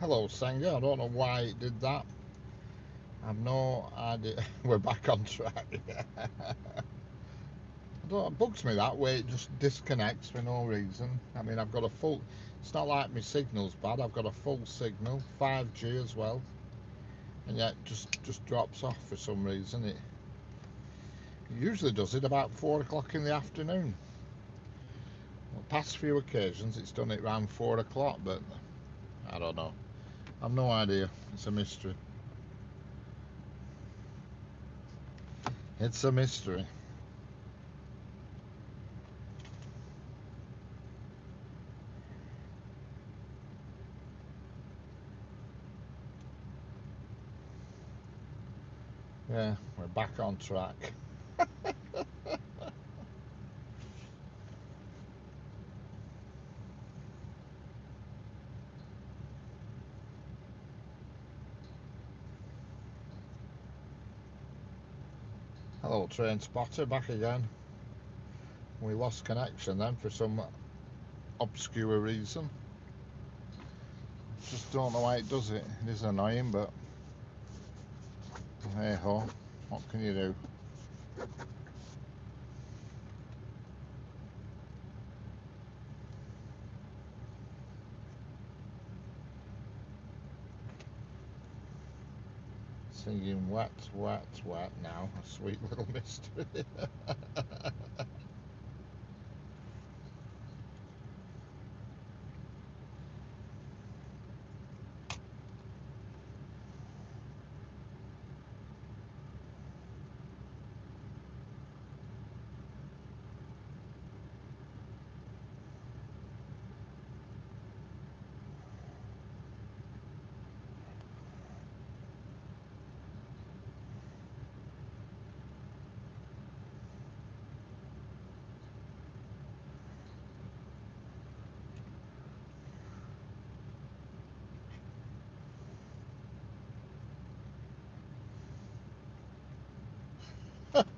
Hello, Senga. I don't know why it did that. I've no idea. We're back on track. It bugs me that way. It just disconnects for no reason. I mean, I've got a full. It's not like my signal's bad. I've got a full signal, 5G as well, and yet just drops off for some reason. It usually does it about 4 o'clock in the afternoon. Well, past few occasions, it's done it around 4 o'clock, but I don't know. I've no idea. It's a mystery. It's a mystery. Yeah, we're back on track. Hello, train spotter, back again. We lost connection then for some obscure reason. Just don't know why it does it. It is annoying, but hey ho, what can you do? Singing wet, wet, wet now, a sweet little mystery.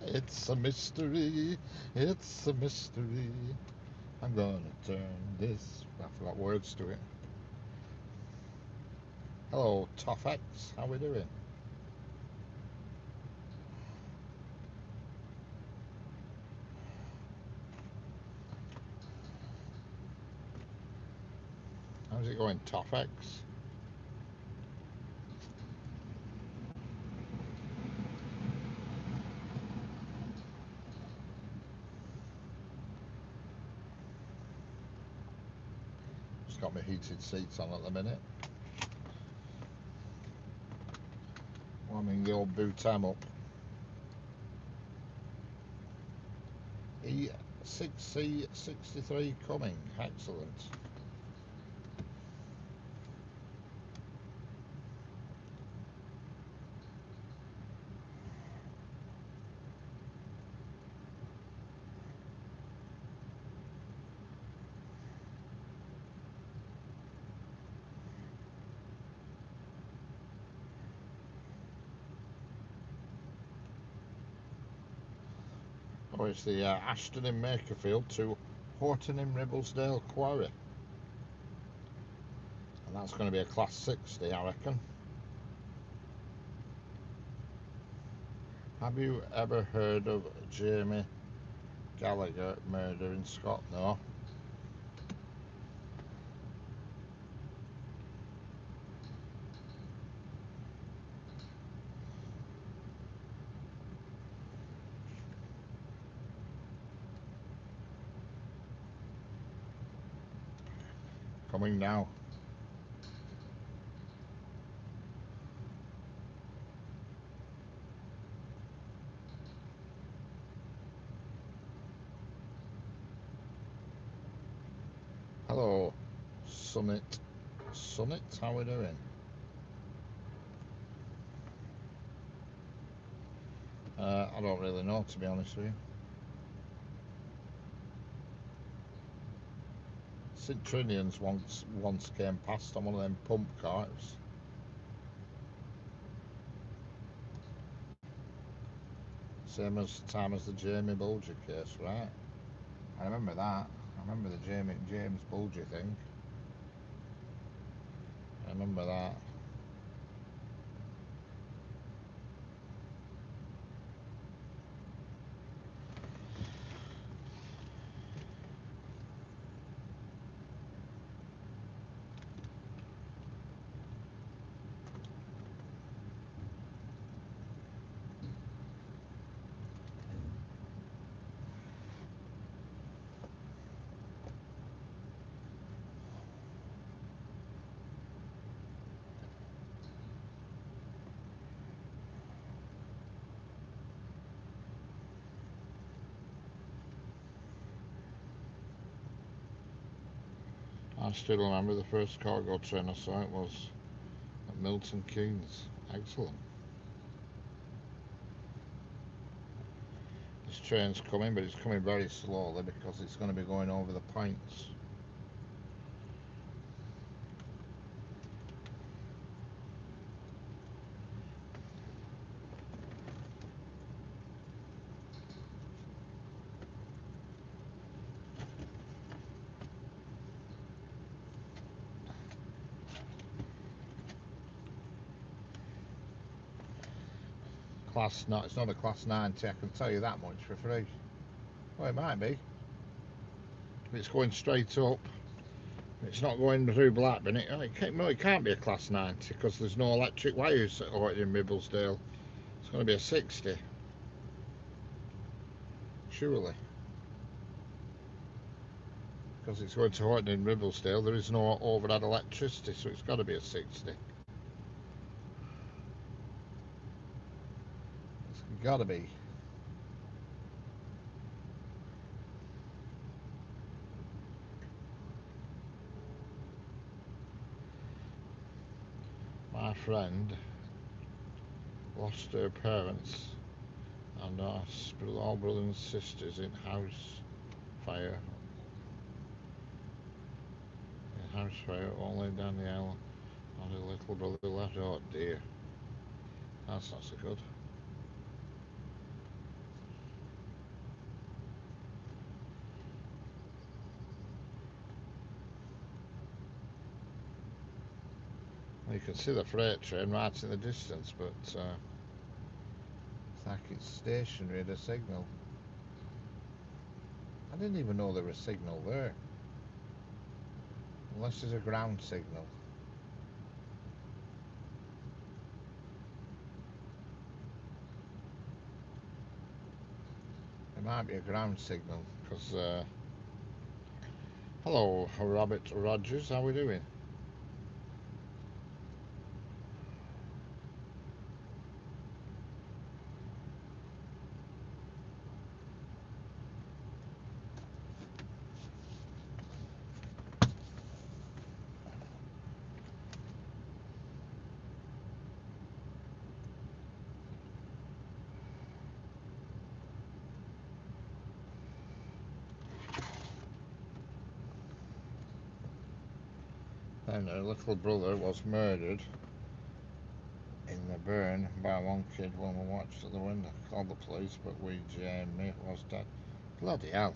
It's a mystery, it's a mystery. I'm gonna turn this. I forgot words to it. Hello, Toffex, how we doing? How's it going, Toffex? Just got my heated seats on at the minute. Warming the old boot time up. E6C63 coming. Excellent. Oh, it's the Ashton in Makerfield to Horton in Ribblesdale Quarry. And that's going to be a class 60, I reckon. Have you ever heard of Jamie Gallagher murder in Scotland? No. Coming now. Hello, Summit. Summit, how we doing? I don't really know, to be honest with you. St Trinian's once came past on one of them pump carts. Same as time as the Jamie Bulger case, right? I remember that. I remember the James Bulger thing. remember that. I still remember the first cargo train I saw. It was at Milton Keynes. Excellent. This train's coming, but it's coming very slowly because it's going to be going over the points. Class, no, it's not a class 90, I can tell you that much for free. Well, it might be. If it's going straight up, it's not going through Blackburn. It can't be a class 90 because there's no electric wires at Horton in Ribblesdale. It's going to be a 60. Surely. Because it's going to Horton in Ribblesdale, there is no overhead electricity, so it's got to be a 60. It's got to be. My friend lost her parents and all brothers and sisters in house fire. House fire only down the island. Only little brother left. Oh dear. That's not so good. Well, you can see the freight train right in the distance, but it's like it's stationary at a signal. I didn't even know there was a signal there. Unless there's a ground signal. There might be a ground signal, because hello, Robert Rogers, how are we doing? And her little brother was murdered in the burn by one kid when we watched at the window. Called the police, but Jane, mate was dead. Bloody hell.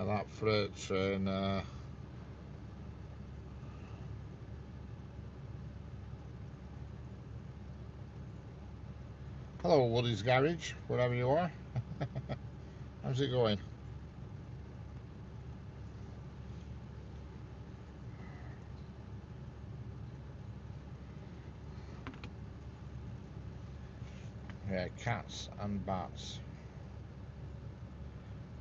that freight train. Hello, Woody's Garage, wherever you are. How's it going? Yeah, cats and bats.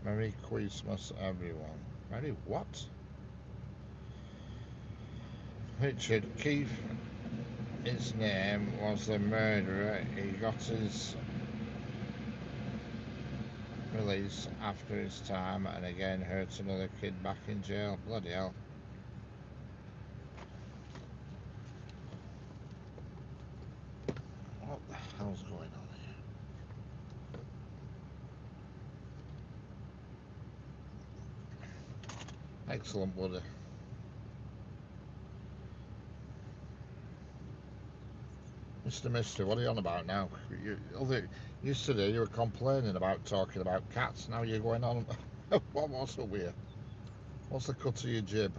Merry Christmas, everyone. Merry what? Richard Keefe, his name was the murderer. He got his release after his time and again hurt another kid back in jail. Bloody hell. What the hell's going on here? Excellent, Woody. Mr. Mystery, what are you on about now? Yesterday you were complaining about talking about cats. Now you're going on. What's so weird? What's the cut of your jib?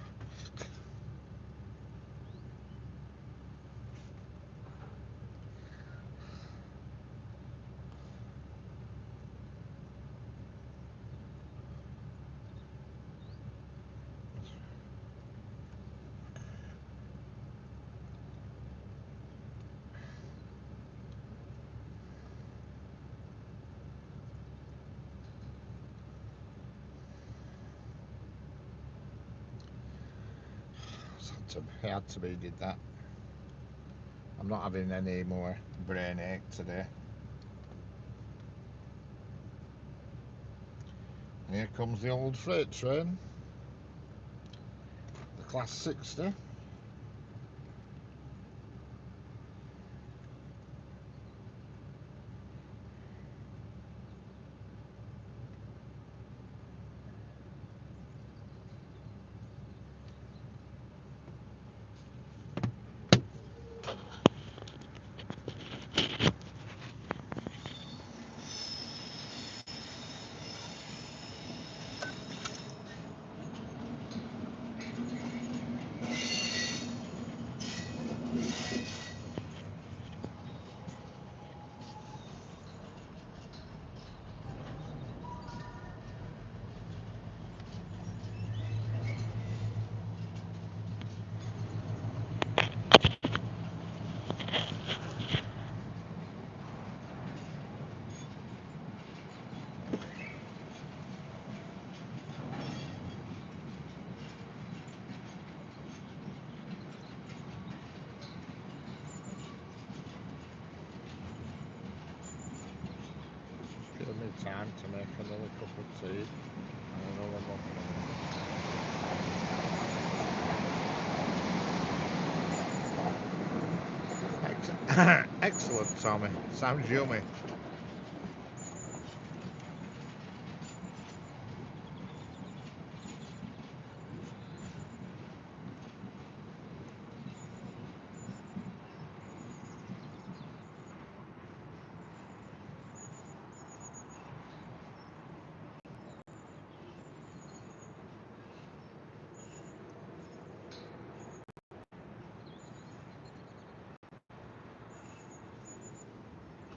It had to be, did that. I'm not having any more brain ache today. And here comes the old freight train, the Class 60. Give me time to make another cup of tea and another muffin. Excellent, Tommy. Sounds yummy.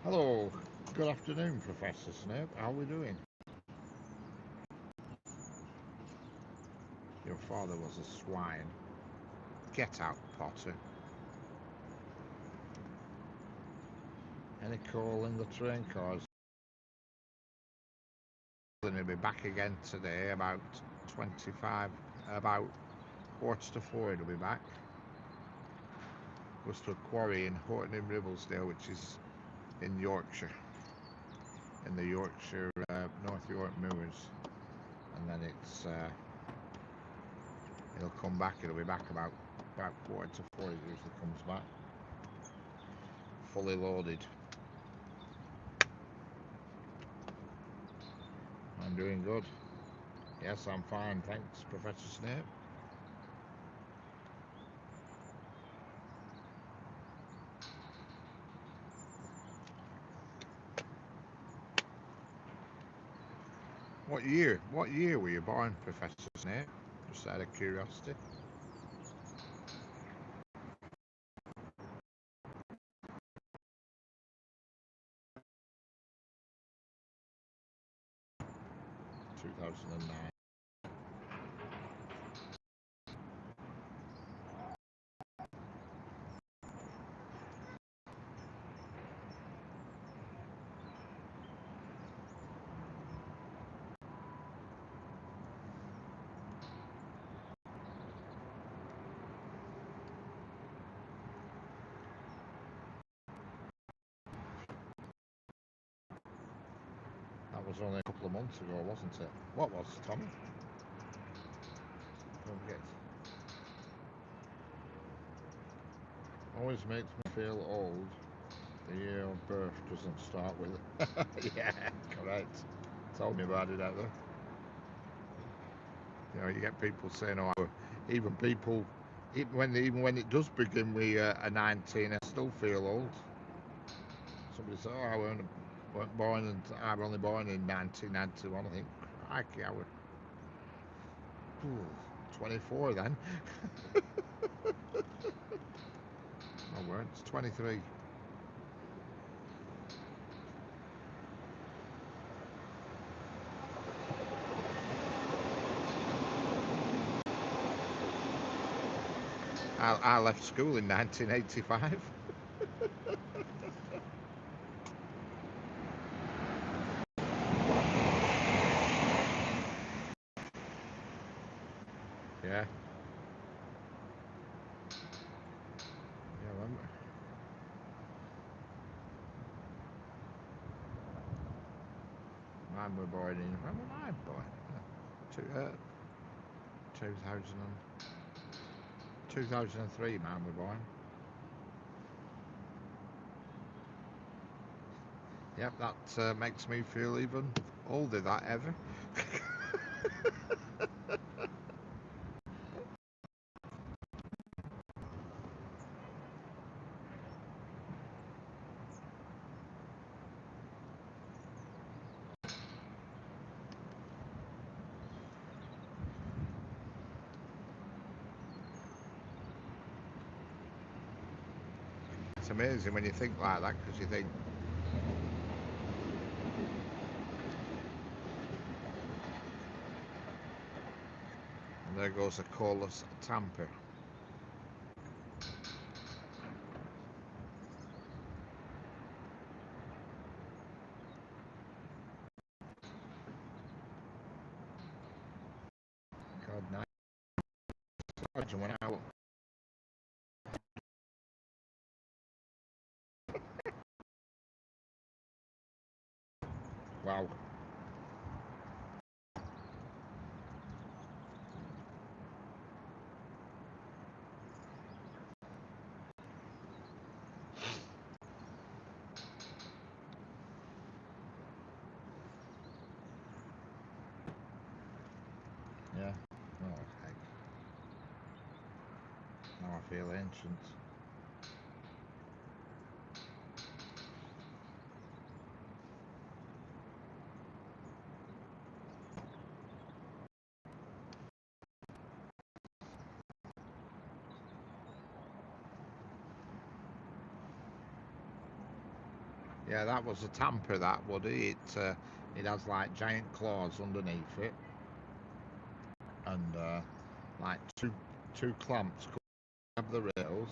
Hello, good afternoon, Professor Snape. How are we doing? Your father was a swine. Get out, Potter. Any call in the train cars? He'll be back again today about 4:45. He'll be back. Goes to a quarry in Horton in Ribblesdale, which is in Yorkshire, in the Yorkshire North York Moors, and then he'll come back. He'll be back about 4:45. He usually comes back fully loaded. I'm doing good. Yes, I'm fine, thanks, Professor Snape. What year? What year were you born, Professor Snape? Just out of curiosity. 2009. That was only a couple of months ago, wasn't it? What was, Tommy? Don't forget. Always makes me feel old. The year of birth doesn't start with it. Yeah, correct. Told me about it, Heather. You know, you get people saying, "Oh, even people, even when it does begin with a 19, I still feel old." Somebody said, "Oh, I weren't born, and I'm only born in 1991." I think, crikey, I was 24 then. I weren't. It's 23. I left school in 1985. Yeah. Yeah, remember. Mine were born in. When was I born? 2000 2003, mine were born. Yep, that makes me feel even older than ever. It's amazing when you think like that, because you think, and there goes a callus tamper. God, nice. Sergeant went out. Wow. Yeah. Oh, heck. Now I feel ancient. Yeah, that was a tamper, that, Woody. It has like giant claws underneath it, and like two clamps grab the rails.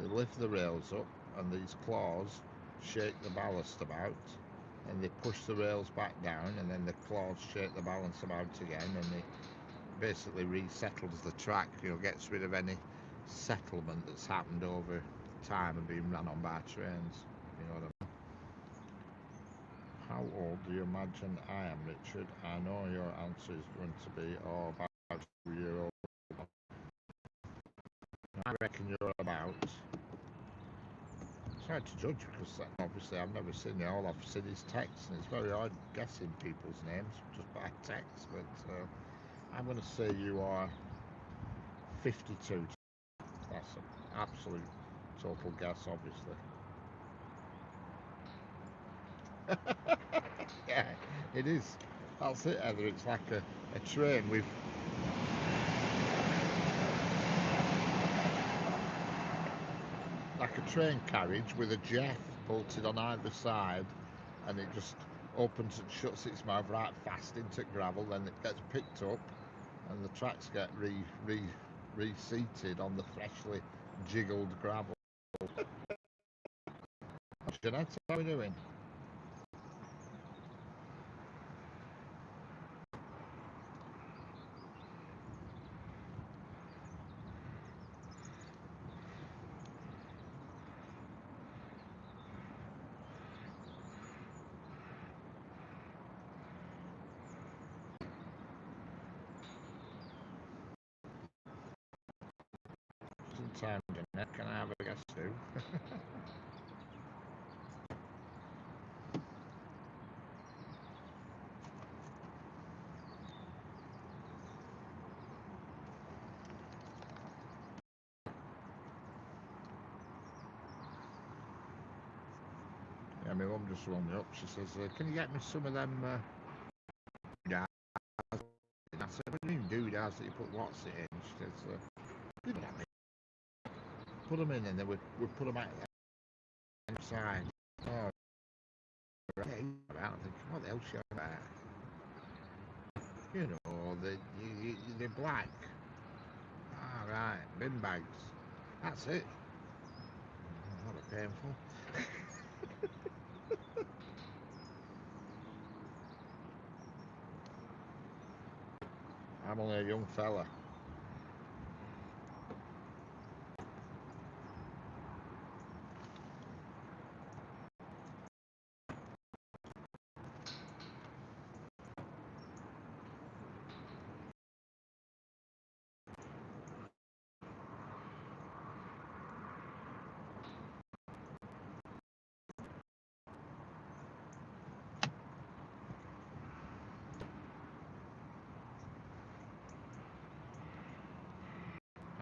They lift the rails up, and these claws shake the ballast about, and they push the rails back down, and then the claws shake the balance about again, and it basically resettles the track. You know, gets rid of any settlement that's happened over time and being run on by trains. You know what I mean? How old do you imagine I am, Richard? I know your answer is going to be, oh, about a year old. I reckon you're about. It's hard to judge because obviously I've never seen you. All I've seen is text, and it's very hard guessing people's names just by text. But I'm going to say you are 52. That's an absolute total guess, obviously. Yeah, it is. That's it, Heather. It's like a train with like a train carriage with a jet bolted on either side, and it just opens and shuts its mouth right fast into gravel. Then it gets picked up, and the tracks get reseated on the freshly jiggled gravel. Jeanette, how are we doing? Sometime, Jeanette, can I have a guess too? Yeah, my mum just rung me up. She says, "Can you get me some of them doodads?" And I said, "What do you mean doodads that you put what's it in?" She says, "You know what I mean. Put them in, and then we put them out inside." Oh, right. I'm thinking, what the hell she on about? You know, they're black. Ah, right, bin bags. That's it. Oh, what a painful. I'm only a young fella.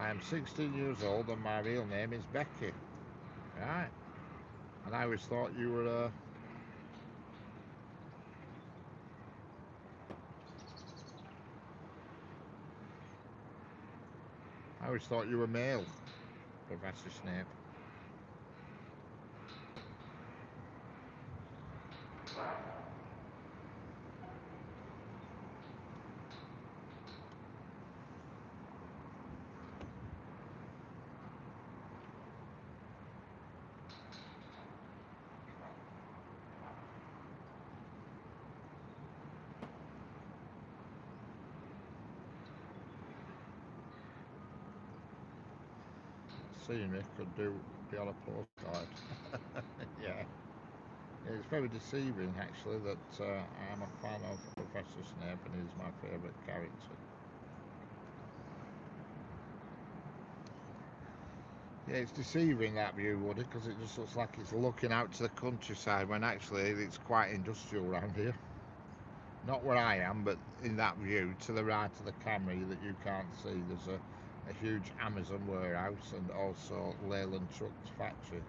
I am 16 years old and my real name is Becky. Right. And I always thought you were I always thought you were male, Professor Snape. Scenery could be on a postcard. Yeah. It's very deceiving, actually, that I'm a fan of Professor Snape and he's my favourite character. Yeah, it's deceiving, that view, Woody, because it just looks like it's looking out to the countryside when actually it's quite industrial around here. Not where I am, but in that view, to the right of the camera that you can't see, there's a huge Amazon warehouse and also Leyland Trucks factory.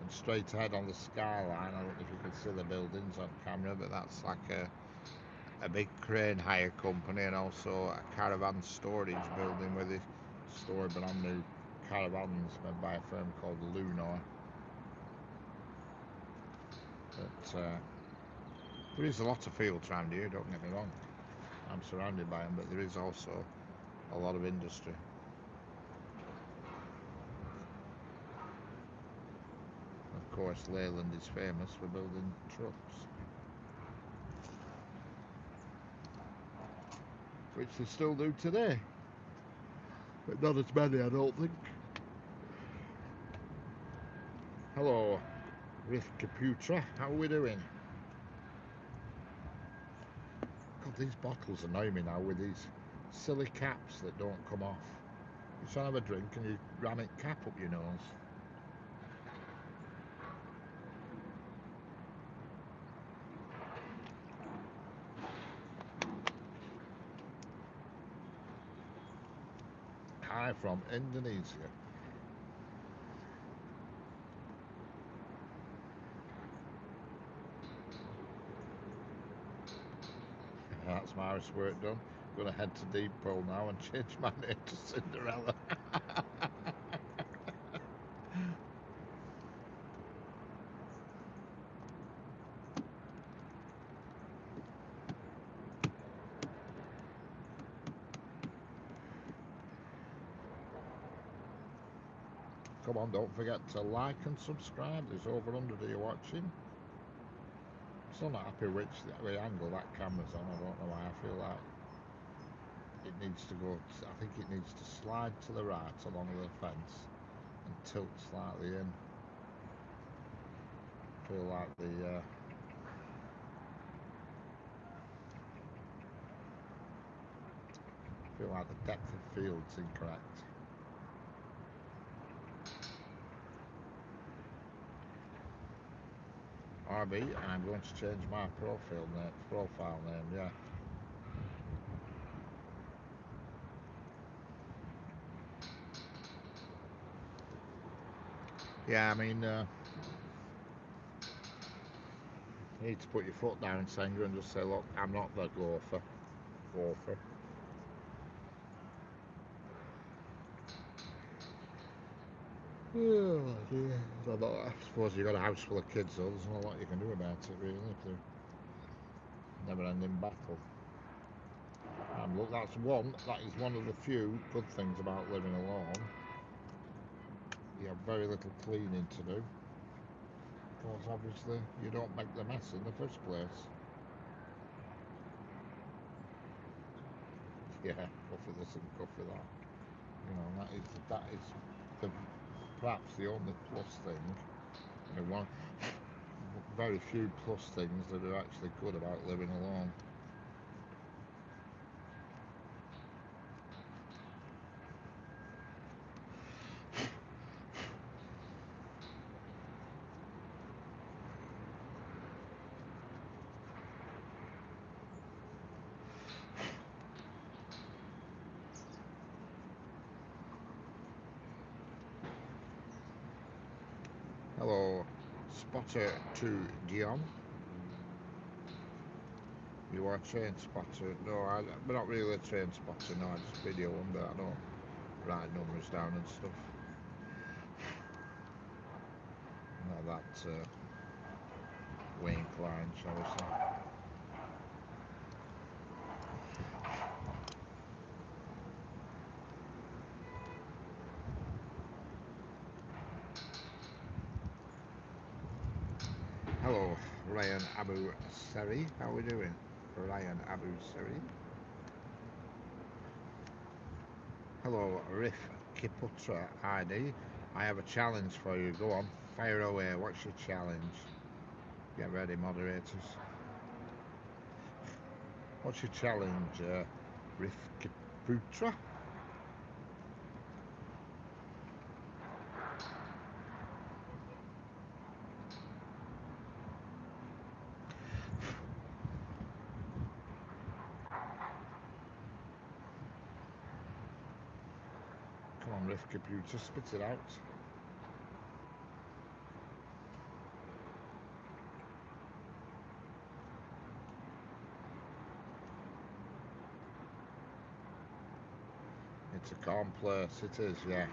And straight ahead on the skyline, I don't know if you can see the buildings on camera, but that's like a big crane hire company and also a caravan storage building where they store brand new caravans made by a firm called Lunar. But there is a lot of fields around here, don't get me wrong. I'm surrounded by them, but there is also a lot of industry. Of course, Leyland is famous for building trucks, which they still do today, but not as many, I don't think. Hello, Rick Computer, how are we doing? God, these bottles annoy me now with these silly caps that don't come off. You try to have a drink and you ram it cap up your nose. Hi from Indonesia. my housework done. I'm going to head to Depot now and change my name to Cinderella. Come on, don't forget to like and subscribe. There's over 100 of you watching. I'm still not happy which angle that camera's on. I don't know why. I feel like it needs to go, I think it needs to slide to the right along the fence and tilt slightly in. I feel like the depth of field's incorrect. RB, I'm going to change my profile name, yeah. Yeah, I mean, you need to put your foot down, Senga, and just say, look, I'm not the gopher. Oh dear. I suppose you've got a house full of kids, though. There's not a lot you can do about it, really. It's a never-ending battle. And look, that is one of the few good things about living alone. You have very little cleaning to do. Because obviously you don't make the mess in the first place. Yeah, coffee this and coffee that. You know, that is the perhaps the only plus thing. I mean, one very few plus things that are actually good about living alone. Hello, spotter to Dion. You are a train spotter? No, I'm not really a train spotter. No, I just video them, but I don't write numbers down and stuff. Not that way inclined, shall we say. Hello, Ryan Abu Seri. How are we doing? Ryan Abu Seri. Hello, Rif Kiputra ID. I have a challenge for you. Go on, fire away. What's your challenge? Get ready, moderators. What's your challenge, Rif Kiputra? Come on, Rif Kiputra, spit it out. It's a calm place, it is, yeah.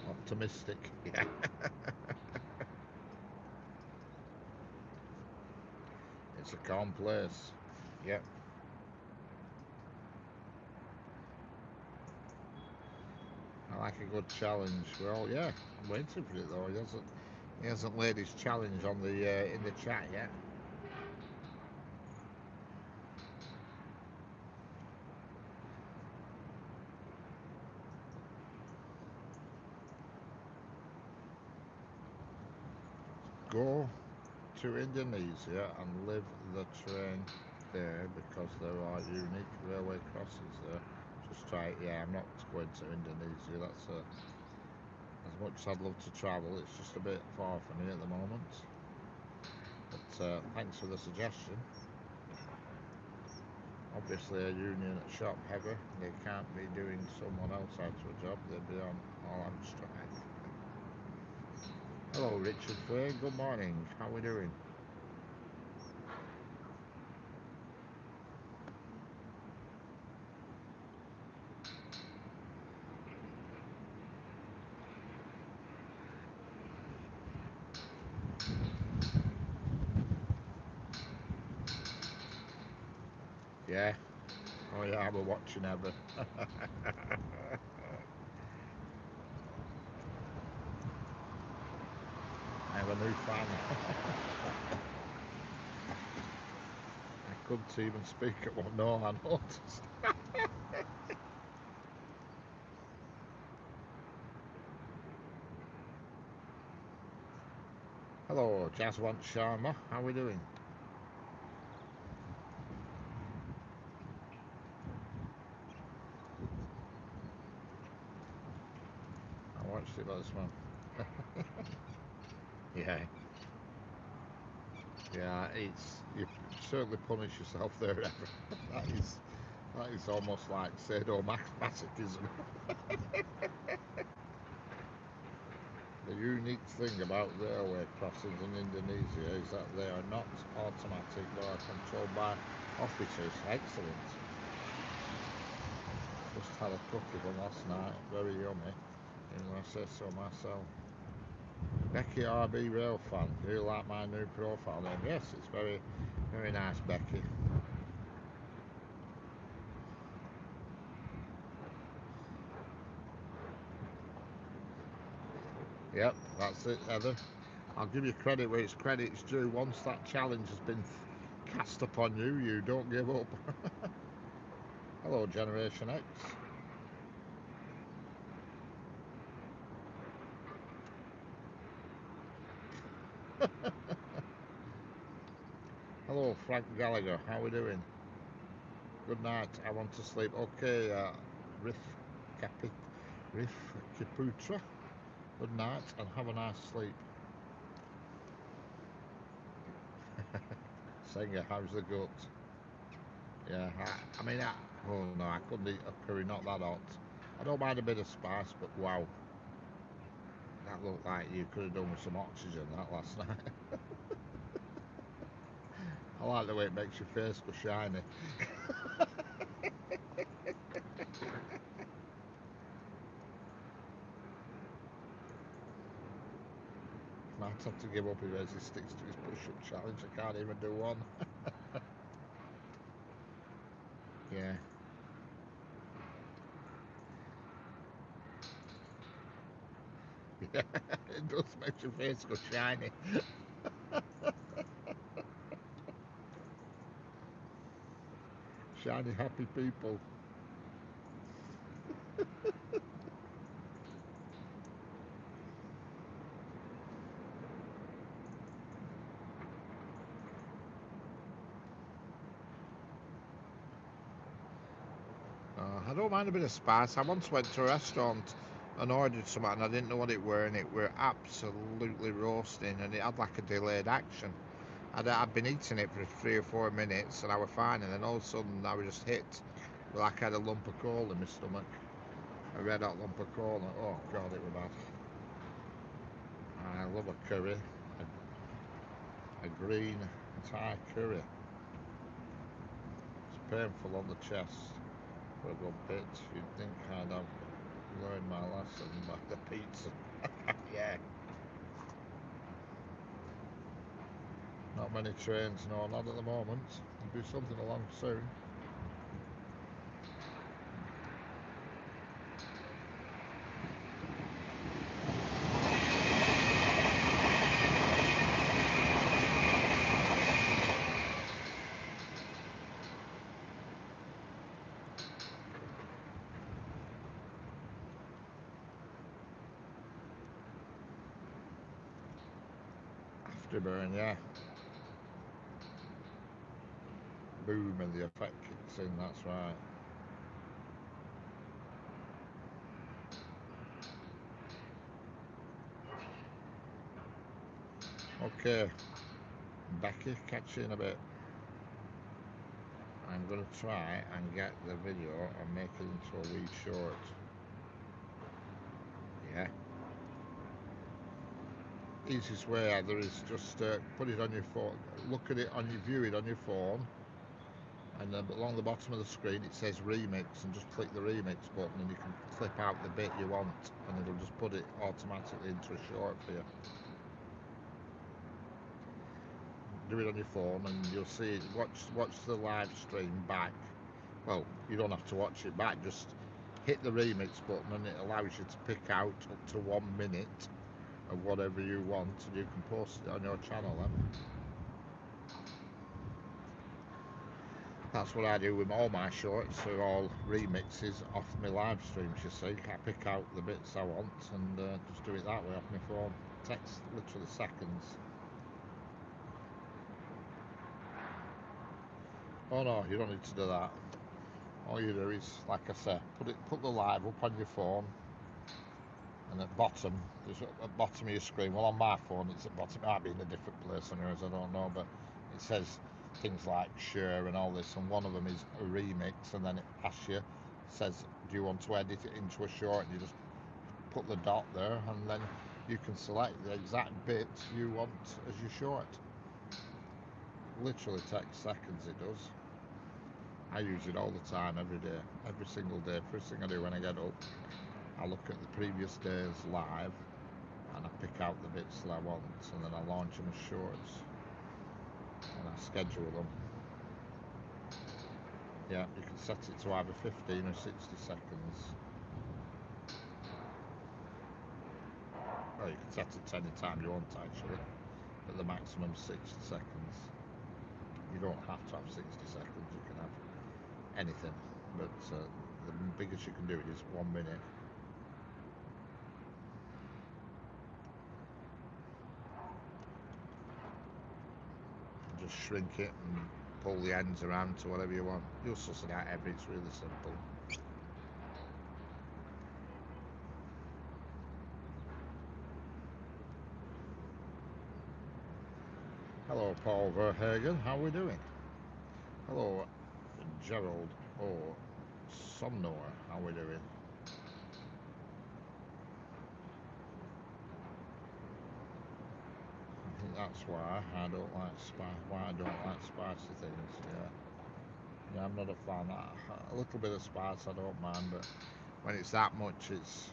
Optimistic, yeah. It's a calm place, yep. I like a good challenge. Well, yeah, I'm waiting for it though. He hasn't laid his challenge on the in the chat yet. Go to Indonesia and live the train there because there are unique railway crossings there. Just try it. Yeah, I'm not going to Indonesia. That's as much as I'd love to travel. It's just a bit far for me at the moment. But thanks for the suggestion. Obviously a union at shop heavy. They can't be doing someone else out of a job. They'd be all on strike. Hello Richard Frey, good morning. How are we doing? Yeah. Oh yeah, we're watching ever. I have a new fan. I couldn't even speak at one. No, I noticed. Hello, Jaswant Sharma. How are we doing? I watched it last month. Yeah, yeah. It's you certainly punish yourself there, Evan. That is almost like sadomasochism. The unique thing about railway crossings in Indonesia is that they are not automatic, they are controlled by officers. Excellent. Just had a cookie from last night, very yummy, even though I say so myself. Becky RB Rail fan, do you like my new profile name? Yes, it's very, very nice, Becky. Yep, that's it, Heather. I'll give you credit where it's credit's due. Once that challenge has been cast upon you, you don't give up. Hello, Generation X. Hello, Frank Gallagher. How are we doing? Good night. I want to sleep. Okay, Riff, Capi, Riff Kiputra. Good night and have a nice sleep. Singer, how's the gut? Yeah, oh no, I couldn't eat a curry, not that hot. I don't mind a bit of spice, but wow, that looked like you could have done with some oxygen that last night. I like the way it makes your face go shiny. Might have to give up if he sticks to his push-up challenge. I can't even do one. Yeah, yeah, it does make your face go shiny. Shiny, happy people. I don't mind a bit of spice. I once went to a restaurant and ordered something and I didn't know what it were, and it were absolutely roasting and it had like a delayed action. I'd been eating it for 3 or 4 minutes and I was fine, and then all of a sudden I was just hit like I had a lump of coal in my stomach. A red hot lump of coal. Oh god, it was bad. I love a curry, a green Thai curry. It's painful on the chest for a good bit. You'd think I'd have learned my lesson by the pizza. Yeah. Not many trains, no, not at the moment. There'll be something along soon. Afterburn, yeah. Boom, and the effect kicks in, that's right. Okay, Becky, catch you in a bit. I'm going to try and get the video and make it into a wee short. Yeah. Easiest way either is just put it on your phone, look at it on your view it on your phone, and then along the bottom of the screen it says remix, and just click the remix button and you can clip out the bit you want and it'll just put it automatically into a short for you. Do it on your phone and you'll see it. Watch the live stream back. Well, you don't have to watch it back, just hit the remix button and it allows you to pick out up to 1 minute of whatever you want and you can post it on your channel then. That's what I do with all my shorts. They're all remixes off my live streams, you see. I pick out the bits I want and just do it that way off my phone. It takes literally seconds. Oh no, you don't need to do that. All you do is, like I said, put the live up on your phone, and at bottom, there's at the bottom of your screen. Well, on my phone, it's at bottom. It might be in a different place on yours, I don't know, but it says things like share and all this, and one of them is a remix, and then it asks you, says, do you want to edit it into a short? And you just put the dot there, and then you can select the exact bit you want as your short. Literally takes seconds, it does. I use it all the time, every day, every single day. First thing I do when I get up, I look at the previous day's live and I pick out the bits that I want, and then I launch them as shorts and I schedule them. Yeah, you can set it to either 15 or 60 seconds. Well, you can set it to any time you want actually, but the maximum 60 seconds. You don't have to have 60 seconds, you can have anything, but the biggest you can do it is 1 minute. Just shrink it and pull the ends around to whatever you want. You'll suss it out every, it's really simple. Hello Paul Verhagen, how are we doing? Hello Gerald Somnor, how are we doing? I think that's why I don't like spicy things. Yeah, I'm not a fan. A little bit of spice I don't mind, but when it's that much, it's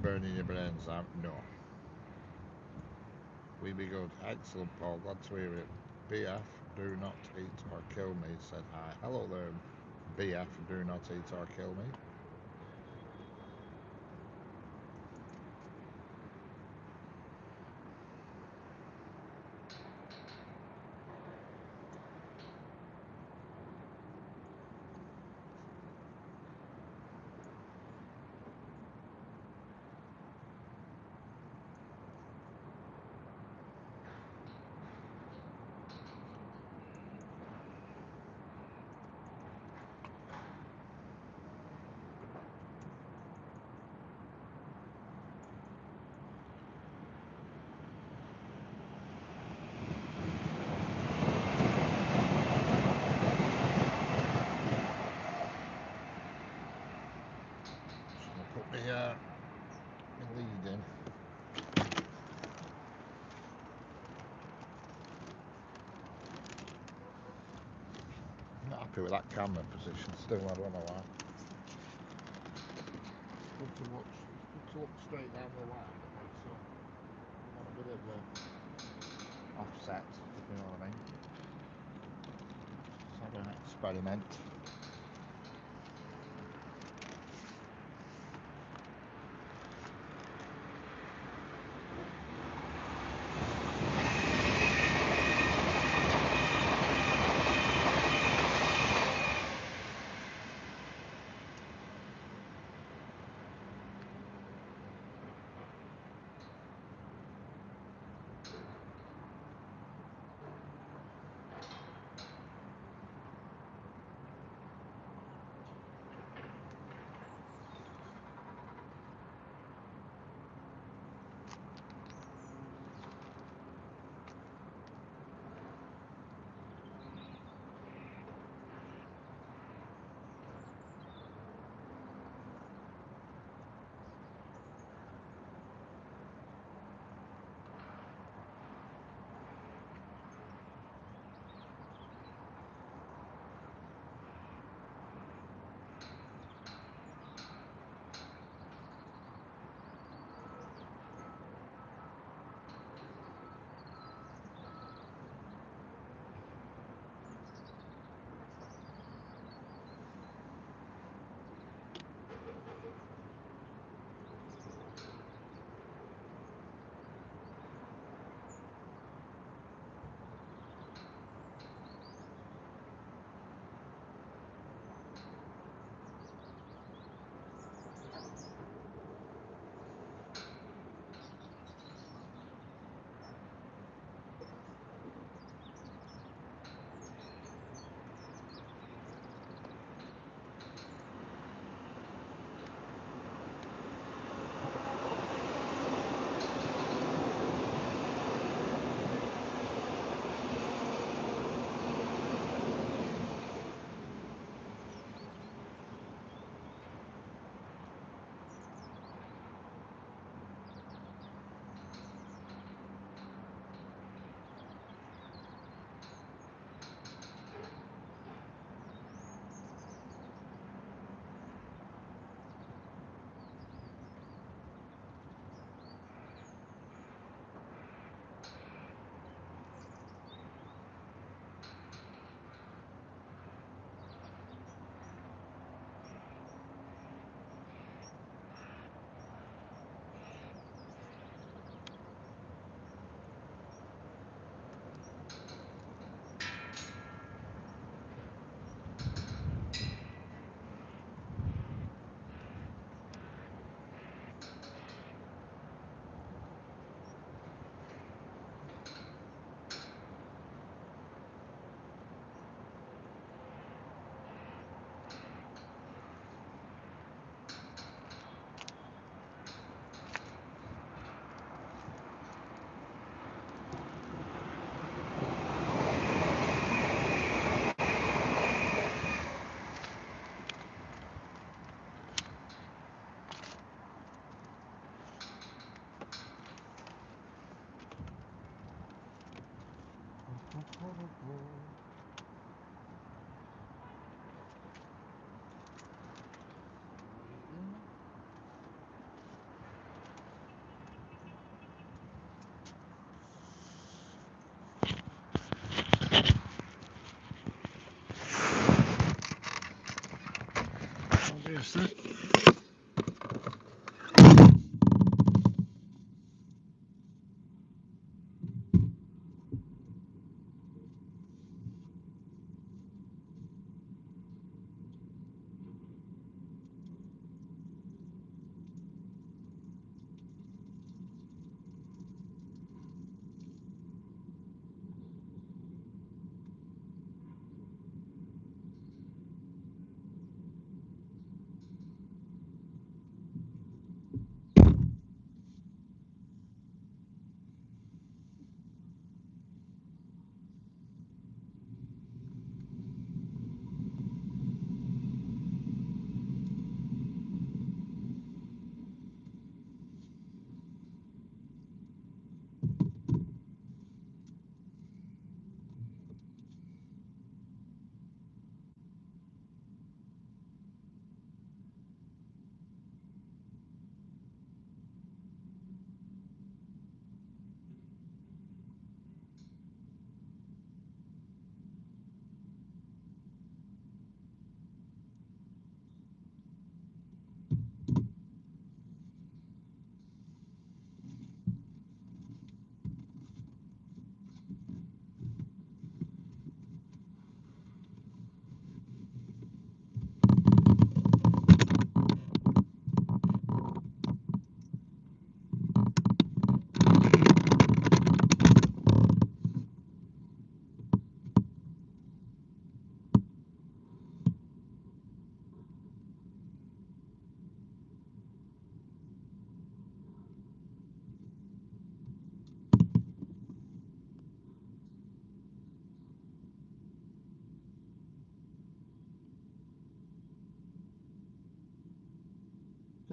burning your brains out. No. We be good. Excellent, Paul. Glad to hear it. BF, do not eat or kill me, said hi. Hello there, BF, do not eat or kill me. Lead in. I'm not happy with that camera position still, I don't know why. It's good to look straight down the line, but also you want a bit of offset, if you know what I mean. Let's have an experiment.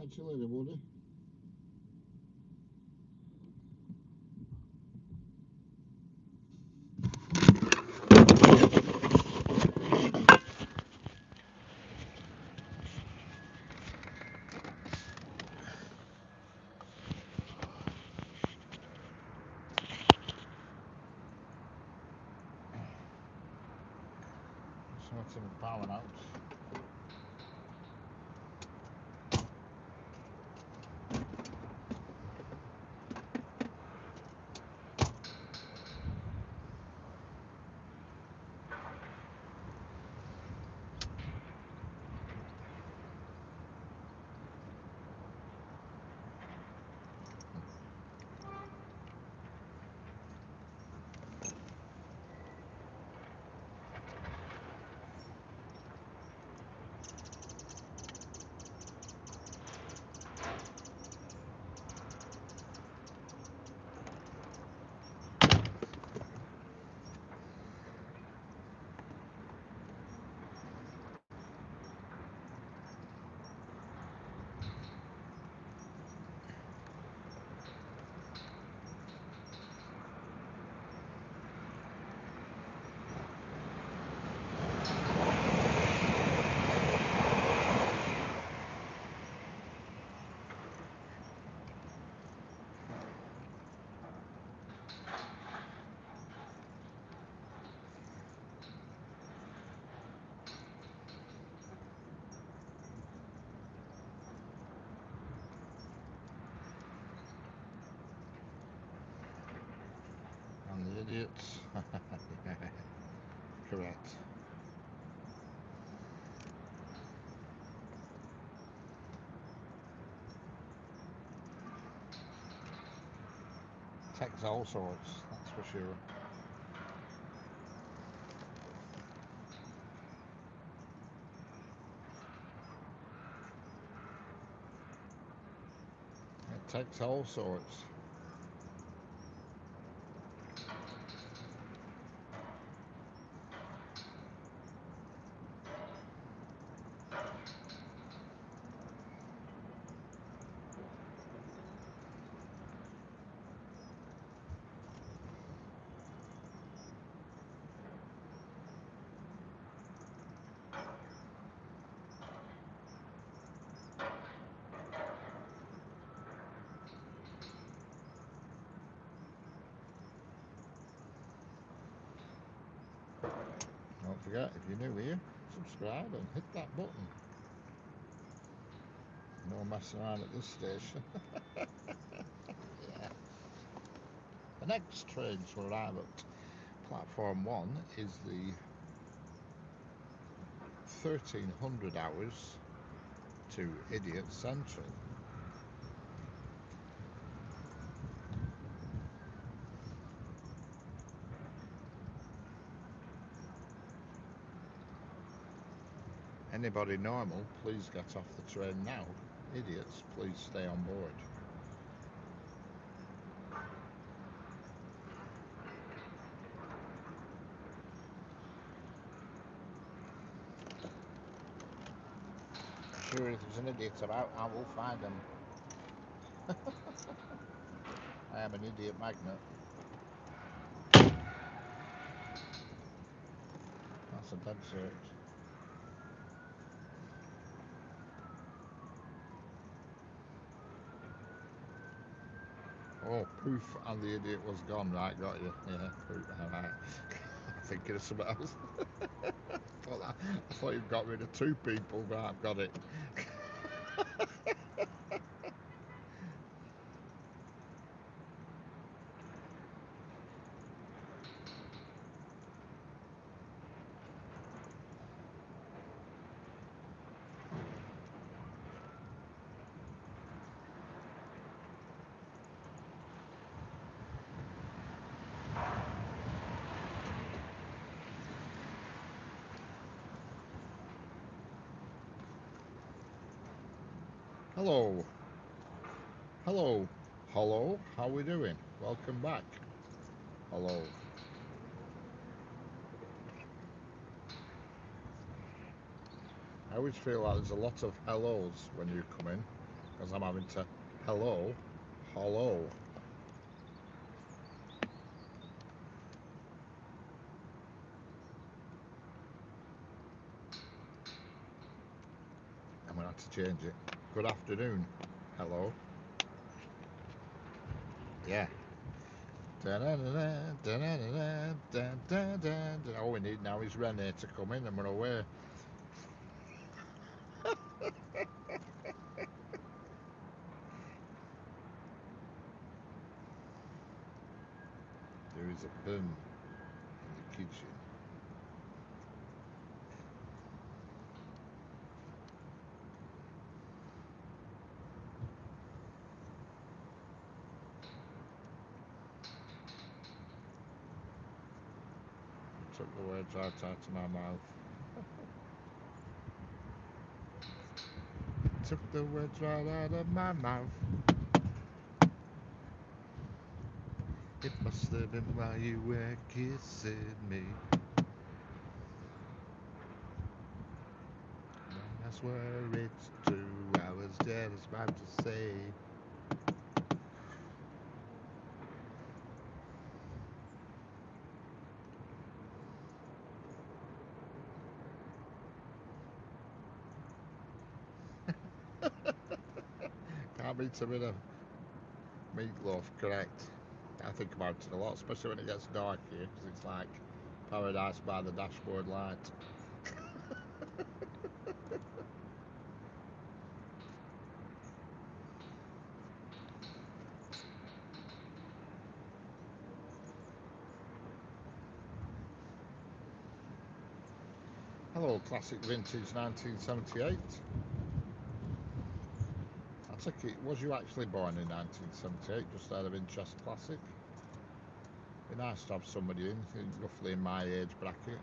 Catch you later, Woody. So what's in the power out? And the idiots. Correct. Takes all sorts, that's for sure. It takes all sorts. Don't forget, if you're new here, subscribe and hit that button. No messing around at this station. Yeah. The next train to arrive at platform 1 is the 1300 hours to Idiot Central. Anybody normal, please get off the train now. Idiots, please stay on board. Sure, if there's an idiot about, I will find him. I am an idiot magnet. That's a dead cert. Oh, poof, and the idiot was gone. Right, got you. Yeah, poof. Right. Thinking of something else. I thought you got rid of 2 people. Right, I've got it. Hello. Hello. Hello. How we doing? Welcome back. Hello. I always feel like there's a lot of hellos when you come in. because I'm having to hello. I'm gonna have to change it. Good afternoon. Hello. Yeah. All we need now is Renee to come in and we're away. There is a bin in the kitchen. Took the words right out of my mouth. Took the words right out of my mouth. It must have been while you were kissing me. I swear it's true. I was just about to say. Can't beat a bit of meatloaf, correct? I think about it a lot, especially when it gets dark here, because it's like paradise by the dashboard light. Hello, classic vintage 1978. I take it, was you actually born in 1978, just out of interest, classic? Be nice to have somebody in, roughly in my age bracket.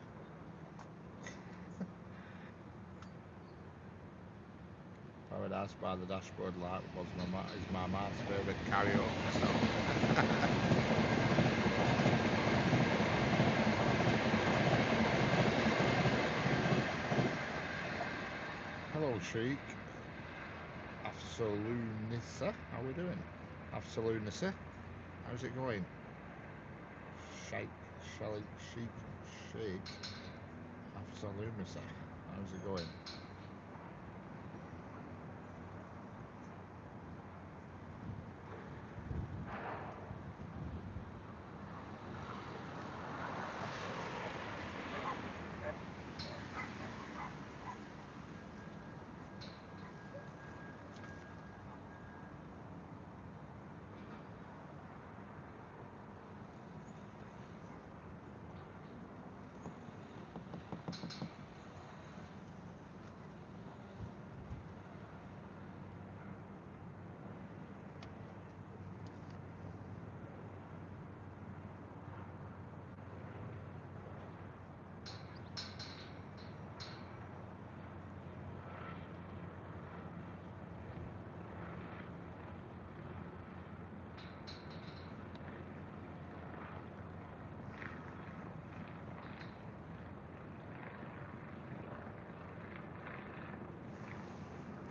Paradise by the Dashboard Light is my man's favourite karaoke song. Hello, Sheik. Afsalunissa, how are we doing? Afsalunissa, how's it going? Sheik, Sheik, Afsalunissa, how's it going?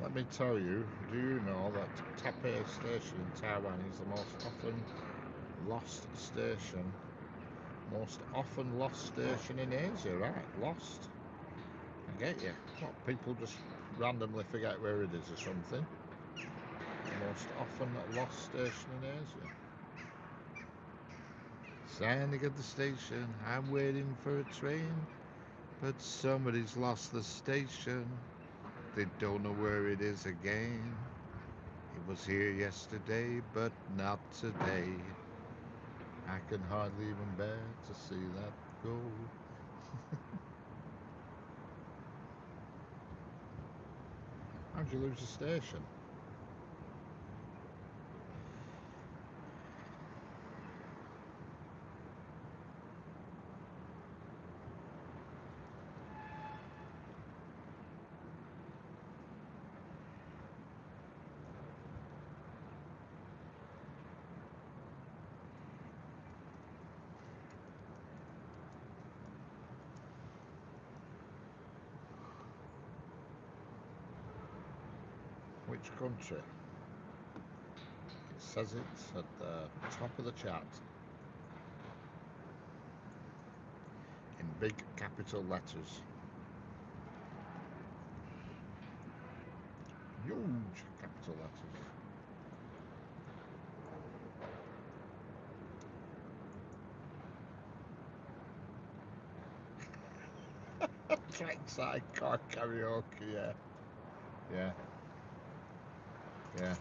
Let me tell you, do you know that Taipei Station in Taiwan is the most often lost station in Asia, right? Lost. I get you. What, people just randomly forget where it is or something? Most often lost station in Asia. Standing at the station, I'm waiting for a train, but somebody's lost the station. They don't know where it is again. It was here yesterday, but not today. I can hardly even bear to see that go. How'd you lose the station? Which country? says it's at the top of the chart in big capital letters. Huge capital letters. Trackside car karaoke, yeah. Yeah. Yeah.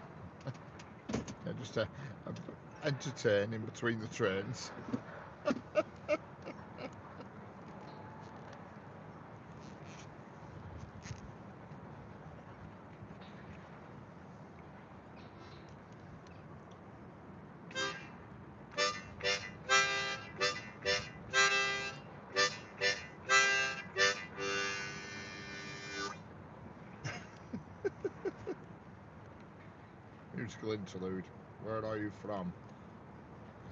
Yeah, just entertaining between the trains. Musical interlude. Where are you from?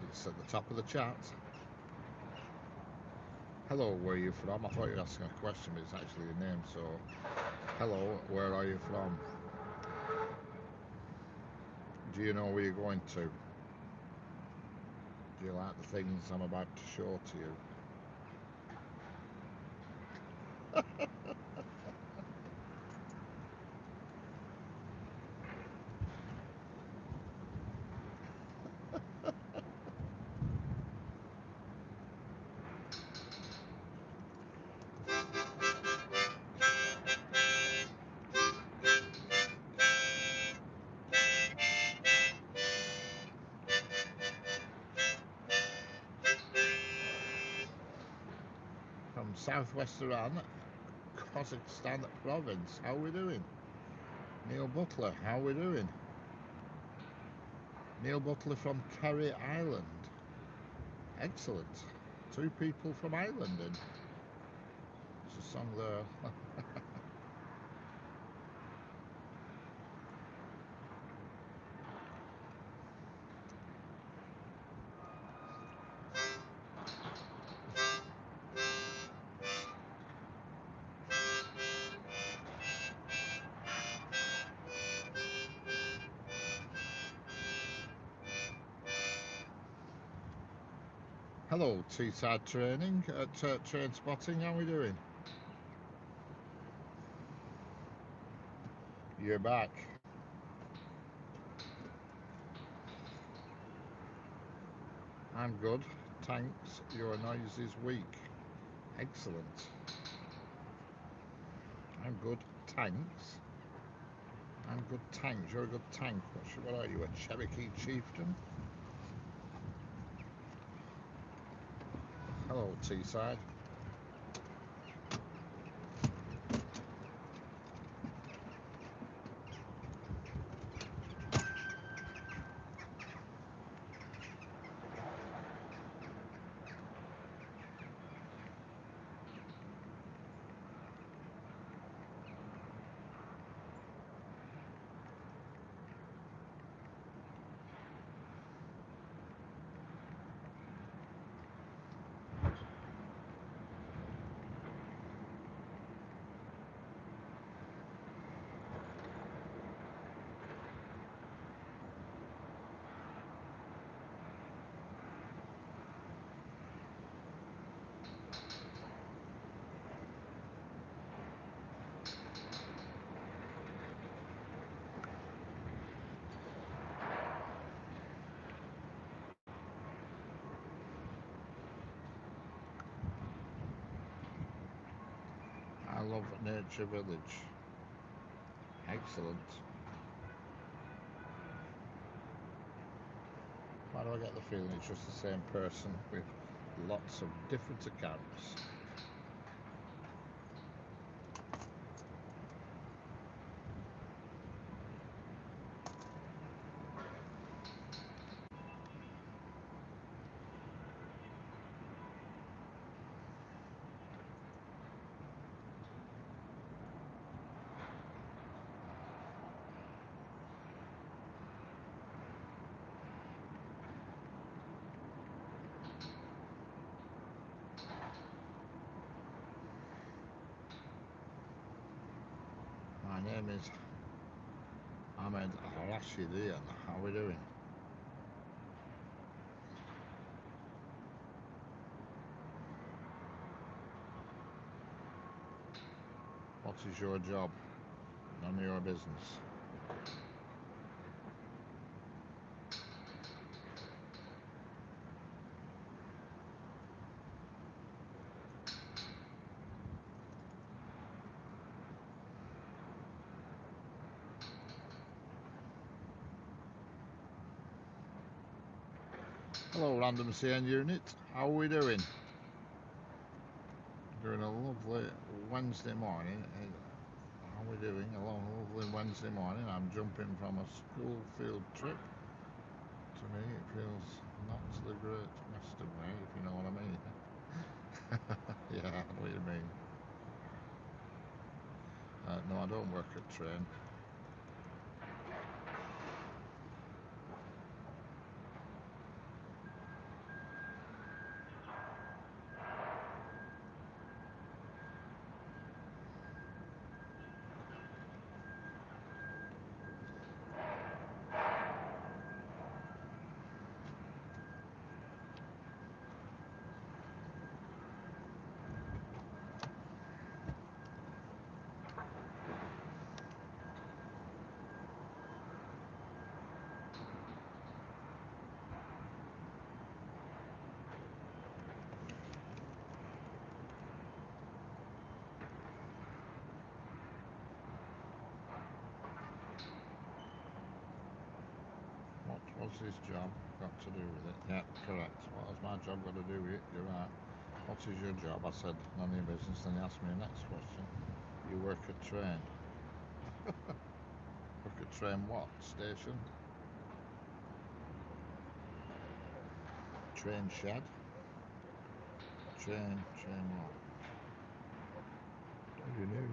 It's at the top of the chart. Hello, where are you from? I thought you were asking a question, but it's actually a name. So, hello, where are you from? Do you know where you're going to? Do you like the things I'm about to show to you? From southwest Iran, Kazakhstan province. How are we doing? Neil Butler, how are we doing? Neil Butler from Kerry Island. Excellent. 2 people from Ireland in. There's a song there. Hello, Teesside Training at Train Spotting. How are we doing? You're back. I'm good. Thanks. Your noise is weak. Excellent. I'm good. Thanks. I'm good. Thanks. You're a good tank. What are you? A Cherokee chieftain? Hello, Teesside. I love Nature Village. Excellent. Why do I get the feeling it's just the same person with lots of different accounts? My name is Ahmed Rashidian. How are we doing? is your job? None of your business. Hello, random CN unit. How are we doing? Doing a lovely Wednesday morning. How are we doing? A lovely Wednesday morning. I'm jumping from a school field trip. To me, it feels not the great western way, if you know what I mean. Yeah, I know what you mean. No, I don't work at train. What's his job got to do with it? Yeah, correct. What has my job got to do with it? You're right. What is your job? I said, none of your business. Then he asked me the next question. You work at train. Work at train what? Station? Train shed? Train what? What do you know?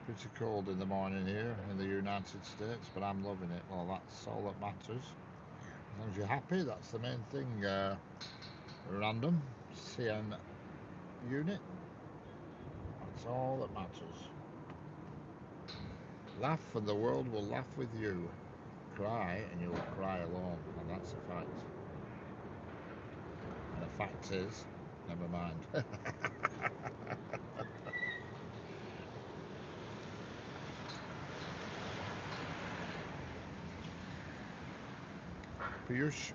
Pretty cold in the morning here in the United States, but I'm loving it. Well, that's all that matters. As long as you're happy, that's the main thing. Random CN unit. That's all that matters. Laugh and the world will laugh with you. Cry and you'll cry alone, and that's a fact. And the fact is, never mind. Piyush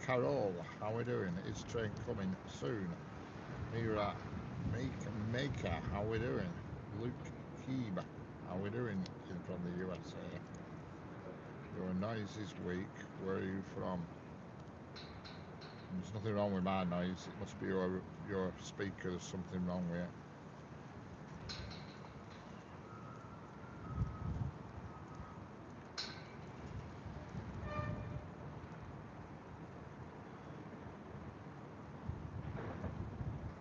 Carol, how are we doing? Is train coming soon? Mira Maker, how are we doing? Luke Keeb, how are we doing from the USA? Your noise is weak. Where are you from? There's nothing wrong with my noise. It must be your speaker. There's something wrong with it.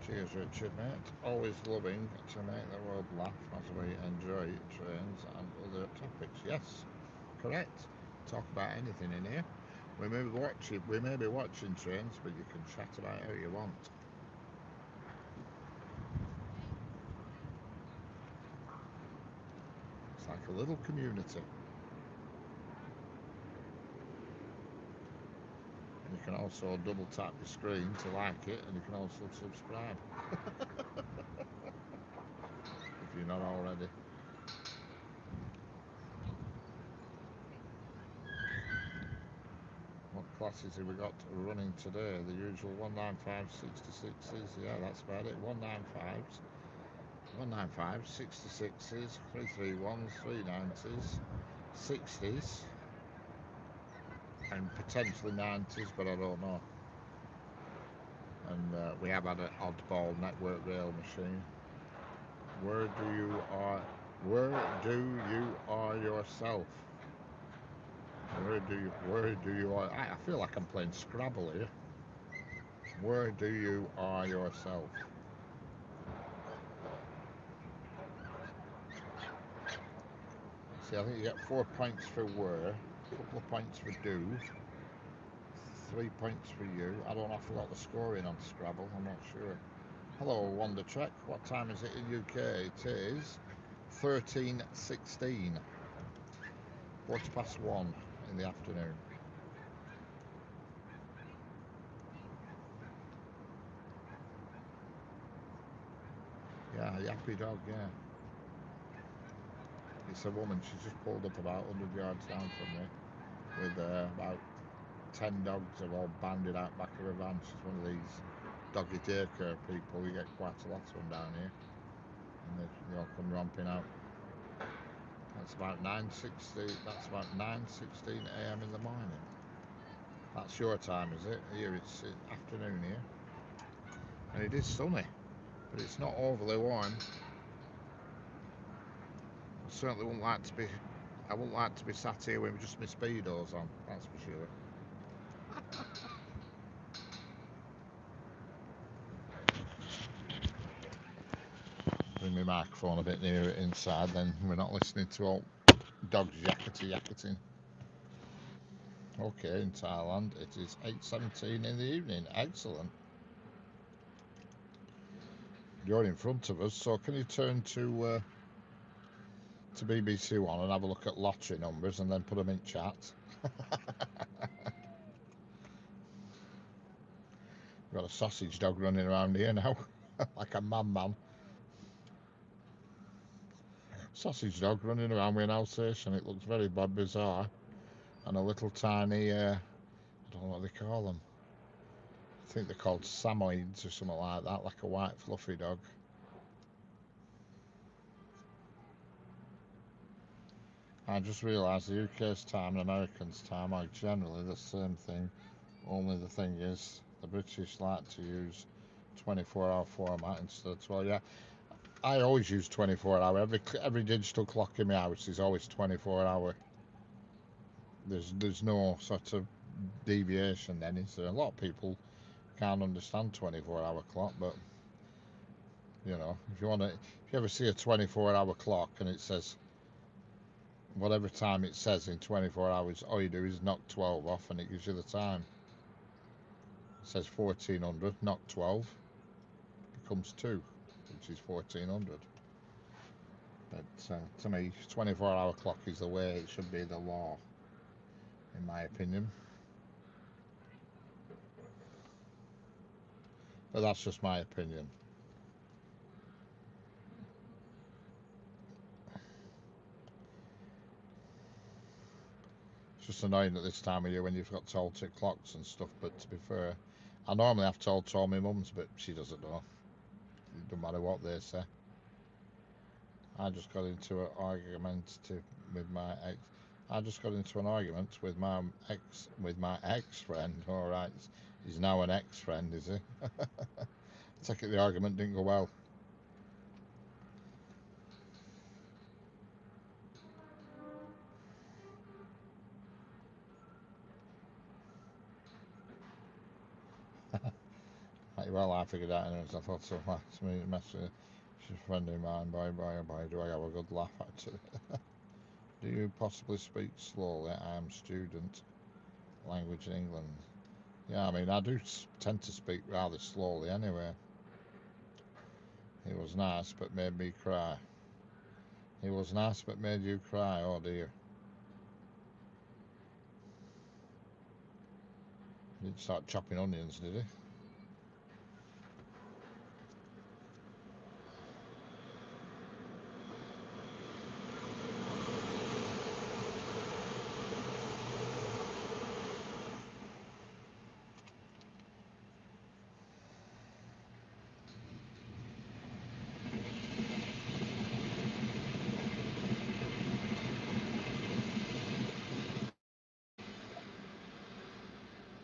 Cheers, Richard, mate. Always loving to make the world laugh as we enjoy trains and other topics. Yes, correct. Talk about anything in here. We may be watching trains, but you can chat about how you want. It's like a little community. And you can also double tap your screen to like it, and you can also subscribe if you're not already. What classes have we got running today? The usual 195 66s. Yeah, that's about it. 195s, 66s, 331s, 390s, 60s, and potentially 90s, but I don't know. And we have had an oddball network rail machine. Where do you are yourself? Where do you are? I feel like I'm playing Scrabble here. Where do you are yourself? See, I think you get 4 points for where, a couple of points for do, 3 points for you. I don't know if I got the scoring on Scrabble, I'm not sure. Hello, Wonder Trek. What time is it in UK? It is 13:16, 1:15 in the afternoon. Yeah, yappy dog, yeah. It's a woman. She's just pulled up about 100 yards down from me with about 10 dogs have all banded out back of her van. She's one of these doggy daycare people. You get quite a lot of them down here, and they all come romping out. That's about 9:60. That's about 9:16 a.m. in the morning. That's your time, is it? Here it's afternoon here, and it is sunny, but it's not overly warm. I certainly wouldn't like to be. I wouldn't like to be sat here with just my speedos on. That's for sure. Bring my microphone a bit nearer inside, then we're not listening to all dogs yakety-yakketing. Okay, in Thailand it is 8:17 in the evening. Excellent. You're in front of us, so can you turn to BBC One and have a look at lottery numbers and then put them in chat? We've got a sausage dog running around here now, like a madman. Sausage dog running around with an Alsatian. It looks very bizarre. And a little tiny, I don't know what they call them. I think they're called Samoyeds or something like that, like a white fluffy dog. I just realised the UK's time and Americans' time are generally the same thing. Only the thing is, the British like to use 24-hour format instead of 12. Yeah, I always use 24-hour. Every digital clock in my house is always 24-hour. There's no sort of deviation then, is there? A lot of people can't understand 24-hour clock, but you know, if you ever see a 24-hour clock and it says whatever time it says in 24 hours, all you do is knock 12 off and it gives you the time. It says 1400, knock 12, becomes 2, which is 1400. But to me, 24-hour clock is the way it should be, the law, in my opinion. But that's just my opinion. It's just annoying at this time of year when you've got to alter clocks and stuff, but to be fair, I normally have to alter all my mum's, but she doesn't know. It doesn't matter what they say. I just got into an argument with my ex. I just got into an argument with my ex-friend. All right, he's now an ex-friend, is he? I take it the argument didn't go well. Well, I figured out anyways. I thought so. It's me, messing. She's a friend of mine. Boy, do I have a good laugh at it. Do you possibly speak slowly? I am student language in England. Yeah, I mean, I do tend to speak rather slowly anyway. He was nice, but made me cry. He was nice, but made you cry. Oh dear. He didn't start chopping onions, did he?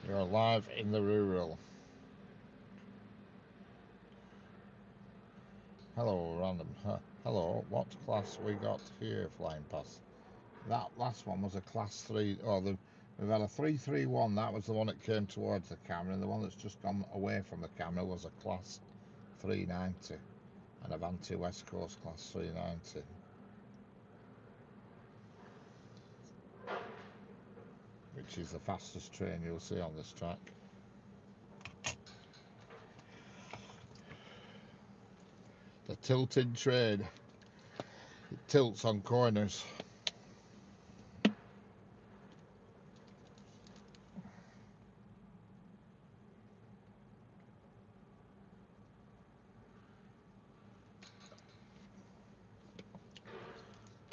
You're live in the rural. Hello, random. Hello, what class we got here flying past? That last one was a class 3. We've had a 331. That was the one that came towards the camera, and the one that's just gone away from the camera was a class 390. An Avanti West Coast class 390. Which is the fastest train you'll see on this track. The tilted train. It tilts on corners.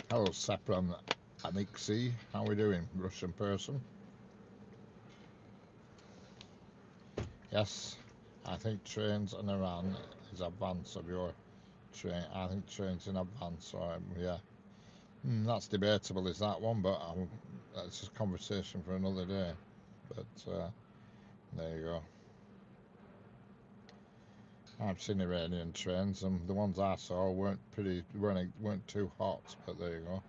Hello, Sepram Amixi. How are we doing, Russian person? Yes, I think trains in Iran is advance of your train. I think trains in advance. Yeah, that's debatable, is that one? But that's a conversation for another day. But there you go. I've seen Iranian trains, and the ones I saw weren't too hot. But there you go.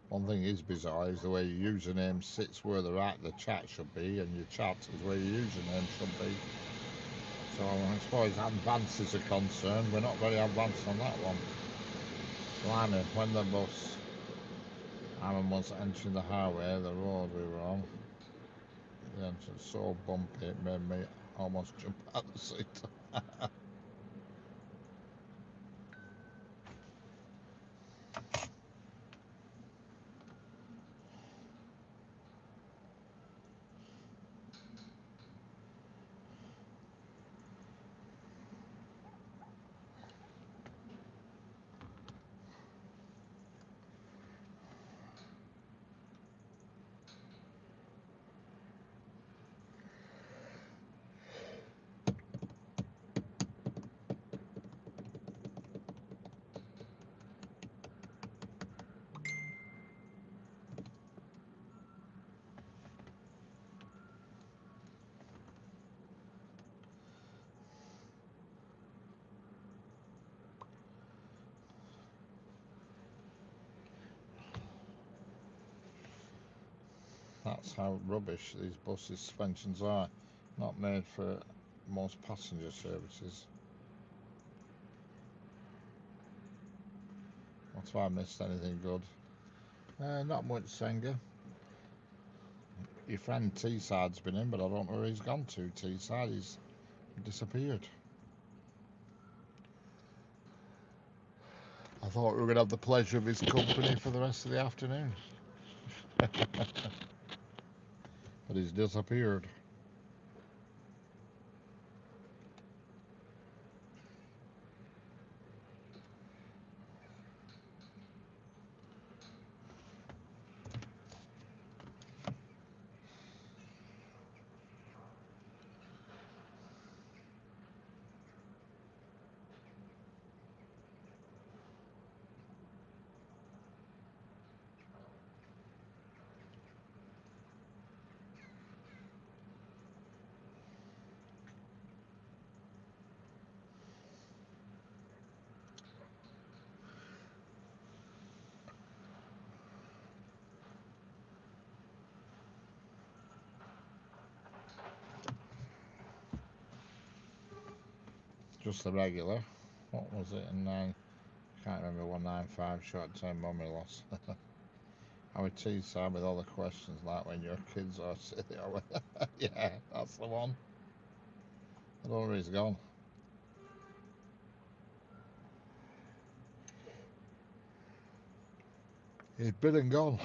One thing is bizarre is the way your username sits where the chat should be, and your chat is where your username should be. So as far as advances are concerned, we're not very advanced on that one. Blimey, when the bus Aaron was entering the highway, the road we were on, the entrance so bumpy it made me almost jump out the seat. That's how rubbish these bus suspensions are. Not made for most passenger services. That's why I missed anything good. Not much, Senga. Your friend T-Side's been in, but I don't know where he's gone to. T-Side, he's disappeared. I thought we were going to have the pleasure of his company for the rest of the afternoon. But he's disappeared. Just the regular. What was it? Can't remember. 195 short-term memory loss. Our T-Side with all the questions like when your kids are silly or yeah, that's the one. I don't know where he's gone. He's been and gone.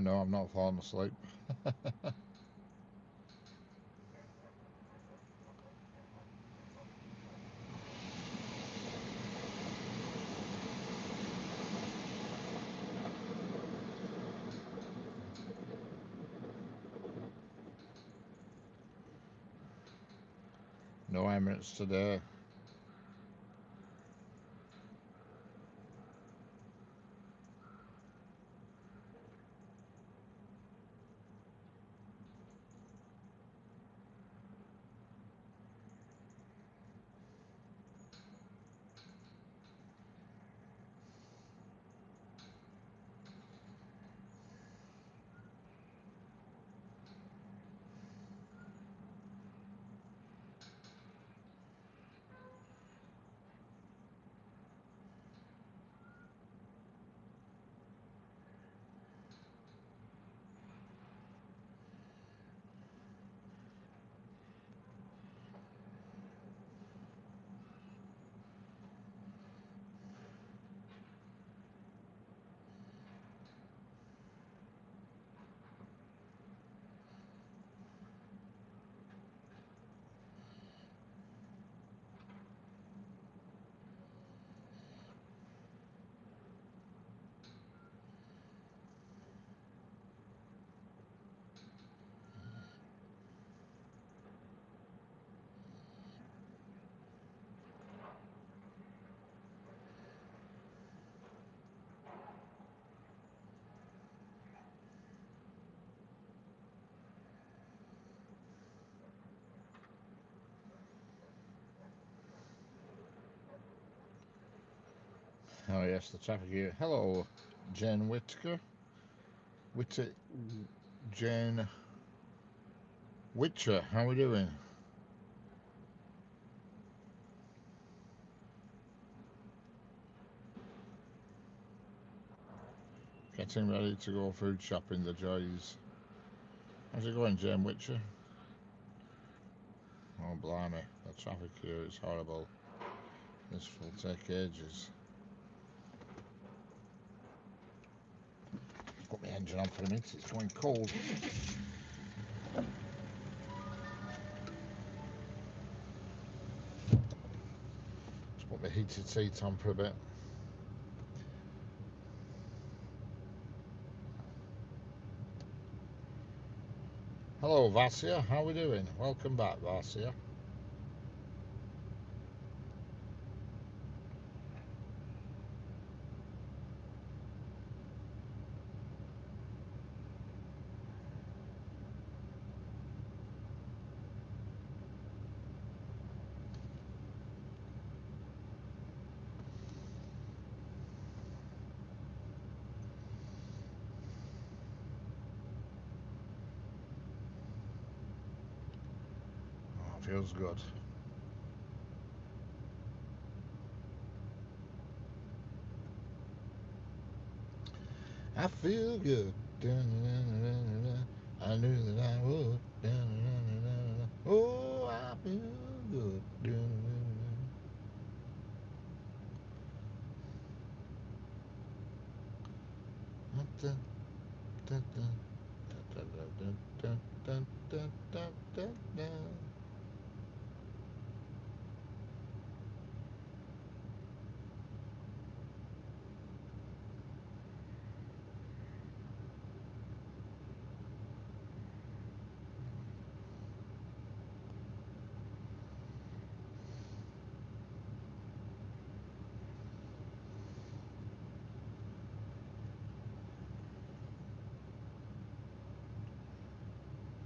No, I'm not falling asleep. No Emirates today. Oh yes, the traffic here. Hello, Jane Whitaker. Jane Witcher. How are we doing? Getting ready to go food shopping. The joys. How's it going, Jane Witcher? Oh blimey, the traffic here is horrible. This will take ages. Put my engine on for a minute. It's going cold. Just put my heated seat on for a bit. Hello, Vasya. How are we doing? Welcome back, Vasya. Oh, feels good. I feel good. I knew that I would. Oh, I feel good.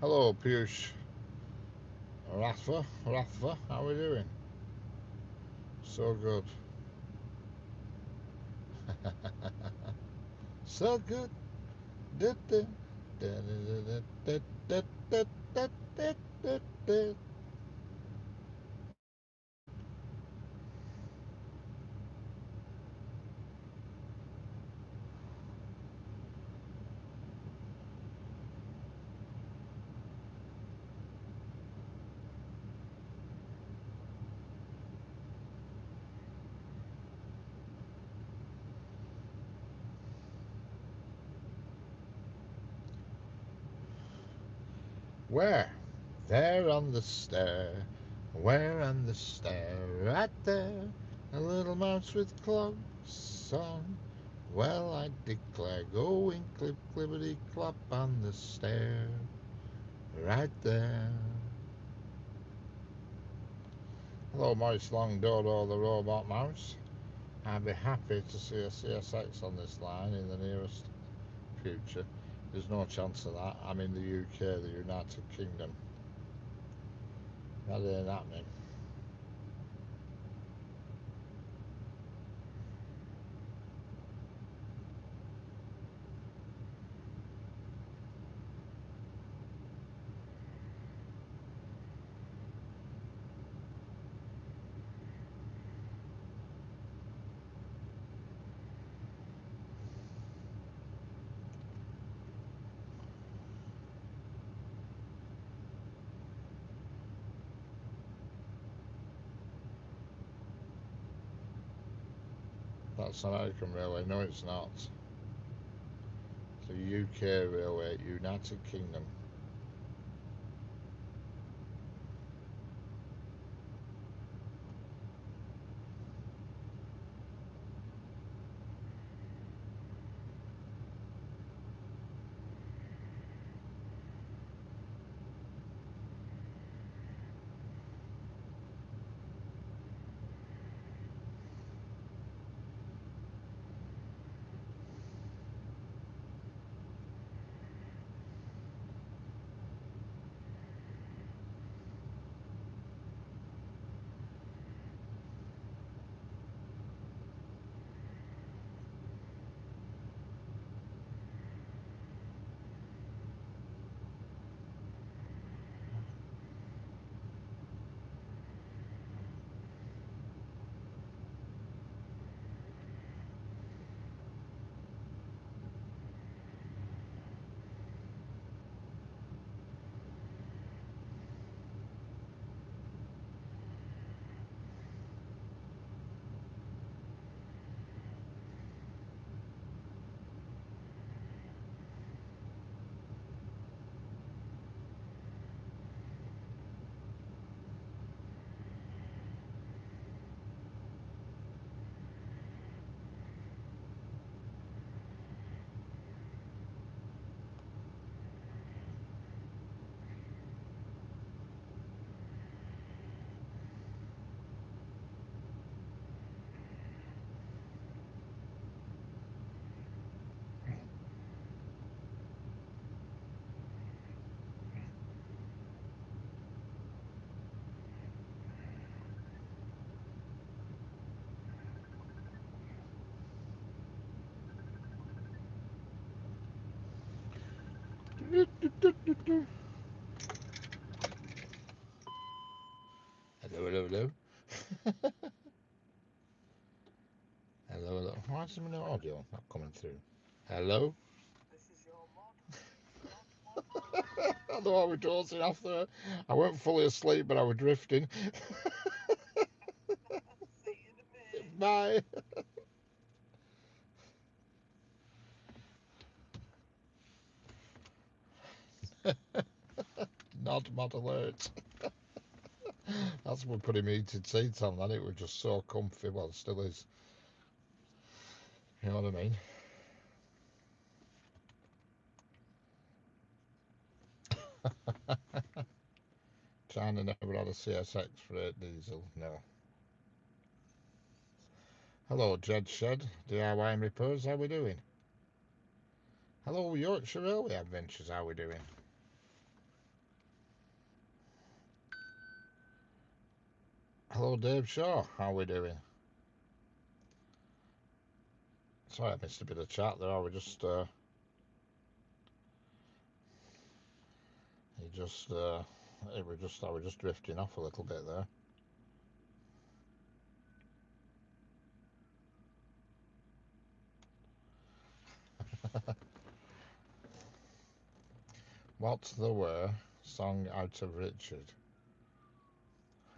Hello, Piyush Rathva, how are we doing? So good. So good. Where? There on the stair. Where on the stair? Right there. A little mouse with clogs on. Well, I declare, going clip clippity clop on the stair. Right there. Hello, Maurice Long Dodo, the robot mouse. I'd be happy to see a CSX on this line in the nearest future. There's no chance of that. I'm in the UK, the United Kingdom. That ain't happening. That's American Railway. No, it's not. It's a UK Railway, United Kingdom. Hello, hello, hello. Hello, hello. Why is my audio not coming through? Hello? I know I was dozing off there. I weren't fully asleep, but I was drifting. Bye. Nod, mod alert. That's what putting me heated seats on, that it was just so comfy. Well, it still is. You know what I mean? China never had a CSX for 8 diesel, no. Hello, Jed Shed, DIY and Repairs, how we doing? Hello, Yorkshire Railway Adventures, how we doing? Hello, Dave Shaw, how we doing? Sorry, I missed a bit of chat there. I was just, I was just drifting off a little bit there. What's the Were song out of Richard?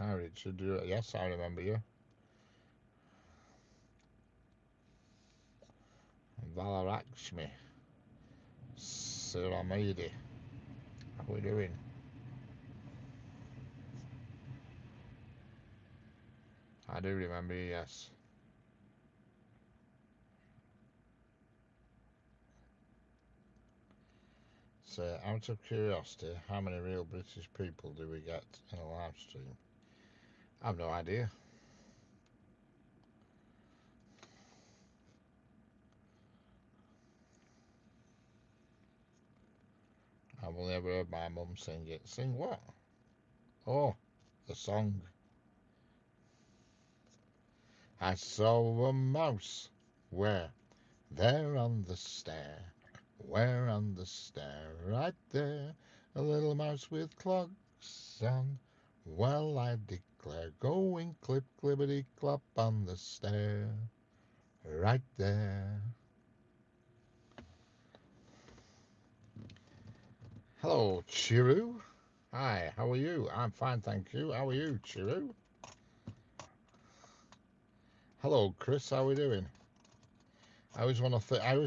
Hi, Richard. Yes, I remember you. Valarakshmi. Siramidi. How we doing? I do remember you, yes. So, out of curiosity, how many real British people do we get in a live stream? I have no idea. I've only ever heard my mum sing it. Sing what? Oh, the song. I saw a mouse. Where? There on the stair. Where on the stair? Right there. A little mouse with clogs on. Well, I declare, going clip clippity clop on the stair. Right there. Hello, Chiru. Hi, how are you? I'm fine, thank you. How are you, Chiru? Hello, Chris. How are we doing? I always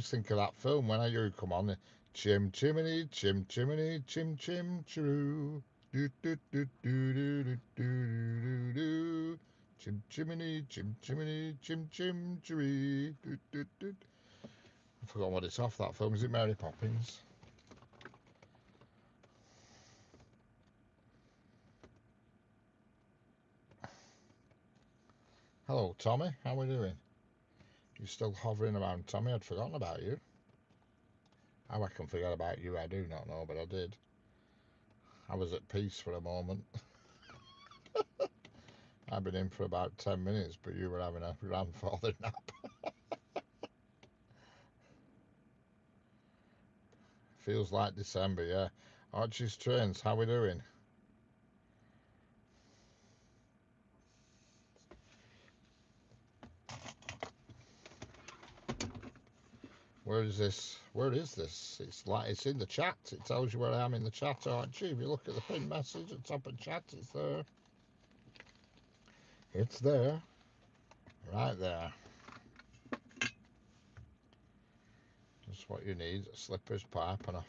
think of that film when I hear you come on. Chim chimney, chim chimney, chim chim chiroo. Do do do do do do do do do. Chim chimney, chim chimney, chim chim chiree. Do do do. I forgot what it's off that film. Is it Mary Poppins? Hello, Tommy. How are we doing? You still hovering around, Tommy? I'd forgotten about you. How I can forget about you, I do not know, but I did. I was at peace for a moment. I've been in for about 10 minutes, but you were having a grandfather nap. Feels like December, yeah. Archie's Trains, how we doing? Where is this? Where is this? It's in the chat. It tells you where I am in the chat, Archie. If you look at the pinned message at the top of the chat, it's there. It's there. Right there. Just what you need. A slipper's pipe and a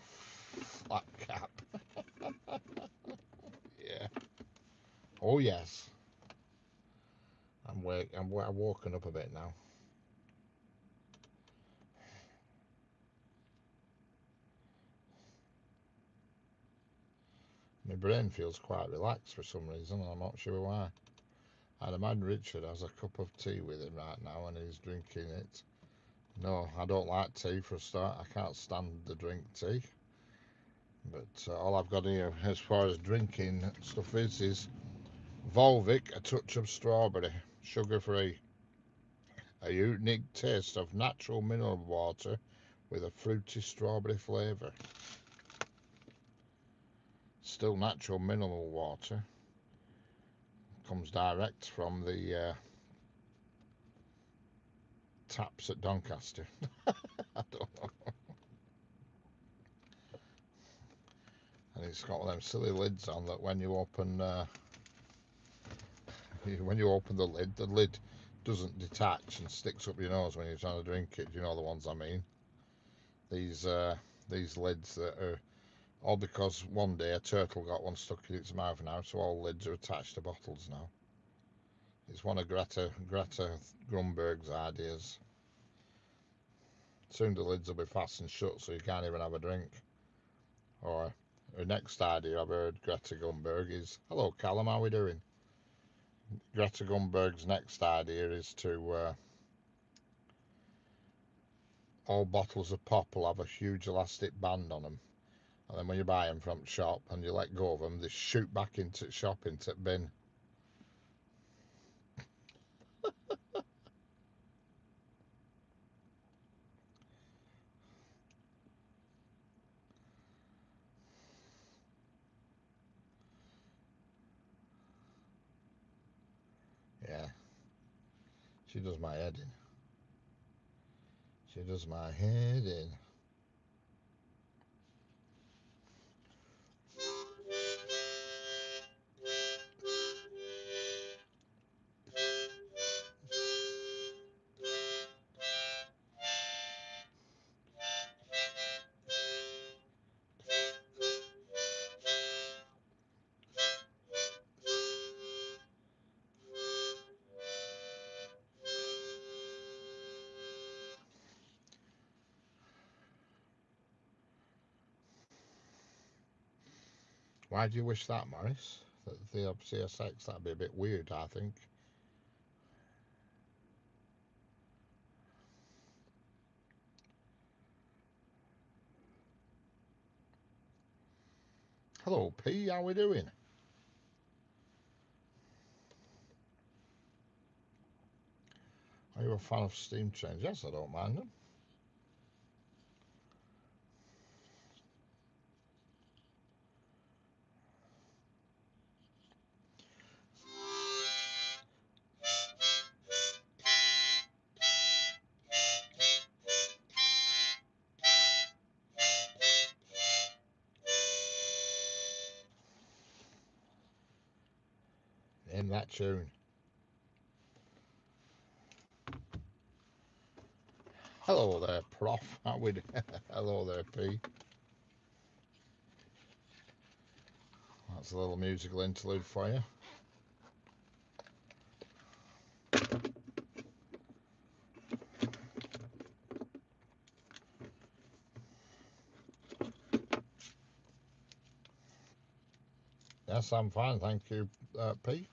flat cap. Yeah. Oh yes. I'm walking up a bit now. My brain feels quite relaxed for some reason, and I'm not sure why. I'd imagine Richard has a cup of tea with him right now and he's drinking it. No, I don't like tea for a start. I can't stand the drink tea. But all I've got here as far as drinking stuff is Volvic, a touch of strawberry, sugar free. A unique taste of natural mineral water with a fruity strawberry flavour. Still natural mineral water. Comes direct from the taps at Doncaster. I don't know. And it's got one of them silly lids on that when you open the lid doesn't detach and sticks up your nose when you're trying to drink it. You know the ones I mean. These lids that are all because one day a turtle got one stuck in its mouth now, so all lids are attached to bottles now. It's one of Greta Grunberg's ideas. Soon the lids will be fastened shut so you can't even have a drink. Or her next idea I've heard Greta Grunberg is, hello Callum, how are we doing? Greta Grunberg's next idea is to all bottles of pop will have a huge elastic band on them, and then when you buy them from the shop and you let go of them, they shoot back into the shop into the bin. Yeah, she does my head in. She does my head in. Why do you wish that, Morris? The CSX, that'd be a bit weird, I think. Hello, P. How we doing? Are you a fan of steam trains? Yes, I don't mind them. In that tune. Hello there, Prof. How we doing? Hello there, P. That's a little musical interlude for you. Yes, I'm fine, thank you, P.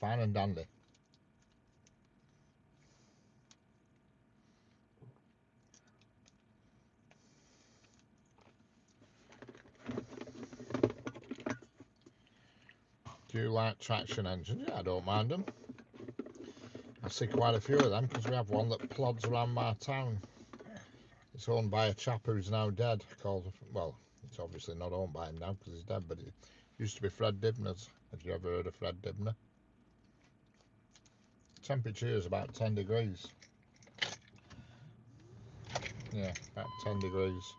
Fine and dandy. Do you like traction engines? Yeah, I don't mind them. I see quite a few of them because we have one that plods around my town. It's owned by a chap who's now dead, called, well, it's obviously not owned by him now because he's dead, but it used to be Fred Dibner's. Have you ever heard of Fred Dibner? Temperature is about 10 degrees. Yeah, about 10 degrees.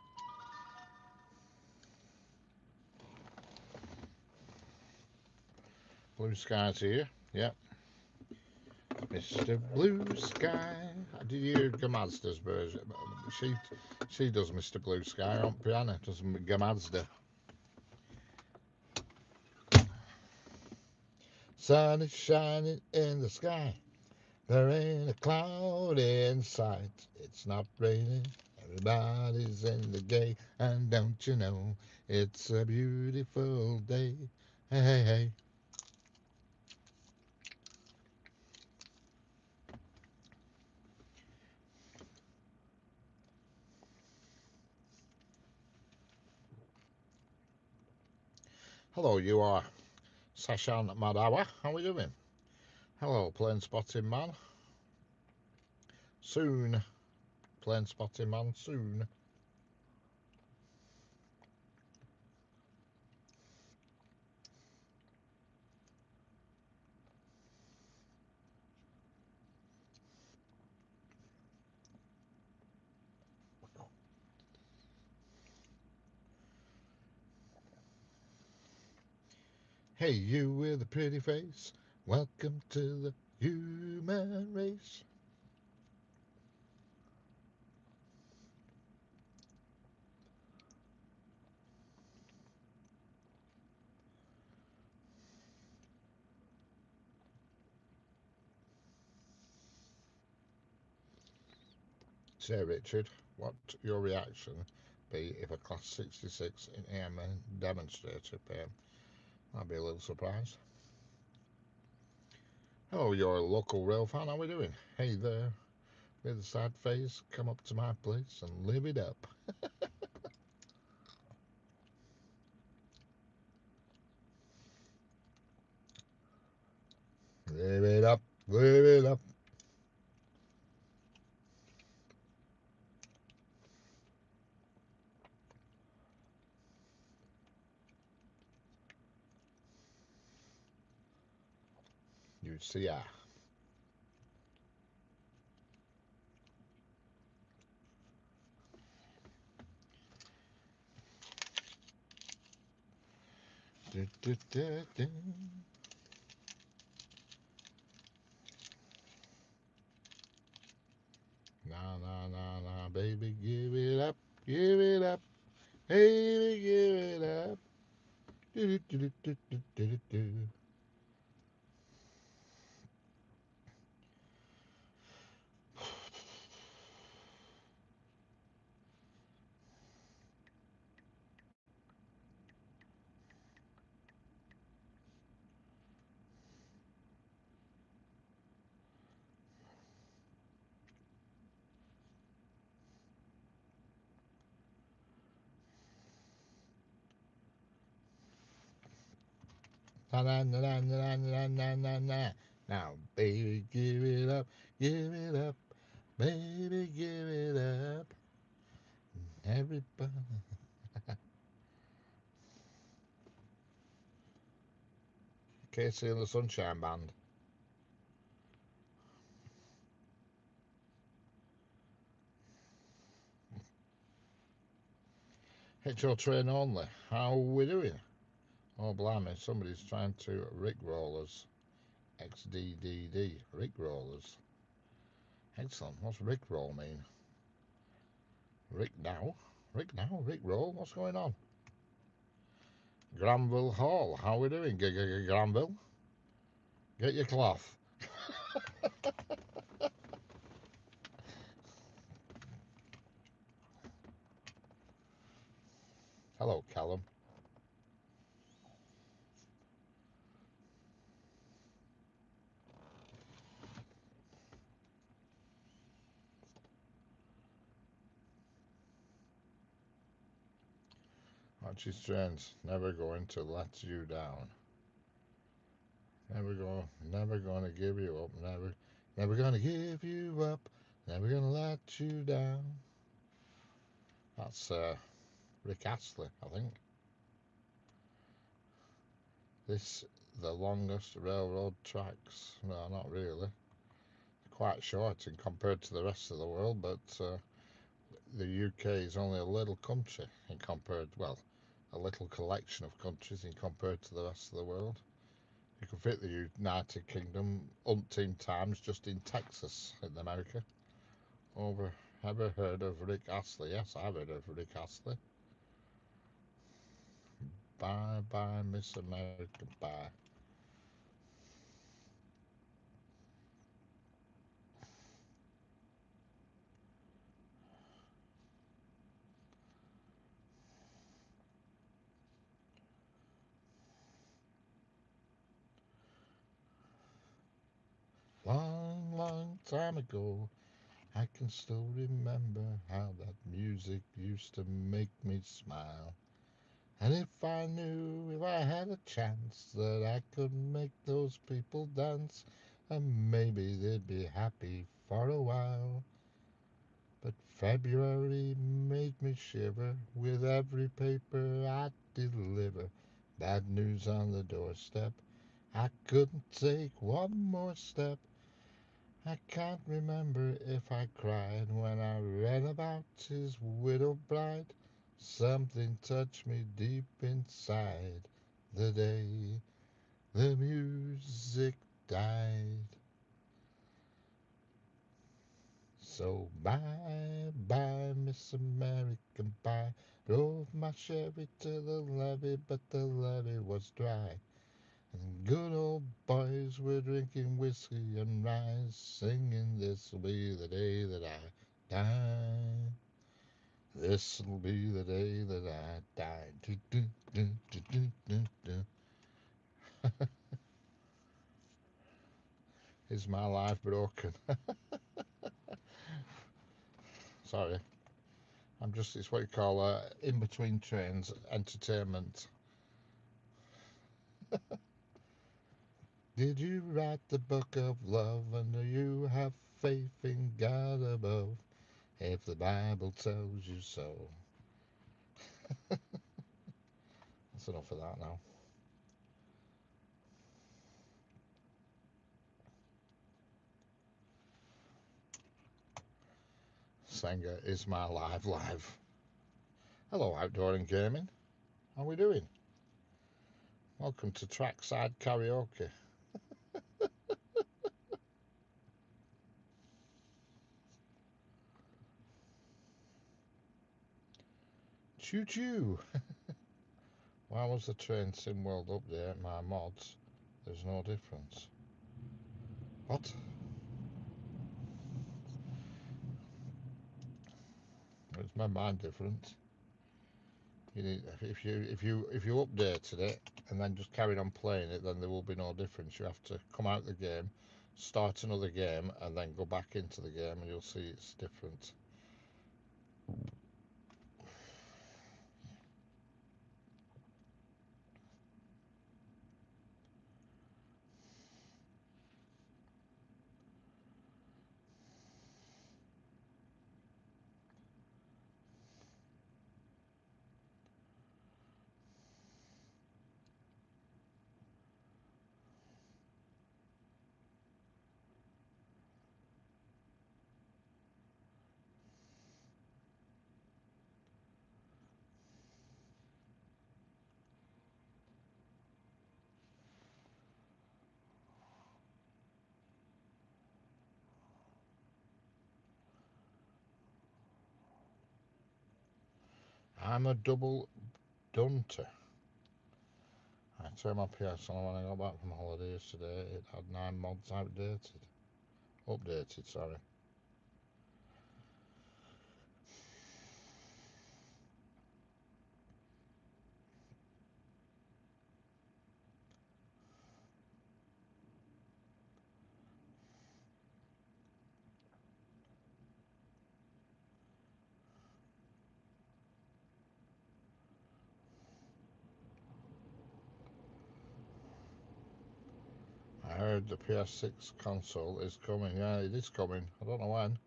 Blue skies here, yep. Mr. Blue Sky. Did you hear Gamazda's version? She does Mr. Blue Sky on piano, does Gamazda. Sun is shining in the sky. There ain't a cloud in sight. It's not raining. Everybody's in the gay. And don't you know, it's a beautiful day. Hey, hey, hey. Hello, you are Sashan Madawa. How are we doing? Hello, plane spotting man. Soon. Plane spotting man, soon. Hey, you with a pretty face. Welcome to the human race. Say, Richard, what your reaction be if a Class 66 in airman demonstrator came? I'd be a little surprised. Oh, you're a local rail fan. How we doing? Hey there, with a sad face, come up to my place and live it up. Live it up, live it up. You see, do, do, do, do. Nah, nah, nah, nah, baby, give it up, give it up, baby, give it up. Do, do, do, do, do, do, do, do. Na, na, na, na, na, na, na, na. Now, baby, give it up, baby, give it up. Everybody. Casey and the Sunshine Band. HO train only. How are we doing? Oh, blimey, somebody's trying to Rick Rollers. XDDD. Rick Rollers. Excellent. What's Rick Roll mean? Rick now? Rick now? Rick Roll? What's going on? Granville Hall. How are we doing? Granville? Get your cloth. Hello, Callum. Archie's trains never going to let you down. Never gonna give you up. Never gonna give you up. Never gonna let you down. That's Rick Astley, I think. This the longest railroad tracks. No, not really. Quite short in compared to the rest of the world, but the UK is only a little country in compared. Well, a little collection of countries in compared to the rest of the world. You can fit the United Kingdom umpteen times just in Texas in America. Ever heard of Rick Astley? Yes, I've heard of Rick Astley. Bye bye, Miss America, bye. Long, long time ago, I can still remember how that music used to make me smile. And if I had a chance, that I could make those people dance, and maybe they'd be happy for a while. But February made me shiver with every paper I deliver. Bad news on the doorstep. I couldn't take one more step. I can't remember if I cried when I read about his widowed bride. Something touched me deep inside the day the music died. So bye bye, Miss American Pie. Drove my Chevy to the levee, but the levee was dry. And good old boys were drinking whiskey and rye, singing, "This'll be the day that I die. This'll be the day that I die." Do, do, do, do, do, do, do. Is my life broken? Sorry. It's what you call in between trains entertainment. Did you write the book of love, and do you have faith in God above? If the Bible tells you so. That's enough of that now. Sanger is my live. Hello, outdoor and gaming. How we doing? Welcome to Trackside Karaoke. Choo choo. Why was the train sim world update my mods? There's no difference. What? It's my mind different. If you updated it and then just carried on playing it, then there will be no difference. You have to come out of the game, start another game, and then go back into the game, and you'll see it's different. I'm a double dunter. I turned my PS on when I got back from holiday yesterday. It had 9 mods outdated. Updated, sorry. I heard the PS6 console is coming. Yeah, it is coming. I don't know when.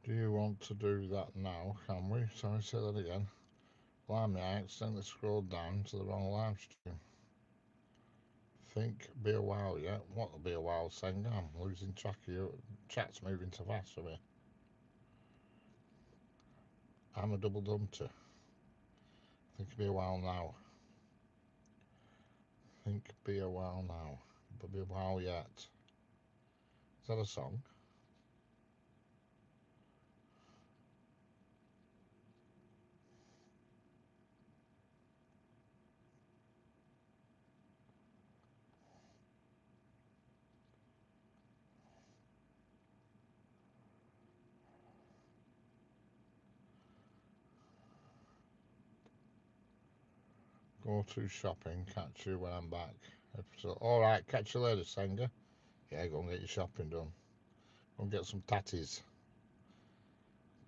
Do you want to do that now? Can we? Sorry, say that again. Blimey, I accidentally scrolled down to the wrong live stream. Think be a while yet. What'll be a while, Senga? I'm losing track of you. Chat's moving too fast for me. I'm a double dunter. Think be a while now. Think be a while now. But be a while yet. Is that a song? Go to shopping. Catch you when I'm back. Alright, catch you later, Senga. Yeah, go and get your shopping done. Go and get some tatties.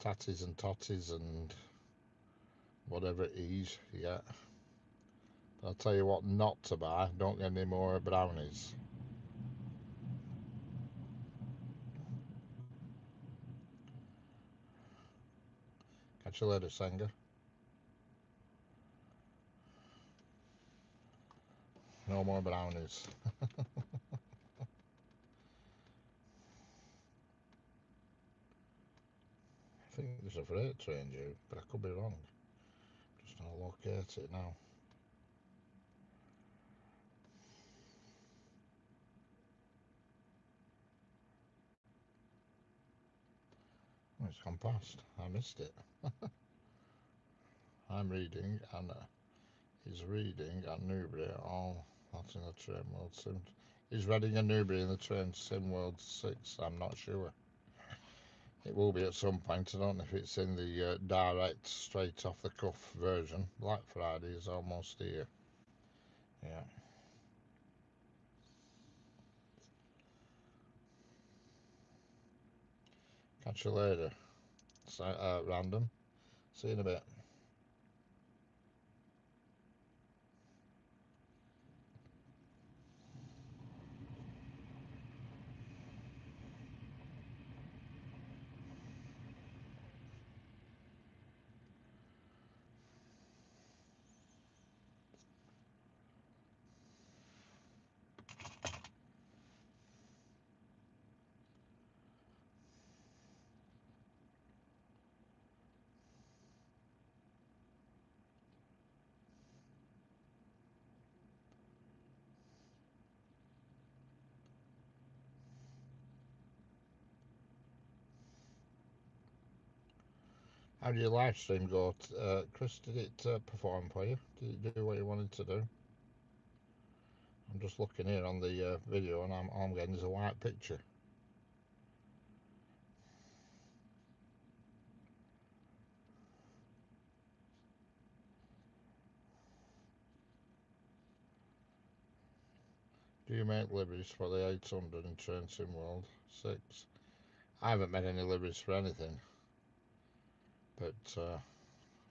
Tatties and totties and whatever it is. Yeah. But I'll tell you what not to buy. Don't get any more brownies. Catch you later, Senga. No more brownies. I think there's a freight train due, but I could be wrong. Just trying to locate it now. Oh, it's gone past. I missed it. I'm reading, and he's reading at Newbury. All that's in the train world sim. He's reading at Newbury in the train sim world 6. I'm not sure. It will be at some point. I don't know if it's in the direct, straight off the cuff version. Black Friday is almost here. Yeah. Catch you later. Random. See you in a bit. How did your live stream go? Chris, did it perform for you? Did it do what you wanted to do? I'm just looking here on the video, and all I'm getting is a white picture. Do you make liveries for the 800 in Train Sim World 6? I haven't made any liveries for anything, but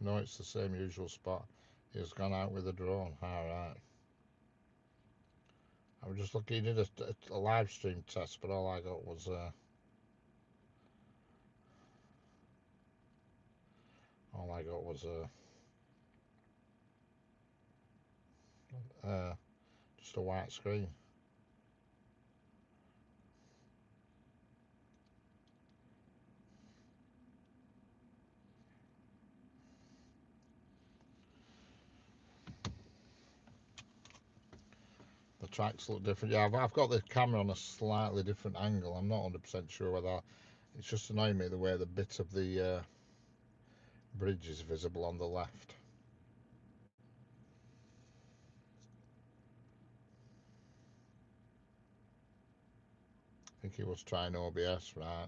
no, it's the same usual spot. He's gone out with a drone. Alright. I was just looking, he did a live stream test, but all I got was I got was just a white screen. The tracks look different. Yeah, I've got the camera on a slightly different angle. I'm not 100% sure whether it's just annoying me the way the bit of the bridge is visible on the left. I think he was trying OBS, right?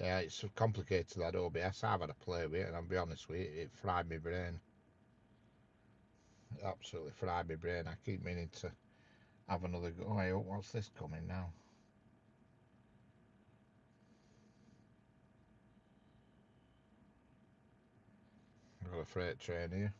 Yeah, it's complicated, that OBS. I've had a play with it, and I'll be honest with you, it fried my brain. It absolutely fried my brain. I keep meaning to have another go. Oh, hey, what's this coming now? I've got a freight train here.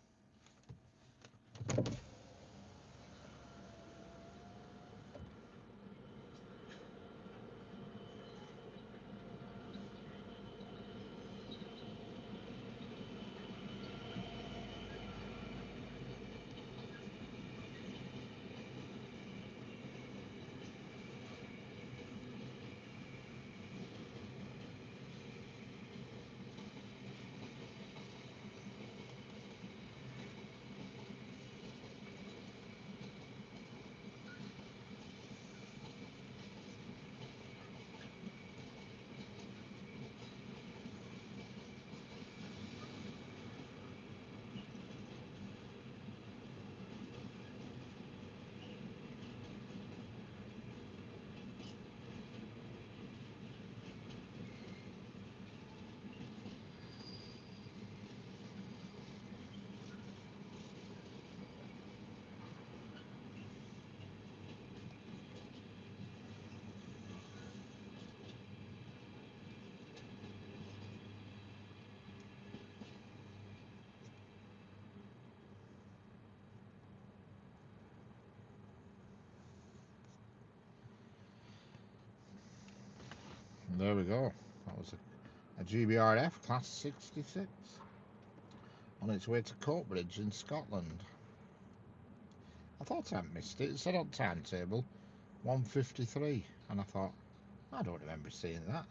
And there we go. That was a GBRF Class 66 on its way to Coatbridge in Scotland. I thought I missed it. It said on timetable 1:53, and I thought, I don't remember seeing that.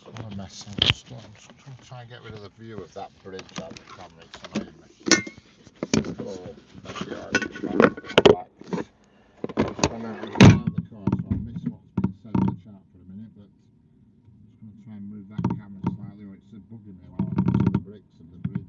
What a mess. I'm just trying to try and get rid of the view of that bridge out of the camera. It's annoying me. Oh, that's the Irish back. I'm back. I'm out of the car, so I'll miss what's been said in the chat for a minute, but I'm just going to try and move that camera slightly, or it's bugging me while I'm to the bricks of the bridge.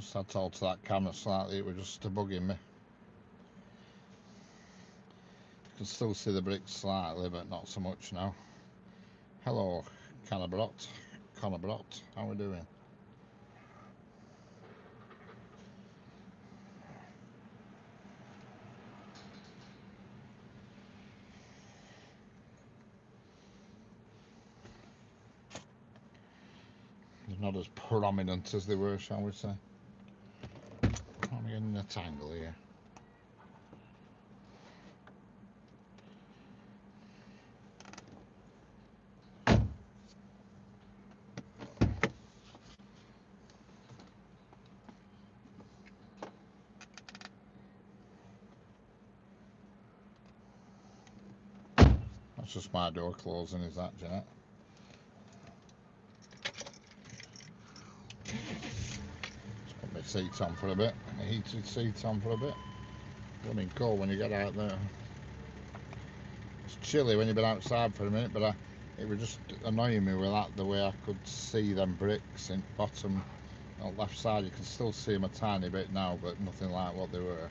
Just had to alter that camera slightly, it was just bugging me. You can still see the bricks slightly, but not so much now. Hello, Cannabrot, how are we doing? They're not as prominent as they were, shall we say. I'm getting a tangle here. That's just my door closing, is that, Jeanette? Just put my seat on for a bit, my heated seat on for a bit. Blooming cold when you get out there. It's chilly when you've been outside for a minute, but it was just annoying me with that, the way I could see them bricks in bottom on the left side. You can still see them a tiny bit now, but nothing like what they were.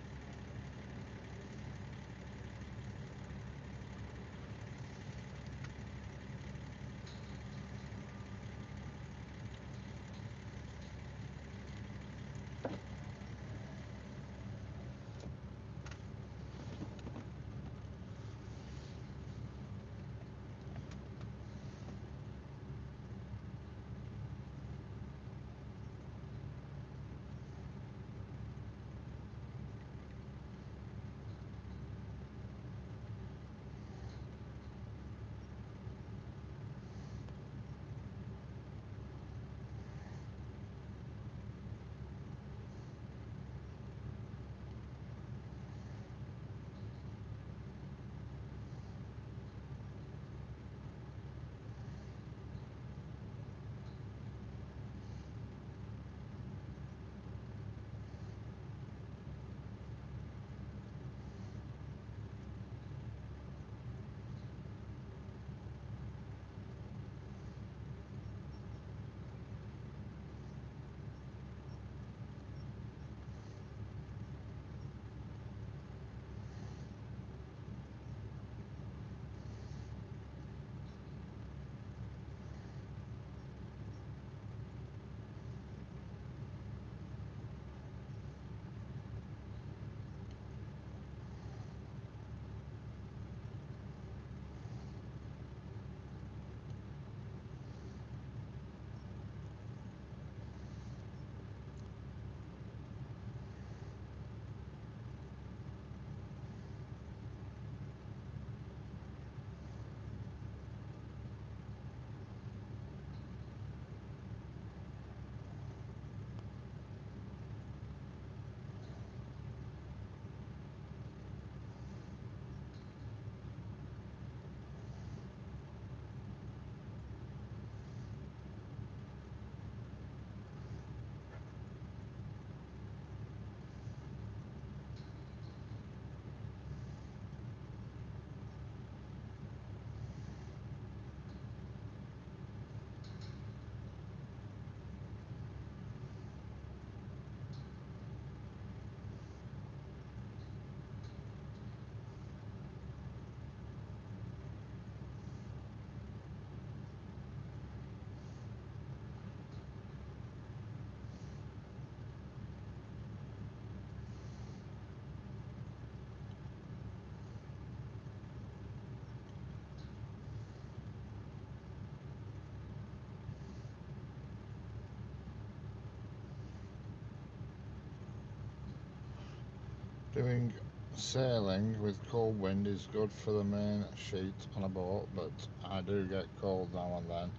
Doing sailing with cold wind is good for the main sheet on a boat, but I do get cold now and then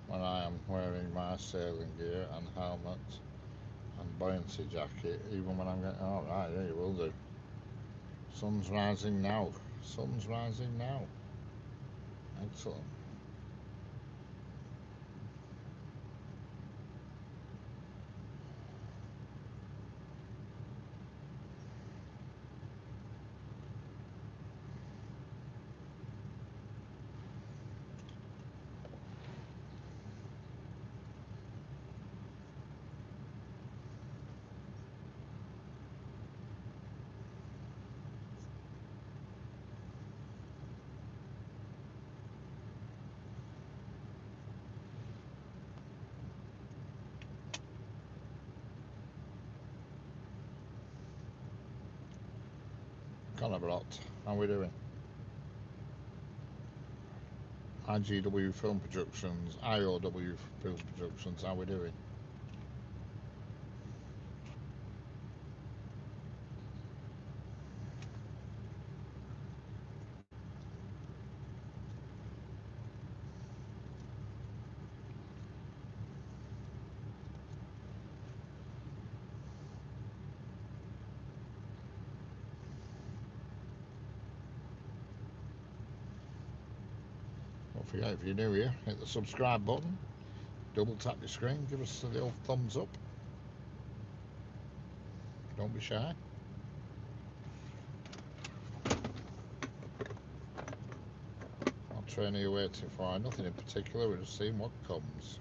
when I am wearing my sailing gear and helmet and buoyancy jacket, even when I'm getting... Oh, right, yeah, you will do. Sun's rising now. Sun's rising now. Excellent. Connebrot, how we doing? IGW Film Productions, IOW Film Productions, how we doing? Don't forget, if you're new here, hit the subscribe button, double tap your screen, give us the old thumbs up. Don't be shy. What train are you waiting for? Nothing in particular, we're just seeing what comes.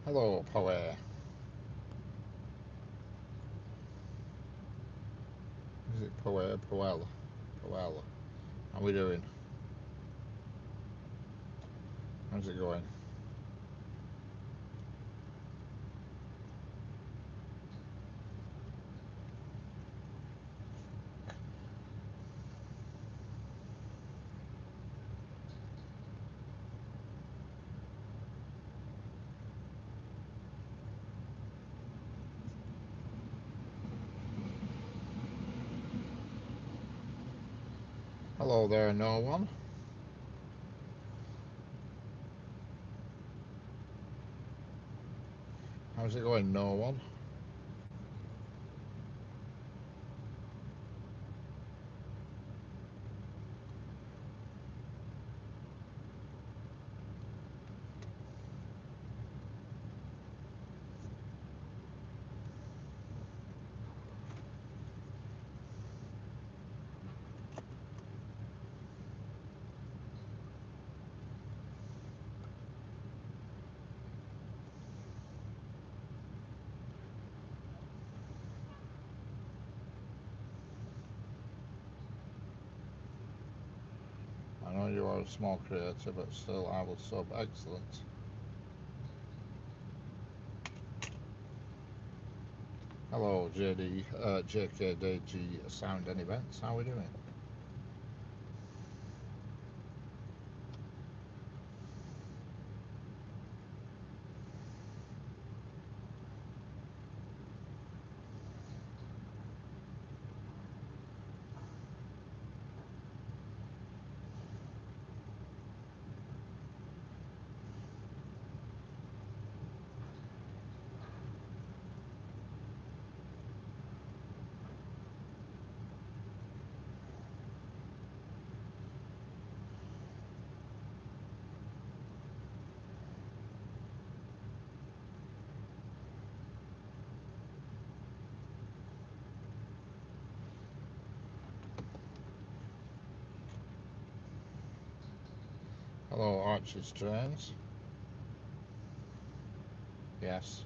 Hello, Poe. Is it Poe? Poel? Poel. How we doing? How's it going? Hello there, no one. How's it going, no one? I know you are a small creator, but still, I will sub. Excellent. Hello, JKDG Sound and Events. How we doing? Hello, Archie's Trains. Yes.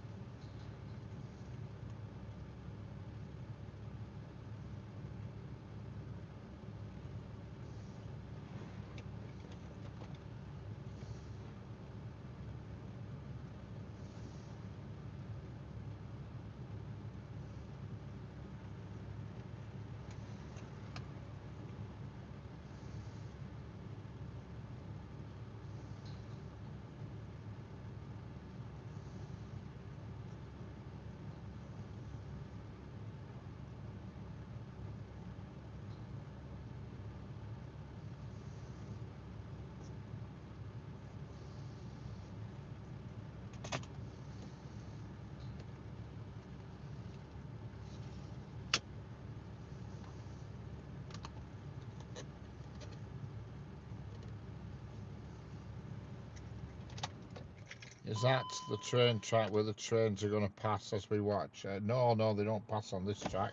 Is that the train track where the trains are going to pass as we watch? No, no, they don't pass on this track.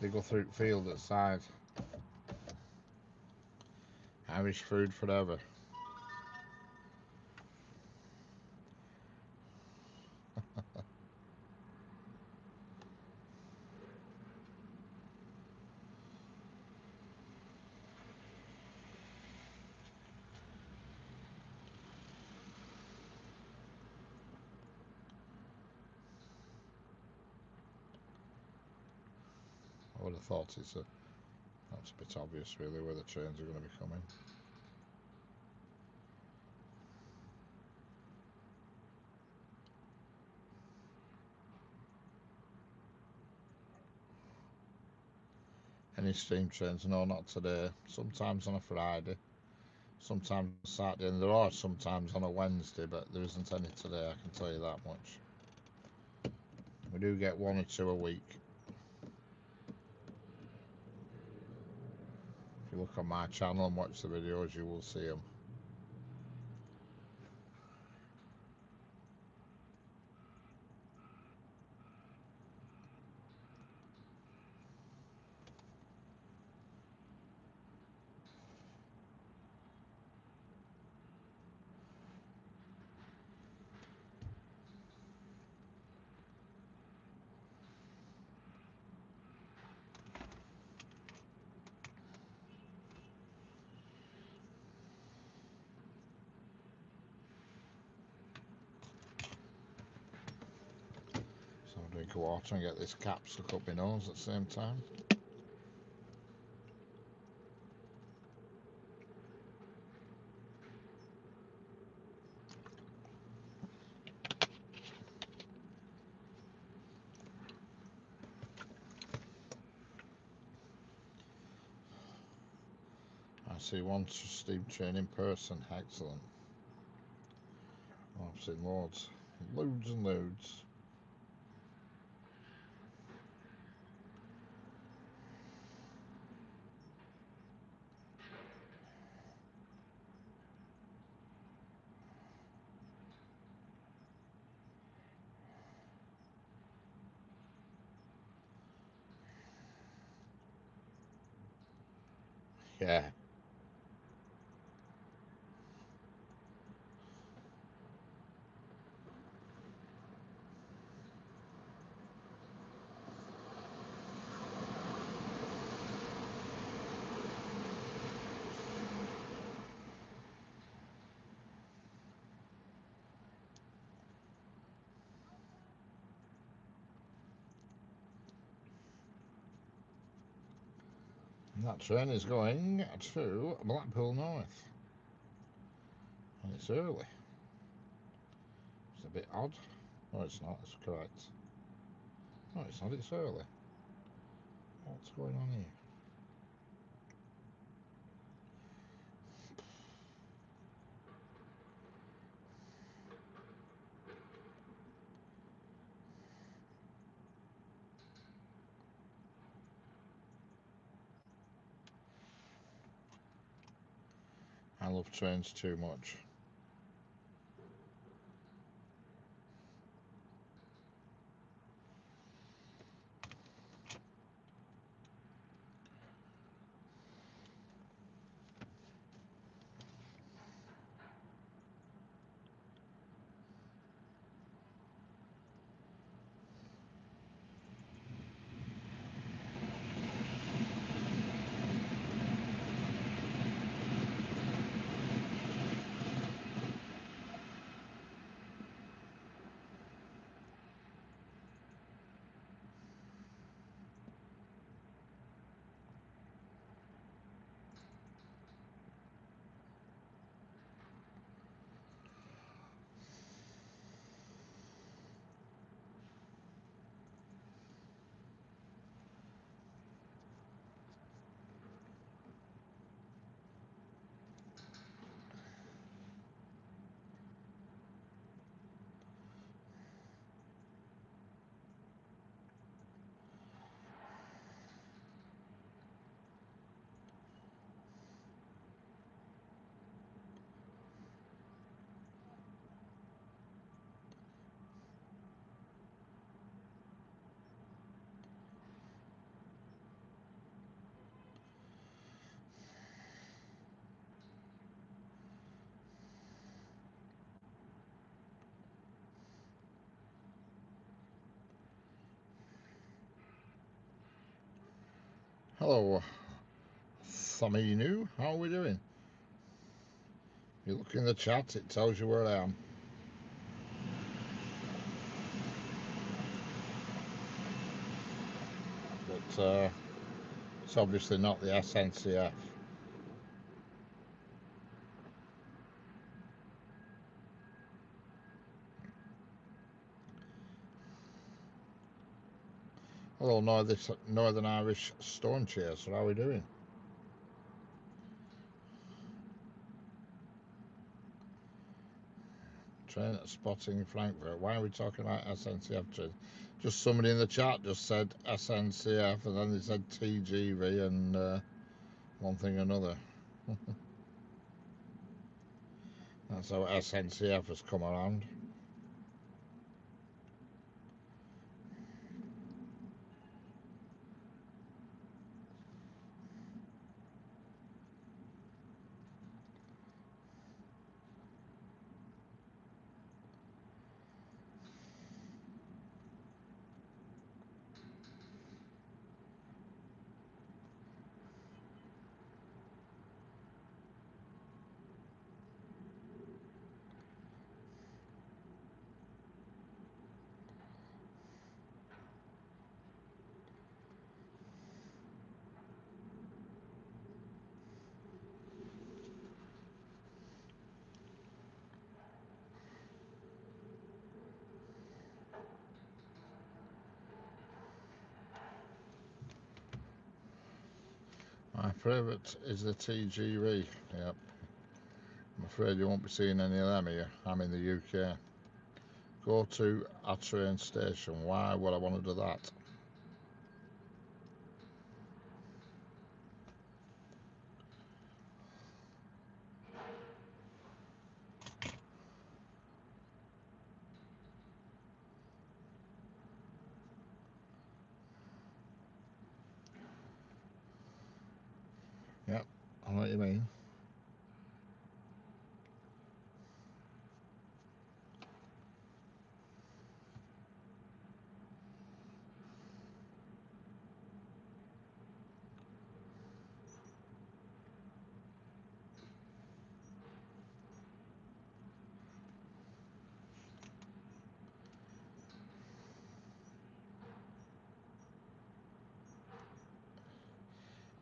They go through the field at the side. Irish food forever. I would have thought that's a bit obvious really where the trains are going to be coming. Any steam trains? No, not today. Sometimes on a Friday, sometimes Saturday, and there are sometimes on a Wednesday, but there isn't any today, I can tell you that much. We do get one or two a week. If you look on my channel and watch the videos, you will see them. So I'll drink of water and get this cap stuck up my nose at the same time. I see one steam train in person, excellent. Oh, I've seen loads, loads and loads. Yeah, and that train is going to Blackpool North. And it's early. It's a bit odd. No, it's not, it's correct. No, it's not, it's early. What's going on here? I love trains too much. Hello, Saminu. How are we doing? You look in the chat, it tells you where I am. But it's obviously not the SNCF. Hello, Northern Irish Stone Chaser. How are we doing? Train at Spotting Frankfurt. Why are we talking about SNCF train? Just somebody in the chat just said SNCF, and then they said TGV and one thing or another. That's how SNCF has come around. My favourite is the TGV. Yep. I'm afraid you won't be seeing any of them here. I'm in the UK. Go to a train station. Why would I want to do that? Yep, I know what you mean.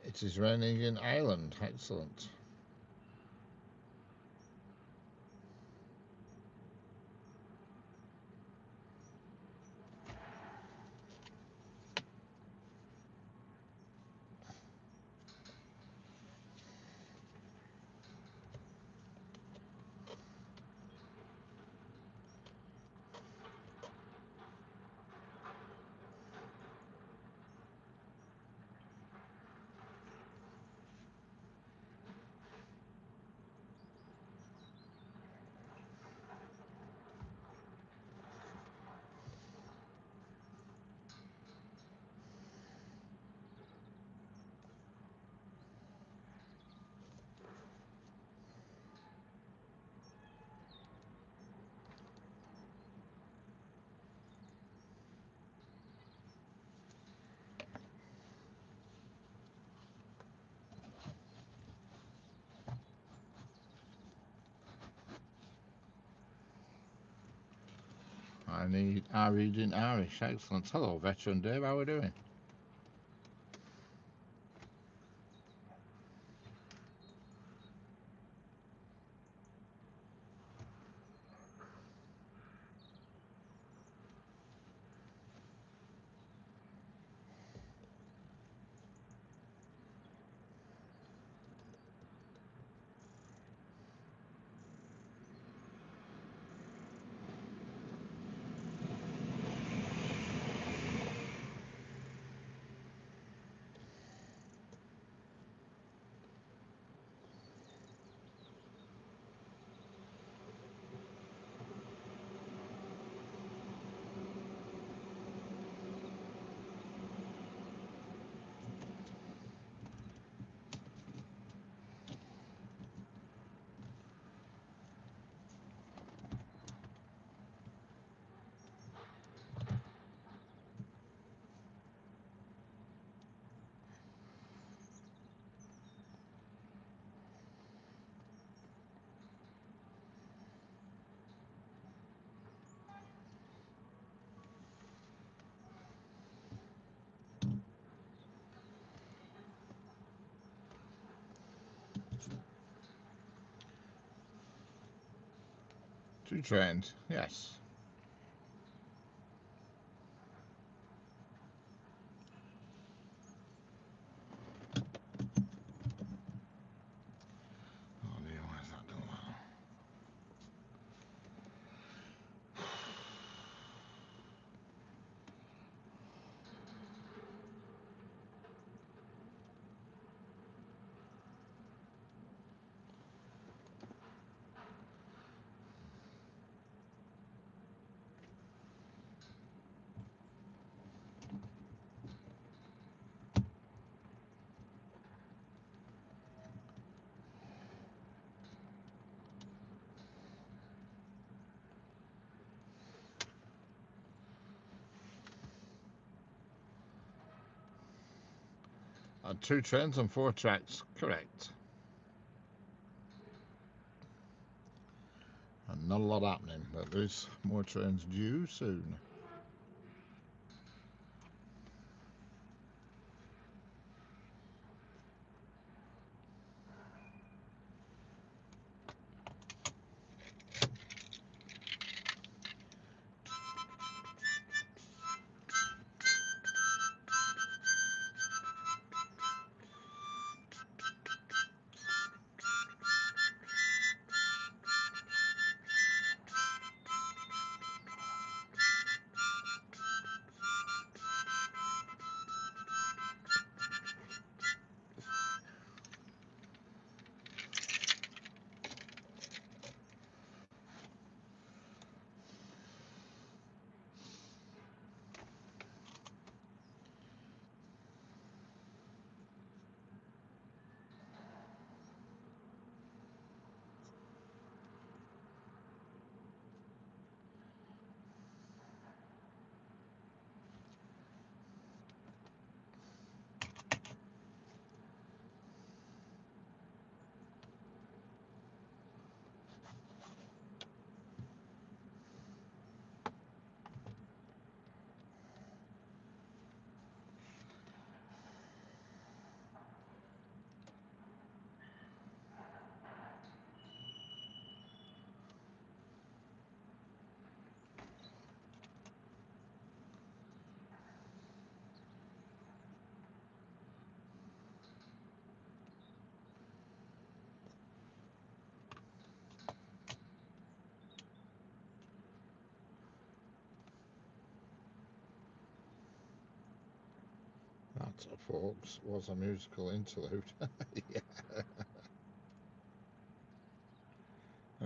It is raining in Ireland. Excellent. I read in Irish. Excellent. Hello, Veteran Dave. How are we doing? 2 trains, yes. Oh dear, why is that done that? And 2 trains and 4 tracks, correct. And not a lot happening, but there's more trains due soon. That, folks, was a musical interlude. Yeah.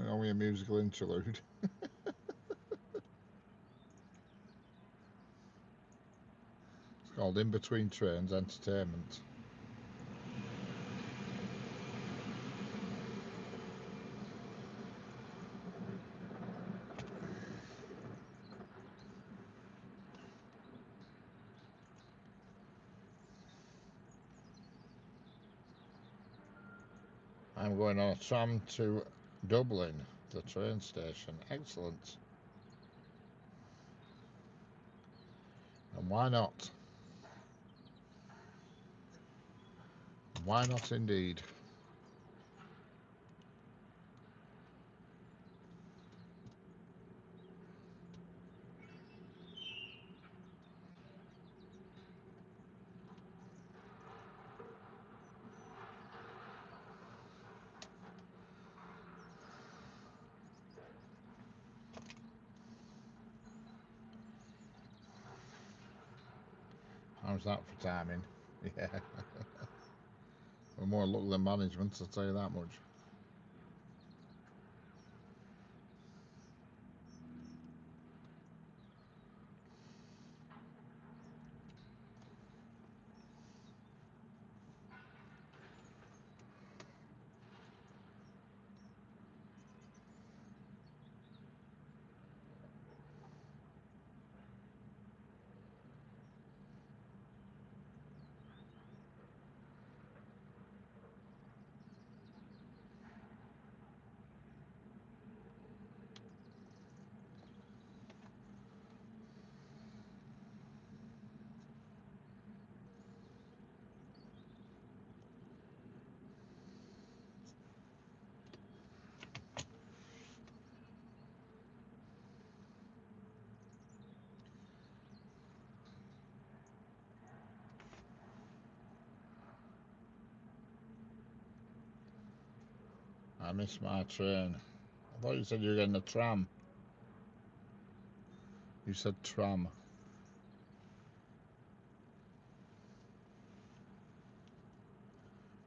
Only a musical interlude. It's called In Between Trains Entertainment. I'm going on a tram to Dublin, the train station. Excellent. And why not? Why not indeed? How's that for timing? Yeah. We're more luck than management, I'll tell you that much. I missed my train. I thought you said you were getting a tram. You said tram.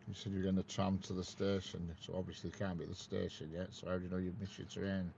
You said you were getting a tram to the station, so obviously you can't be at the station yet, so how do you know you've missed your train?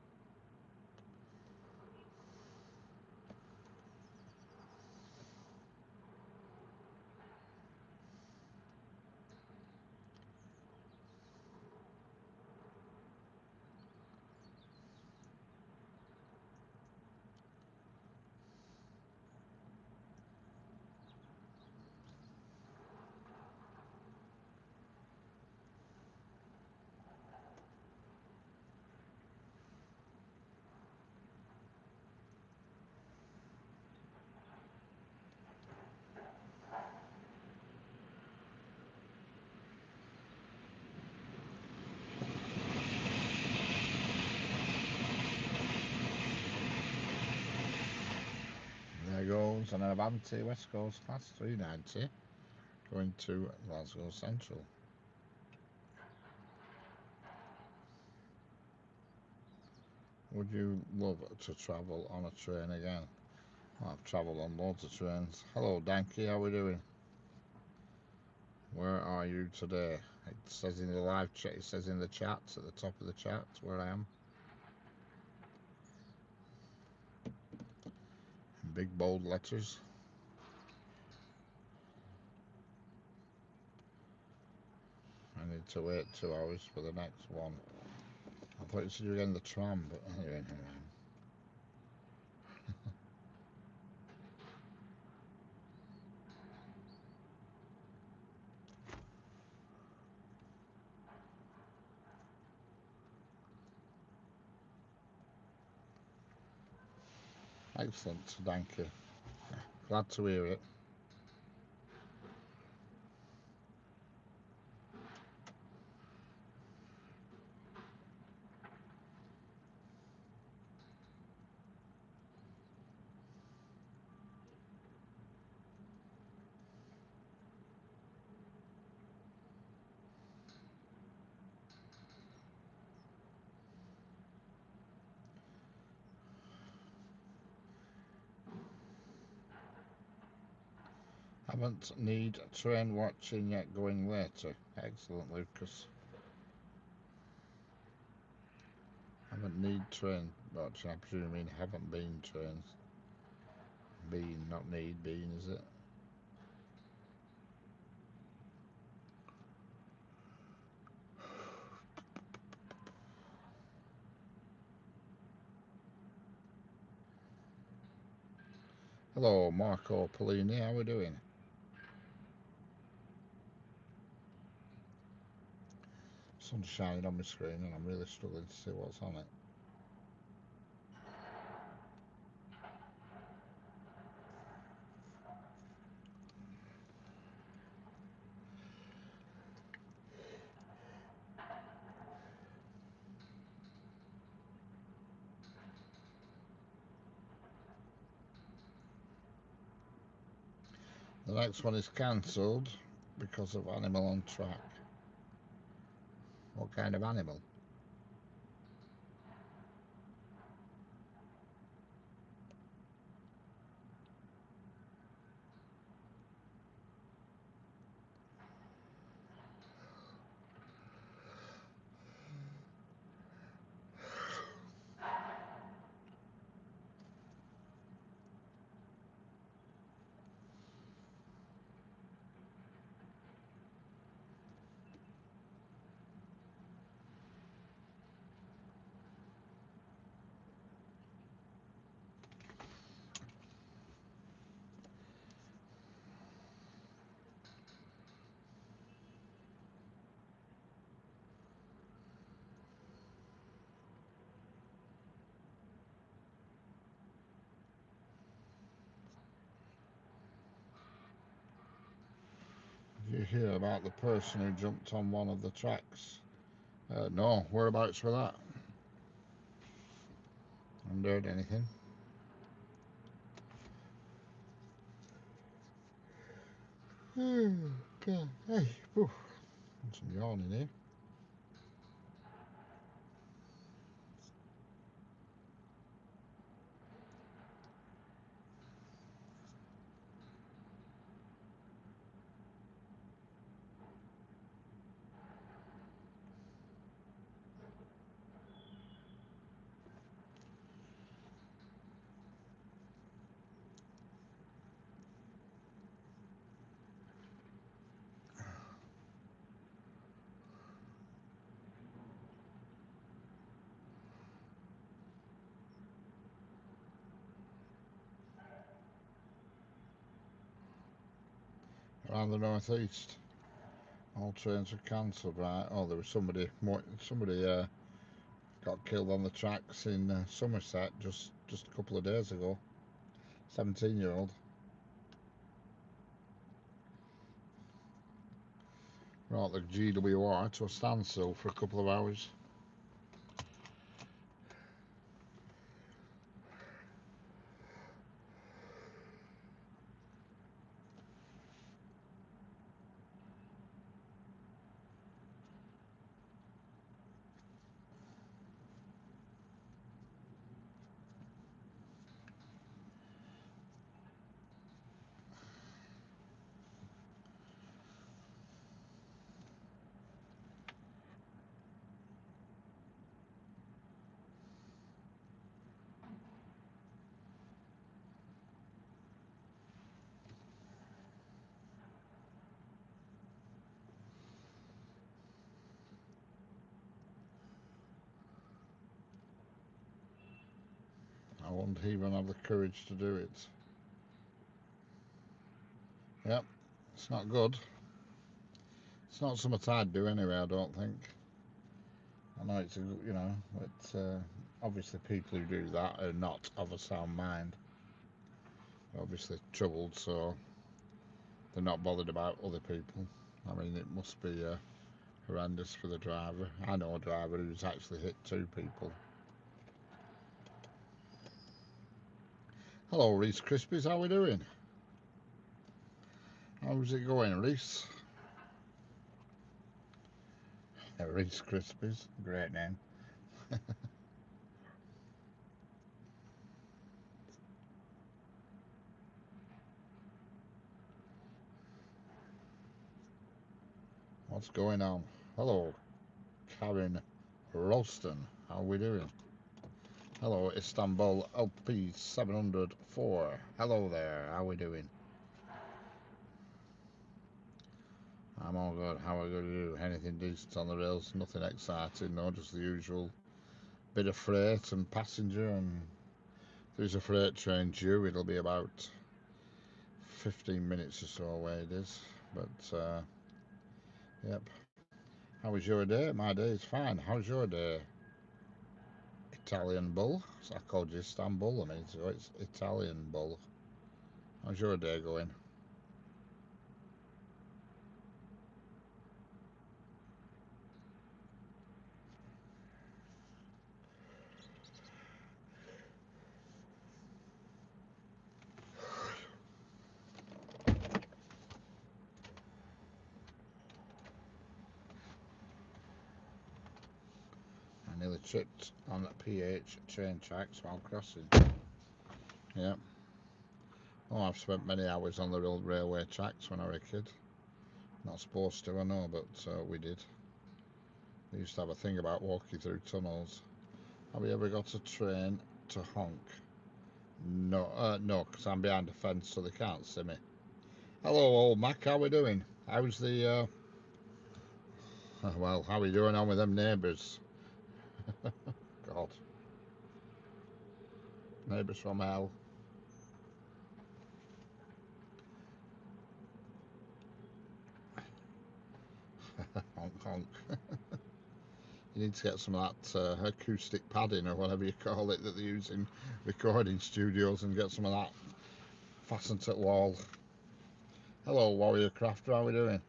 There goes an Avanti West Coast Class 390 going to Glasgow Central. Would you love to travel on a train again? Well, I've travelled on loads of trains. Hello Danky, how are we doing? Where are you today? It says in the live chat, it says in the chat, at the top of the chat, where I am. In big bold letters. I need to wait 2 hours for the next one. I thought you said you were getting the tram, but anyway, never mind. Excellent, thank you. Glad to hear it. Haven't need train watching yet, going later. Excellent, Lucas. Haven't need train watching, I presume you mean haven't been trains. Been, not need, been, is it? Hello, Marco Polini, how are we doing? Sun's shining on my screen and I'm really struggling to see what's on it. The next one is cancelled because of animal on track. What kind of animal? Did you hear about the person who jumped on one of the tracks? No, whereabouts were that? I haven't heard anything. God, hey, I'm some yawning here. around the northeast. All trains were cancelled, right? Oh, there was somebody got killed on the tracks in Somerset just a couple of days ago. 17-year-old. Brought the GWR to a standstill for a couple of hours. I wouldn't even have the courage to do it. Yep, it's not good. It's not something I'd do anyway, I don't think. I know it's, but obviously people who do that are not of a sound mind. They're obviously troubled, so they're not bothered about other people. I mean, it must be horrendous for the driver. I know a driver who's actually hit 2 people. Hello, Reese Krispies, how we doing? How's it going, Reese? Reese Krispies, great name. What's going on? Hello, Karen Ralston, how we doing? Hello, Istanbul LP 704. Hello there, how we doing? I'm all good. How are you? Anything decent on the rails? Nothing exciting, no, just the usual bit of freight and passenger. And there's a freight train due. It'll be about 15 minutes or so away it is. But, yep. How was your day? My day is fine. How's your day? Italian bull? So I called you Istanbul a minute ago. It's Italian bull. How's your day going? I nearly tripped on that PH train tracks while crossing. Yeah. Oh, I've spent many hours on the railway tracks when I was a kid. Not supposed to, I know, but we did. They used to have a thing about walking through tunnels. Have you ever got a train to honk? No, because I'm behind a fence, so they can't see me. Hello, old Mac. How we doing? How's the? Well, how we doing on with them neighbours? God, neighbours from hell. Honk honk. You need to get some of that acoustic padding or whatever you call it that they use in recording studios and get some of that fastened to the wall. Hello, Warrior Crafter. How we doing?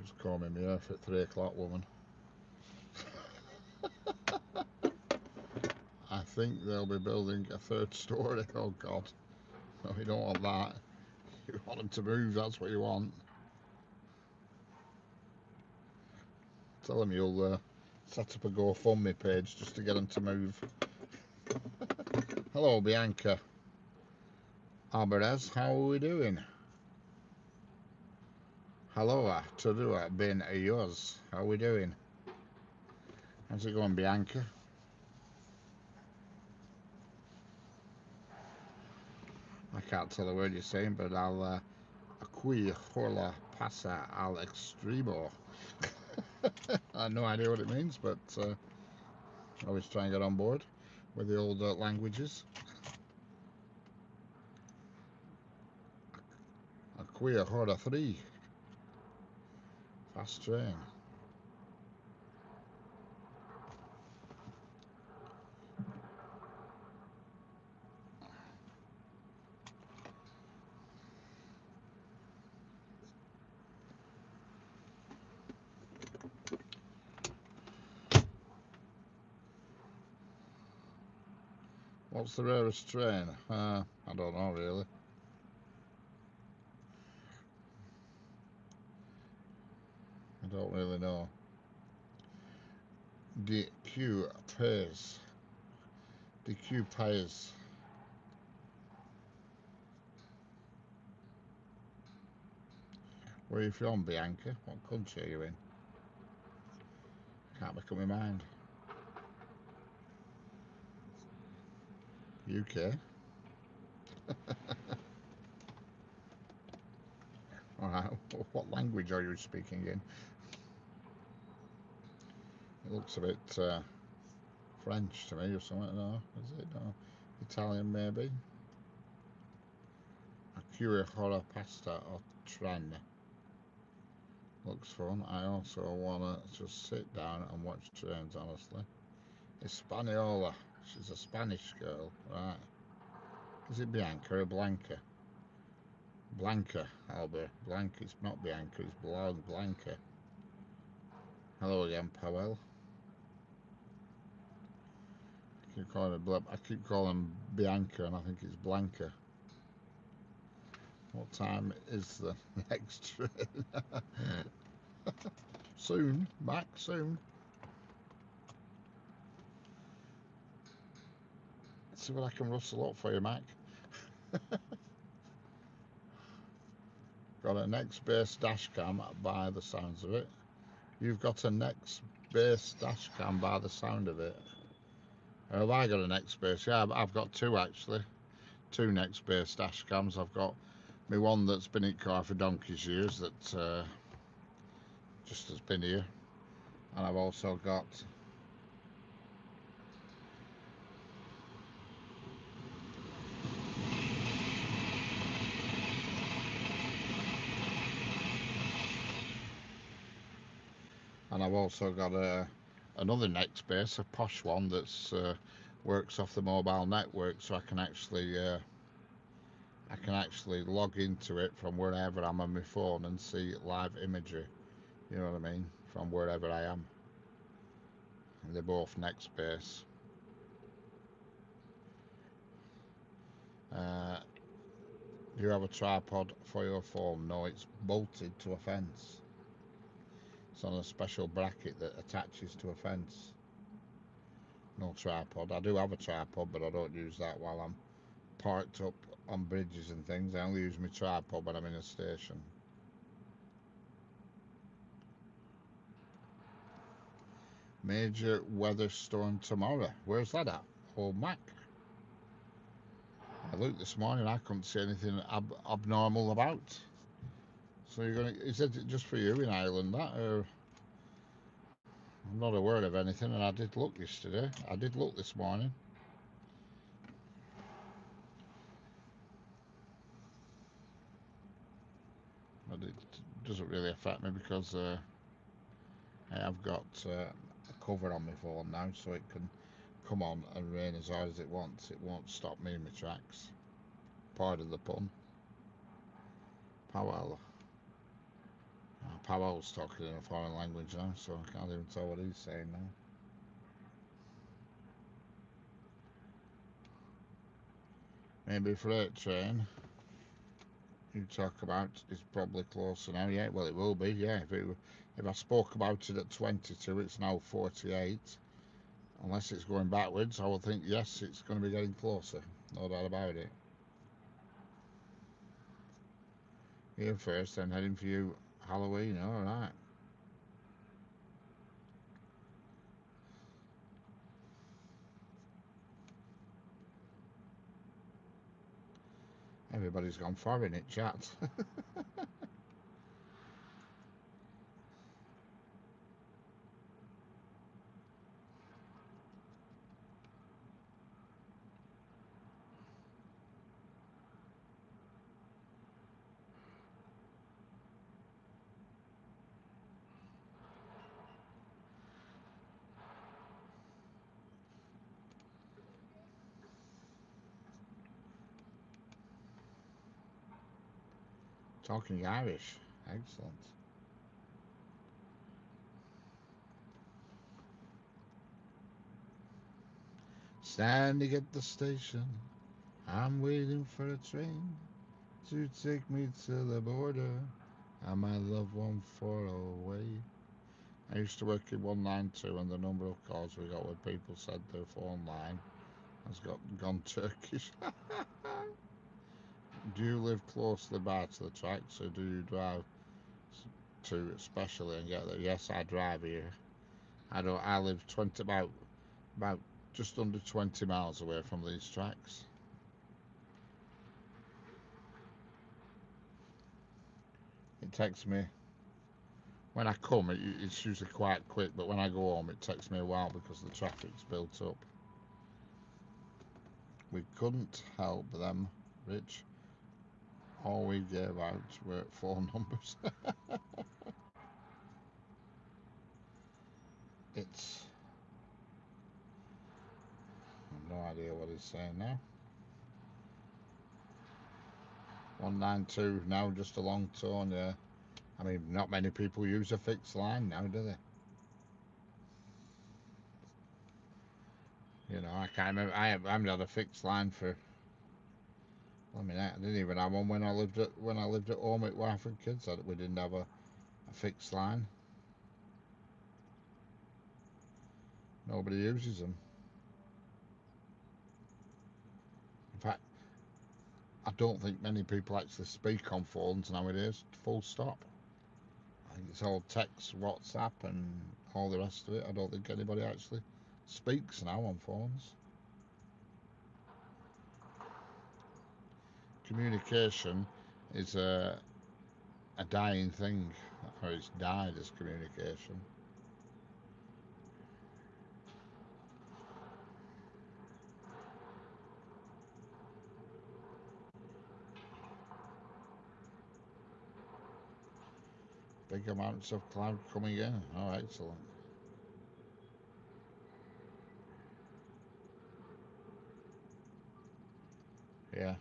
Just combing me earth at 3 o'clock, woman. I think they'll be building a 3rd story. Oh, God. No, you don't want that. You want them to move, that's what you want. Tell them you'll set up a GoFundMe page just to get them to move. Hello, Bianca Alvarez. How are we doing? Hello, Tudua Ben Ayos. How are we doing? How's it going, Bianca? I can't tell a word you're saying, but I'll Qui Horla Pasa al Extremo. I have no idea what it means, but I always try and get on board with the old languages. Qui Horla 3. Fast train. What's the rarest train? I don't know really. I don't really know. DQ pays. DQ pays. Where are you from, Bianca? What country are you in? Can't make up my mind. UK. Alright, what language are you speaking in? It looks a bit French to me or something, no? Is it? No. Italian maybe? A curie horror pasta or tren. Looks fun. I also wanna just sit down and watch trains, honestly. Hispaniola. She's a Spanish girl, right? Is it Bianca or Blanca? Blanca, Albert. Blanca, it's not Bianca, it's Blanca. Hello again, Powell. I keep calling Bianca and I think it's Blanca. What time is the next train? Soon, Mac, soon. Let's see what I can rustle up for you, Mac. Got a next base dash cam by the sounds of it. You've got a next base dash cam by the sound of it. Have I got a next base? Yeah, I've got two actually. Two next base dash cams. I've got my one that's been in car for donkey's years that just has been here, and I've also got another next base, a posh one that's works off the mobile network, so I can actually log into it from wherever I'm on my phone and see live imagery. You know what I mean? From wherever I am. And they're both next base. Do you have a tripod for your phone? No, it's bolted to a fence. It's on a special bracket that attaches to a fence. No tripod. I do have a tripod, but I don't use that while I'm parked up on bridges and things. I only use my tripod when I'm in a station. Major weather storm tomorrow. Where's that at? Oh, Mac. I looked this morning, I couldn't see anything abnormal about. So you're gonna, is it just for you in Ireland that, or I'm not aware of anything? And I did look yesterday. I did look this morning. But it doesn't really affect me because I have got a cover on my phone now, so it can come on and rain as hard as it wants. It won't stop me in my tracks. Pardon the pun. Powell. Powell's talking in a foreign language now, so I can't even tell what he's saying now. Maybe freight train you talk about is probably closer now. Yeah, well it will be. Yeah, if I spoke about it at 22, it's now 48. Unless it's going backwards, I will think yes, it's going to be getting closer. No doubt about it. Here first, then heading for you, Halloween. All right. Everybody's gone for in it, chat. Talking Irish. Excellent. Standing at the station, I'm waiting for a train to take me to the border and my loved one far away. I used to work in 192 and the number of calls we got where people said their phone line has gone Turkish. Do you live closely by to the tracks or do you drive to especially and get there? Yes, I drive here. I live 20 about just under 20 miles away from these tracks. It takes me when I come it's usually quite quick, but when I go home it takes me a while because the traffic's built up. We couldn't help them, Rich. All we gave out were phone numbers. It's no idea what he's saying now. 192 now, just a long tone, yeah. I mean, not many people use a fixed line now, do they? You know, I can't remember. I haven't had a fixed line for. I mean, I didn't even have one when I lived at home with wife and kids. We didn't have a fixed line. Nobody uses them. In fact, I don't think many people actually speak on phones nowadays. Full stop. I think it's all text, WhatsApp, and all the rest of it. I don't think anybody actually speaks now on phones. Communication is a dying thing, or it's died as communication. Big amounts of cloud coming in. Oh, excellent. Yeah.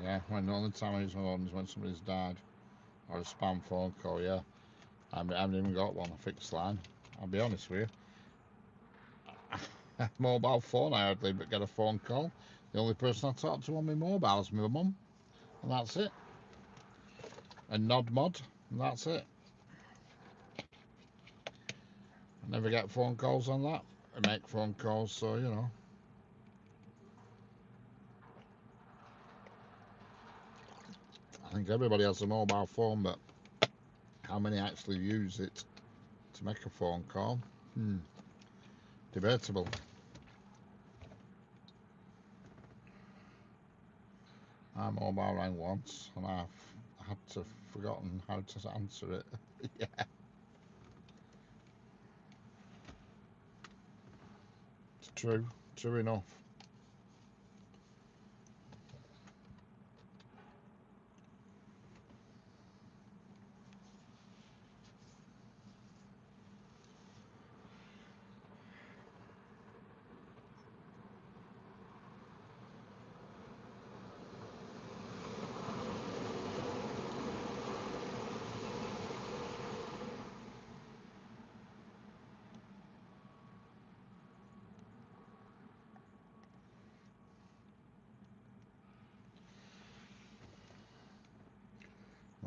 Yeah, when the only time I use my phone is when somebody's died or a spam phone call. Yeah, I haven't even got one, a fixed line. I'll be honest with you. Mobile phone, I hardly but get a phone call. The only person I talk to on my mobile is my mum, and that's it. And Nod Mod, and that's it. I never get phone calls on that. I make phone calls, so you know. I think everybody has a mobile phone, but how many actually use it to make a phone call? Debatable. My mobile rang once, and I had to forgotten how to answer it. Yeah, it's true. True enough.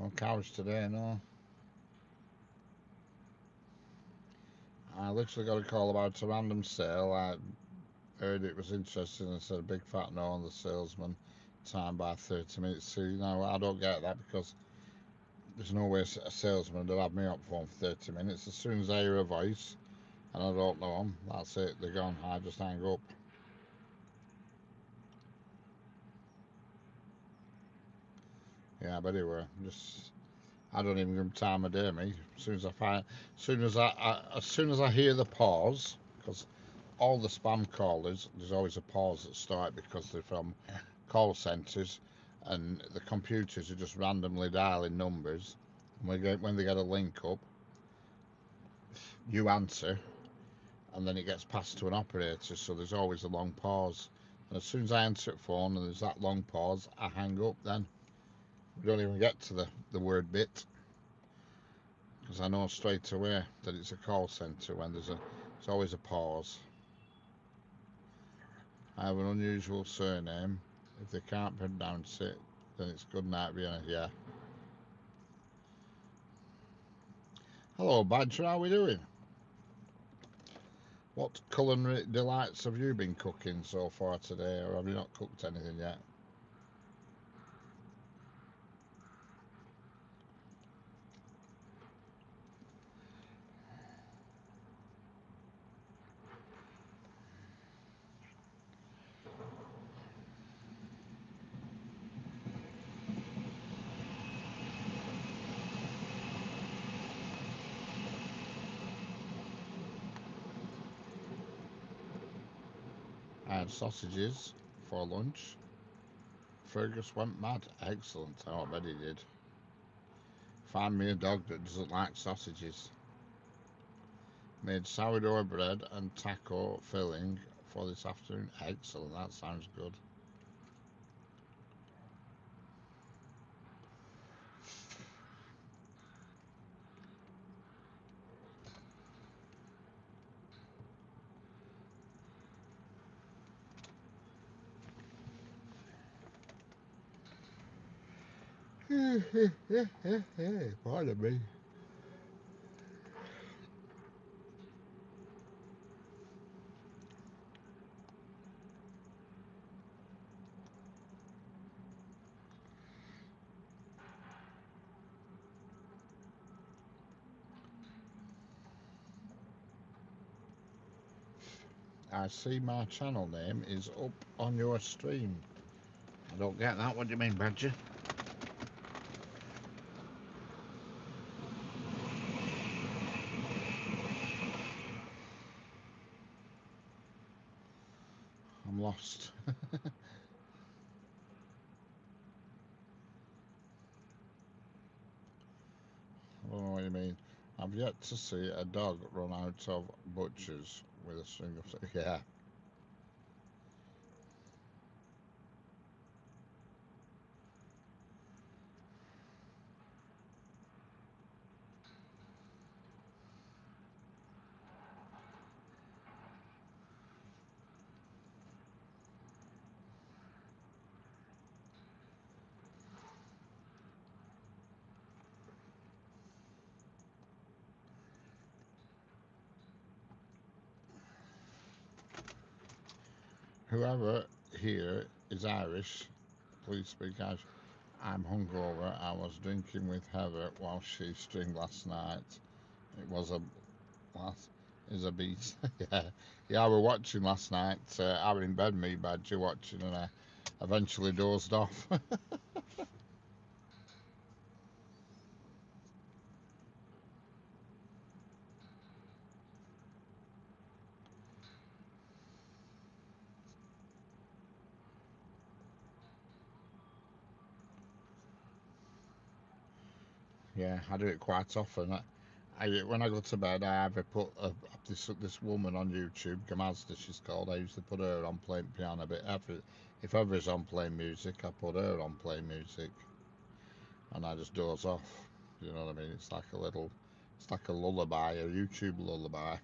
No cows today, no. I literally got a call about a random sale. I heard it was interesting and said a big fat no on the salesman. Time by 30 minutes. So, I don't get that because there's no way a salesman would have me up phone for 30 minutes. As soon as I hear a voice and I don't know them, that's it, they're gone. I just hang up. Yeah, but anyway, I don't even give them time of day, me. As soon as I find, as soon as I hear the pause, because all the spam callers, there's always a pause at start because they're from call centres, and the computers are just randomly dialing numbers. When they get a link up, you answer, and then it gets passed to an operator. So there's always a long pause. And as soon as I answer the phone and there's that long pause, I hang up. Then we don't even get to the word bit because I know straight away that it's a call centre when there's always a pause. I have an unusual surname. If they can't pronounce it, then it's good night, Vienna. Yeah. Hello, Badger. How are we doing? What culinary delights have you been cooking so far today, or have you not cooked anything yet? I had sausages for lunch. Fergus went mad. Excellent. I bet he did. Find me a dog that doesn't like sausages. Made sourdough bread and taco filling for this afternoon. Excellent. That sounds good. Pardon me. I see my channel name is up on your stream. I don't get that. What do you mean, Badger? I'm lost. I don't know what you mean. I've yet to see a dog run out of butchers with a string of... Yeah. Whoever here is Irish, please speak Irish. I'm hungover. I was drinking with Heather while she streamed last night. It was a last is a beast. Yeah, yeah. I were watching last night. I were in bed, me Badger, watching, and I eventually dozed off. Yeah, I do it quite often. When I go to bed, I either put this woman on YouTube, Gamazda she's called. I usually put her on playing piano. But if ever is on playing music, I put her on playing music, and I just doze off. You know what I mean? It's like a lullaby, a YouTube lullaby.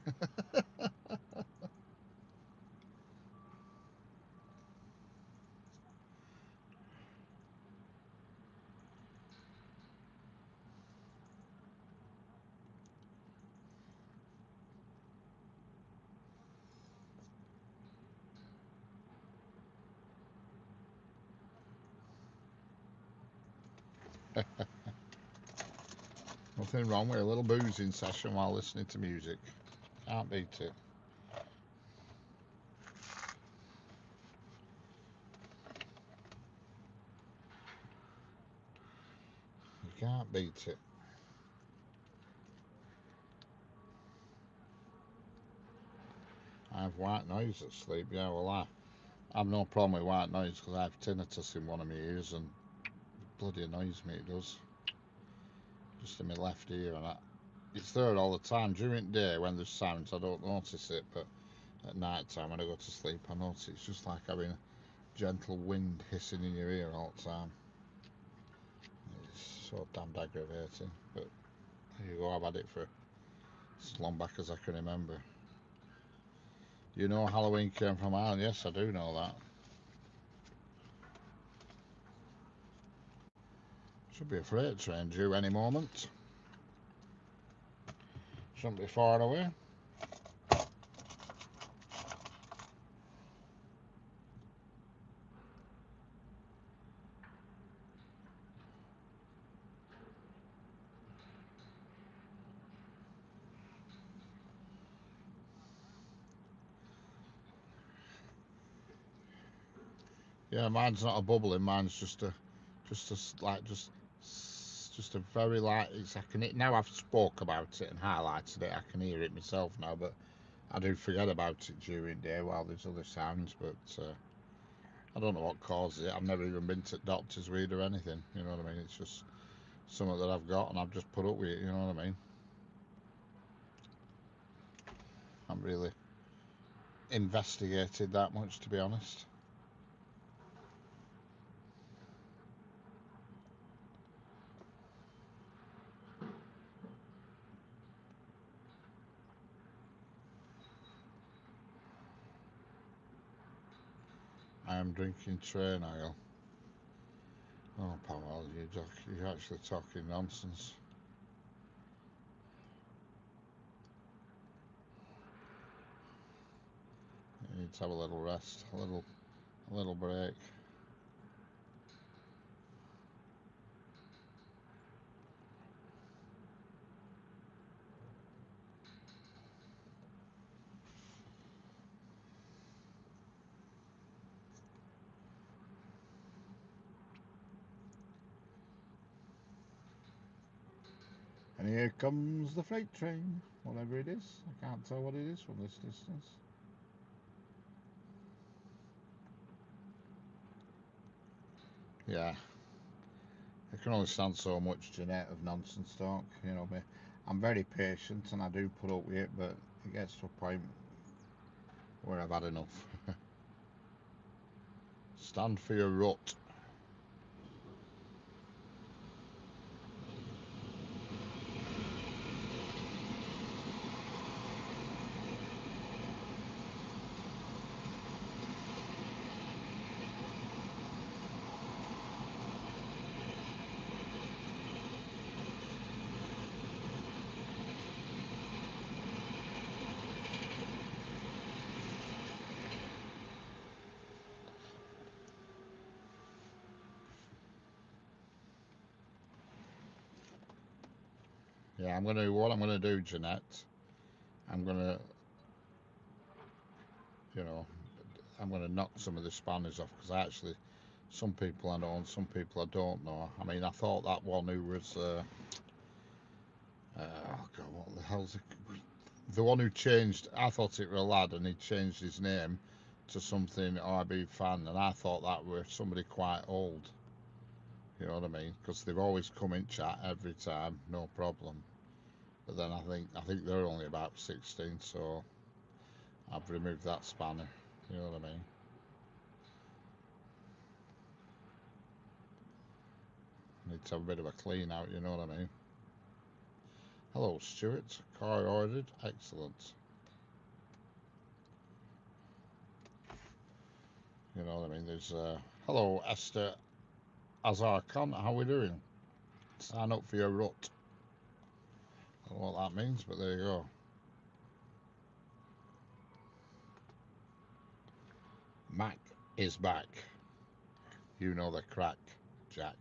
Nothing wrong with a little boozing session while listening to music. Can't beat it. You can't beat it. I have white noise at sleep. Yeah, well, I have no problem with white noise because I have tinnitus in one of my ears and bloody annoys me. It does. Just in my left ear, and it's there all the time. During the day when there's sounds, I don't notice it, but at night time when I go to sleep, I notice it's just like having a gentle wind hissing in your ear all the time. It's so damned aggravating. But there you go. I've had it for as long back as I can remember. You know Halloween came from Ireland? Yes, I do know that. Should be a freight train due any moment. Shouldn't be far away. Yeah, mine's not a bubbling. Mine's just a just a very light. It's I can now I've spoke about it and highlighted it. I can hear it myself now, but I do forget about it during the day while there's other sounds. But I don't know what causes it. I've never even been to doctor's weed or anything. You know what I mean? It's just something that I've got and I've just put up with it. You know what I mean? I'm really investigated that much, to be honest. I am drinking train oil. Oh, Powell, you're actually talking nonsense. You need to have a little rest, a little break. And here comes the freight train, whatever it is. I can't tell what it is from this distance. Yeah, I can only stand so much, Jeanette, of nonsense talk. You know me. I'm very patient and I do put up with it, but it gets to a point where I've had enough. Stand for your rut. Yeah, what I'm gonna do, Jeanette. I'm gonna, you know, I'm gonna knock some of the spanners off because I actually, some people I know and some people I don't know. I mean, I thought that one who was, oh God, what the hell's it? The one who changed, I thought it were a lad and he changed his name to something RB fan, and I thought that were somebody quite old. You know what I mean? Because they've always come in chat every time, no problem. But then I think they're only about 16, so I've removed that spanner. You know what I mean? Need to have a bit of a clean out. You know what I mean? Hello, Stuart. Car ordered. Excellent. You know what I mean? There's hello, Esther Azar Khan. How we doing? Sign up for your rut. I don't know what that means, but there you go. Mac is back. You know the crack, Jack.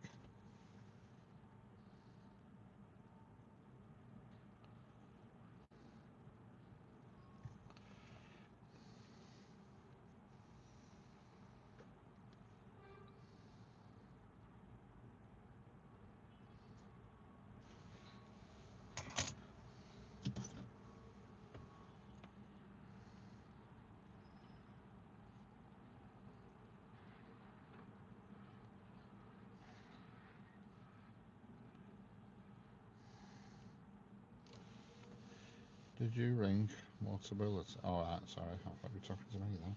Did you ring Motability? Alright, sorry, I thought you were talking to me then.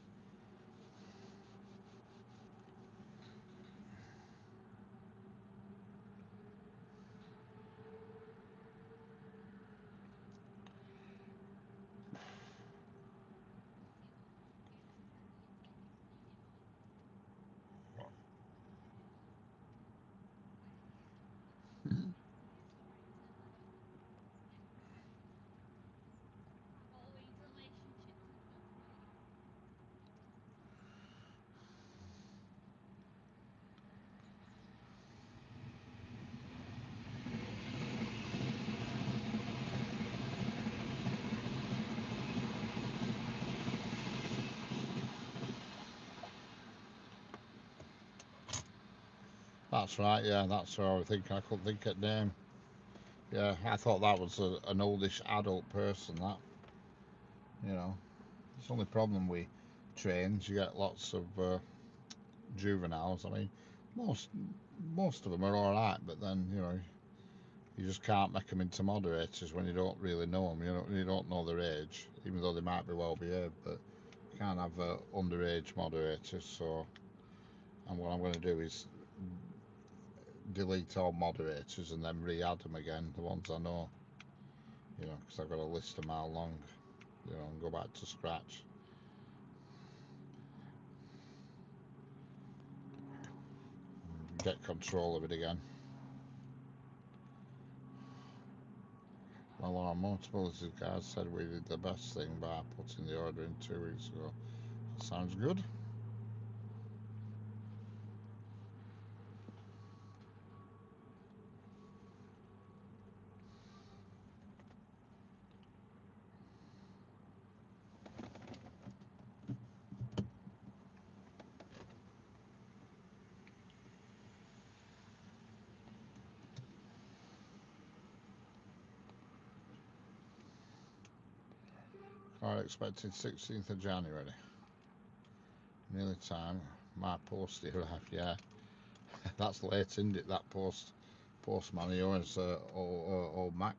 That's right, yeah, that's what I was thinking. I couldn't think of name. Yeah, I thought that was an oldish adult person, that, you know. It's the only problem with trains, you get lots of juveniles. I mean, most most of them are alright, but then, you just can't make them into moderators when you don't really know them. You don't know their age, even though they might be well behaved, but you can't have underage moderators. So, and what I'm going to do is delete all moderators and then re-add them again, the ones I know, because I've got a list a mile long, and go back to scratch. Get control of it again. Well, our Motability guy said we did the best thing by putting the order in 2 weeks ago. Sounds good. Car expected 16th of January. Nearly time. My post arrived, yeah. That's late, isn't it, that postman of yours, old Mac?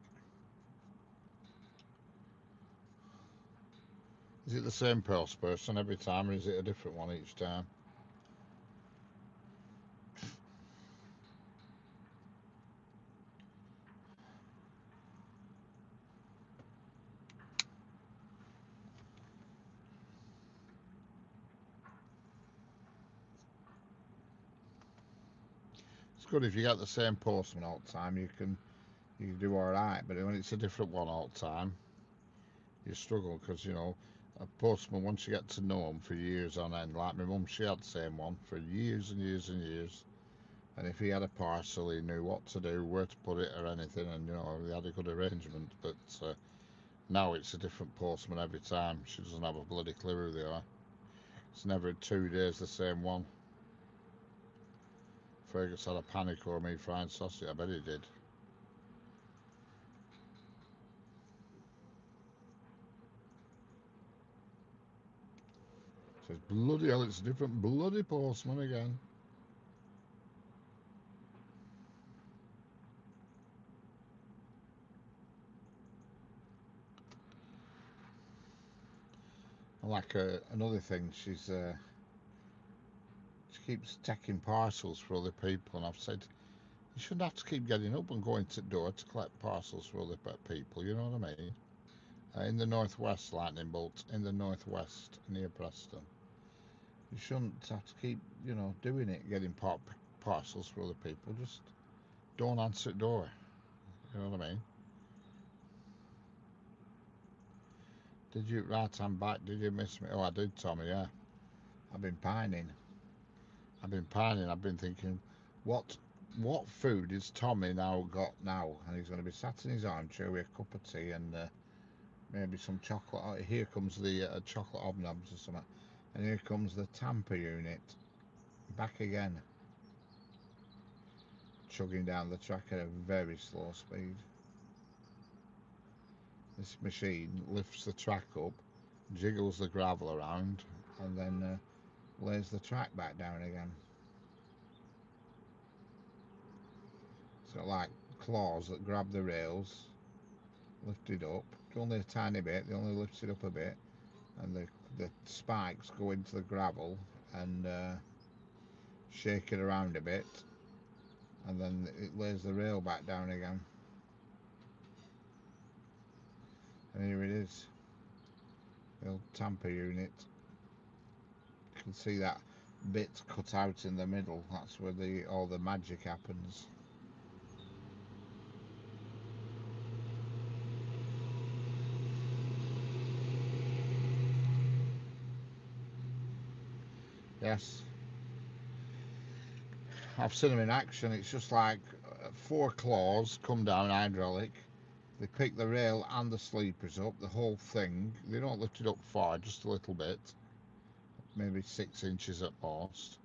Is it the same post person every time, or is it a different one each time? It's good if you get the same postman all the time, you can do alright, but when it's a different one all the time, you struggle because, a postman, once you get to know them for years on end, like my mum, she had the same one for years and years and years. And if he had a parcel, he knew what to do, where to put it, or anything, and he had a good arrangement. But now it's a different postman every time. She doesn't have a bloody clue who they are. It's never in 2 days the same one. Fergus had a panic over me frying sausage. I bet he did. Says, bloody hell, it's a different bloody postman again. And like another thing, she keeps taking parcels for other people, and I've said, you shouldn't have to keep getting up and going to the door to collect parcels for other people, you know what I mean? In the northwest, lightning bolt, in the northwest near Preston. You shouldn't have to keep, doing it, getting parcels for other people. Just don't answer the door. You know what I mean? Did you, right, I'm back. Did you miss me? Oh, I did, Tommy, yeah. I've been pining. I've been thinking, what food is Tommy now got now? And he's going to be sat in his armchair with a cup of tea and maybe some chocolate. Oh, here comes the chocolate hobnobs or something. And here comes the tamper unit. Back again. Chugging down the track at a very slow speed. This machine lifts the track up, jiggles the gravel around, and then lays the track back down again. It's got like claws that grab the rails, lift it up, only a tiny bit. They only lift it up a bit, and the spikes go into the gravel and shake it around a bit, and then it lays the rail back down again. And here it is, the old tamper unit. You can see that bit cut out in the middle. That's where all the magic happens. Yes, I've seen them in action. It's just like 4 claws come down hydraulic. They pick the rail and the sleepers up, the whole thing. They don't lift it up far, just a little bit, maybe 6 inches at most.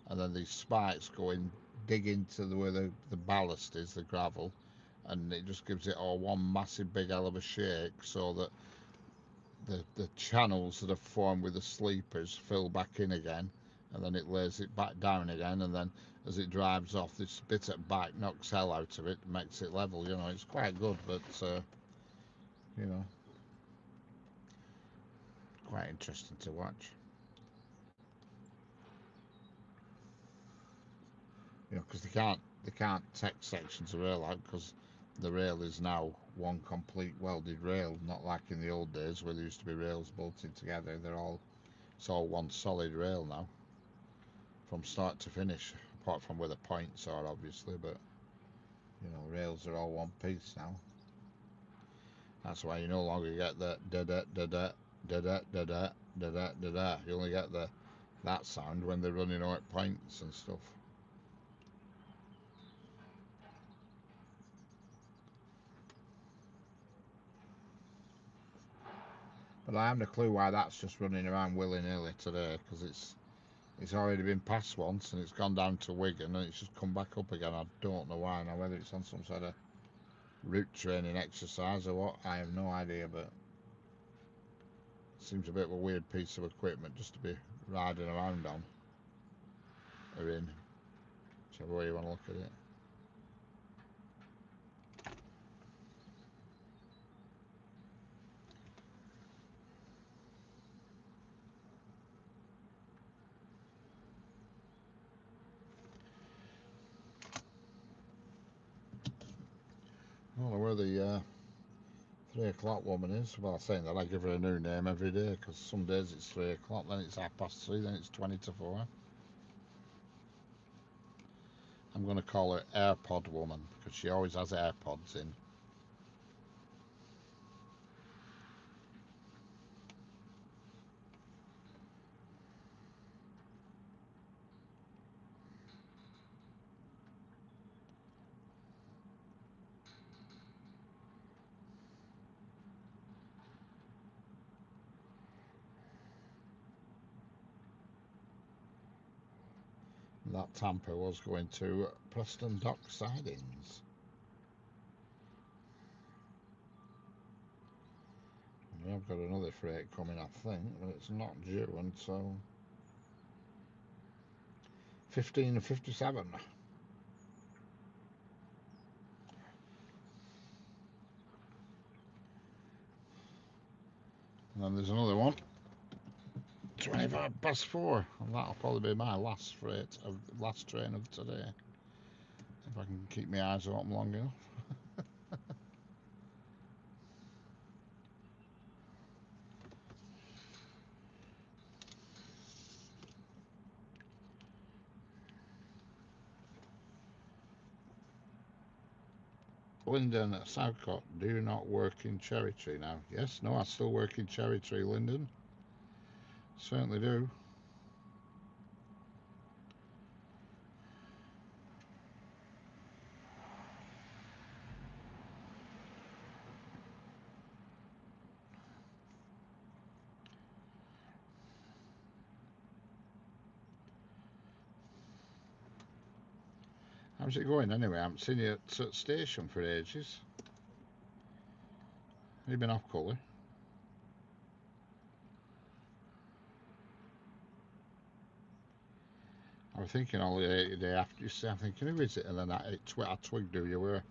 And then these spikes go in, dig into where the ballast is, the gravel, and it just gives it all one massive big hell of a shake, so that the channels that are formed with the sleepers fill back in again, and then it lays it back down again, and then as it drives off, this bit at back knocks hell out of it, makes it level. You know, it's quite good, but you know, quite interesting to watch. You know, because they can't take sections of rail out, because the rail is now one complete welded rail, not like in the old days where there used to be rails bolted together. It's all one solid rail now, from start to finish, apart from where the points are, obviously. But you know, rails are all one piece now. That's why you no longer get the da da da da da da da da da da da da. You only get that sound when they're running out points and stuff. But I haven't a clue why that's just running around willy-nilly today, because it's already been passed once and it's gone down to Wigan and it's just come back up again. I don't know why now, whether it's on some sort of route training exercise or what, I have no idea, but it seems a bit of a weird piece of equipment just to be riding around on, or in, whichever way you want to look at it. I don't know where the 3 o'clock woman is. Well, saying that, I give her a new name every day, because some days it's 3 o'clock, then it's 3:30, then it's 20 to 4. I'm going to call her AirPod Woman, because she always has AirPods in. That tamper was going to Preston Dock sidings. Yeah, I've got another freight coming, I think, but it's not due until 15:57. And then there's another one, 4:25, and that'll probably be my last last train of today, if I can keep my eyes open long enough. Lyndon at Southcote, do you not work in Cherry Tree now? Yes, no, I still work in Cherry Tree, Lyndon. Certainly do. How's it going anyway? I haven't seen you at the station for ages. Have you been off colour? I was thinking all the day after you say, I'm thinking, who is it? And then I twigged who you were.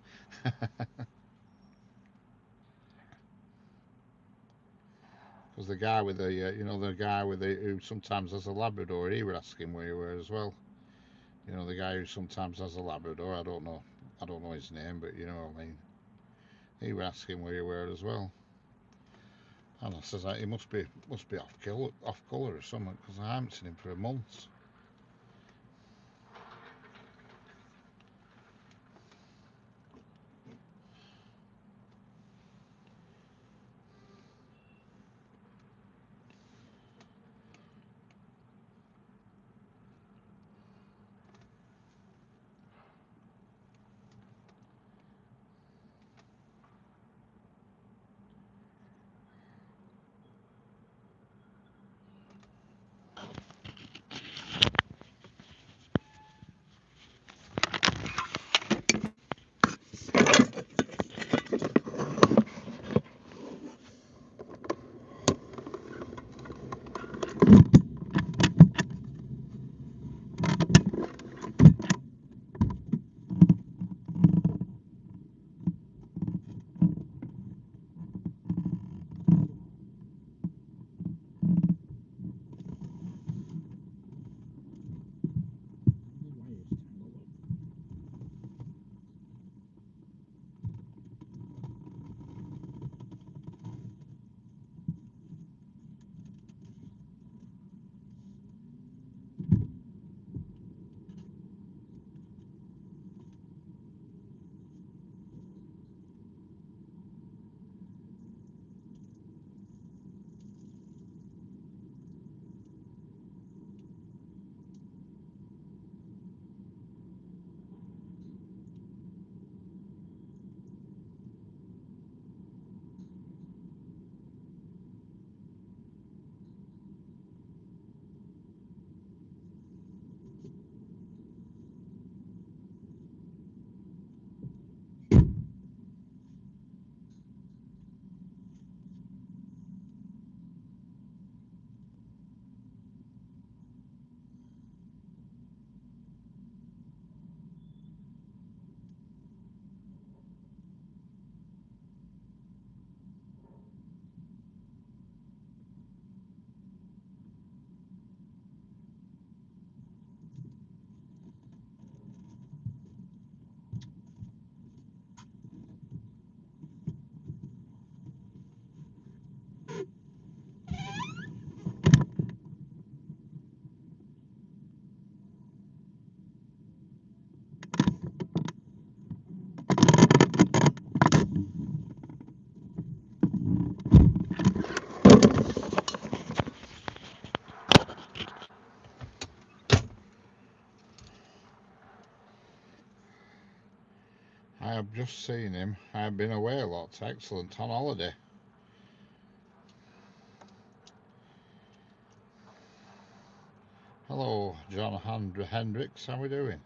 Because the guy with the, the guy with the who sometimes has a Labrador, he were asking where you were as well. The guy who sometimes has a Labrador. I don't know his name, but you know what I mean. He were asking where you were as well. And I says, he must be off colour or something, because I haven't seen him for a month. I have just seen him. I have been away a lot. Excellent. On holiday. Hello, John Hendricks. How we doing?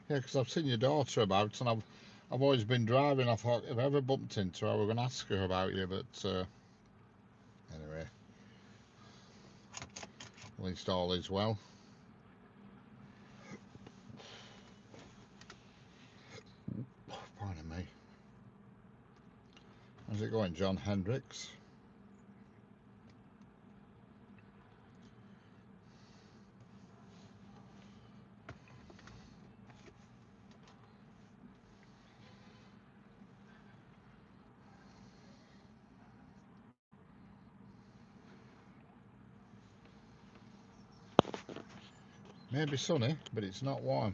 Yeah, because I've seen your daughter about, and I've always been driving. I thought if I ever bumped into her, I was going to ask her about you, but anyway, at least all is well. Pardon me. How's it going, John Hendricks? Maybe sunny, but it's not warm.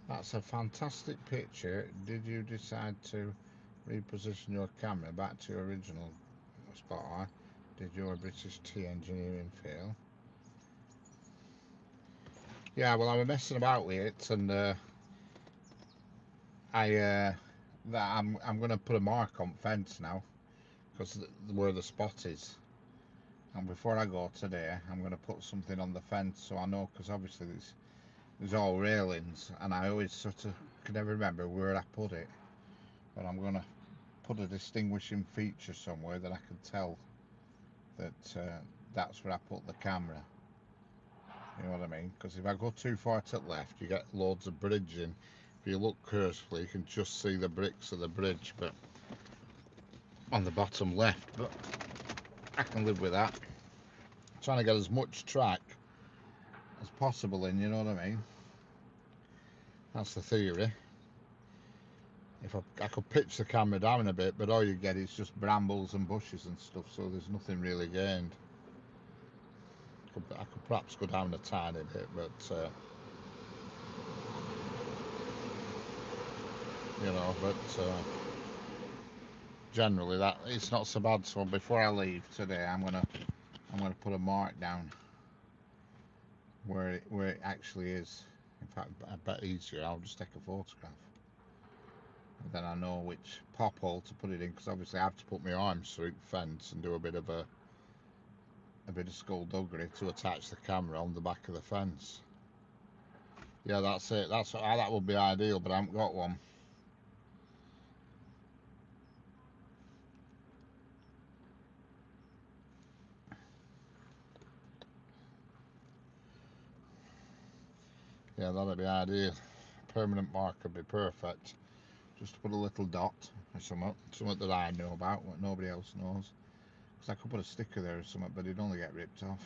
That's a fantastic picture. Did you decide to reposition your camera back to your original spot? Did your British Tea engineering fail? Yeah, well, I was messing about with it, and I'm going to put a mark on fence now, because where the spot is. And before I go today, I'm going to put something on the fence so I know, because obviously there's all railings, and I always sort of can never remember where I put it. But I'm going to put a distinguishing feature somewhere that I can tell that that's where I put the camera. You know what I mean? Because if I go too far to the left, you get loads of bridging. If you look carefully, you can just see the bricks of the bridge, but on the bottom left. But I can live with that. I'm trying to get as much track as possible in, you know what I mean? That's the theory. If I could pitch the camera down a bit, but all you get is just brambles and bushes and stuff, so there's nothing really gained. I could perhaps go down a tiny bit, but you know, but generally that it's not so bad. So before I leave today, I'm gonna put a mark down where it actually is. In fact, I bet easier. I'll just take a photograph. And then I know which pop hole to put it in, because obviously I have to put my arms through the fence and do a bit of skullduggery to attach the camera on the back of the fence. Yeah, that's it. That would be ideal, but I haven't got one. Yeah, that'd be ideal. Permanent mark would be perfect. Just to put a little dot or something that I know about, what nobody else knows. Because I could put a sticker there or something, but it'd only get ripped off.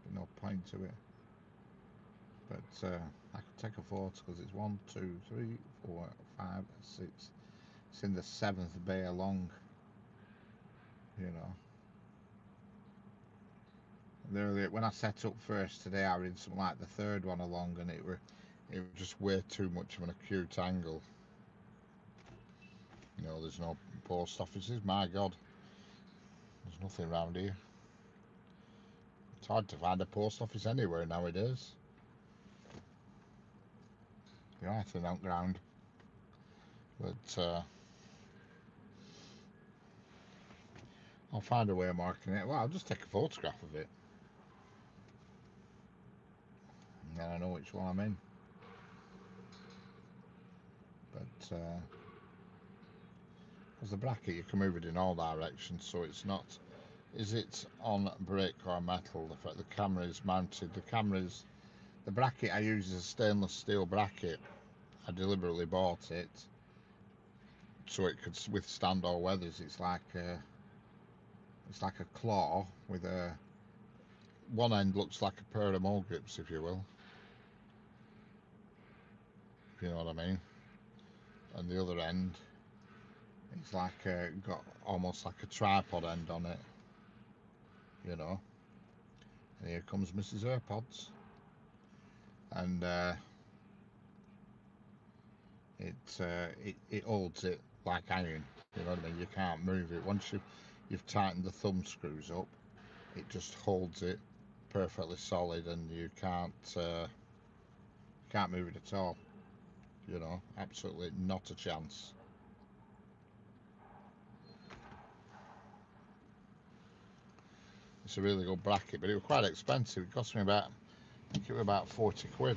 There'd no point to it. But I could take a photo because it's 1, 2, 3, 4, 5, 6. It's in the 7th bay along, you know. When I set up first today, I was in something like the 3rd one along, and it was just way too much of an acute angle. You know, there's no post offices. My God, there's nothing around here. It's hard to find a post office anywhere nowadays. You know, I think on ground. But I'll find a way of marking it. Well, I'll just take a photograph of it, and then I know which one I'm in. But because the bracket, you can move it in all directions, so it's not. Is it on brick or metal? The fact the camera is mounted. The bracket I use is a stainless steel bracket. I deliberately bought it so it could withstand all weathers. It's like a claw with one end looks like a pair of mole grips, if you will, if you know what I mean, and the other end it's like got almost like a tripod end on it, you know. And here comes Mrs. AirPods, and it holds it like iron. You know what I mean? You can't move it once you've tightened the thumb screws up. It just holds it perfectly solid, and you can't move it at all. You know, absolutely not a chance. It's a really good bracket, but it was quite expensive. It cost me I think it was about 40 quid,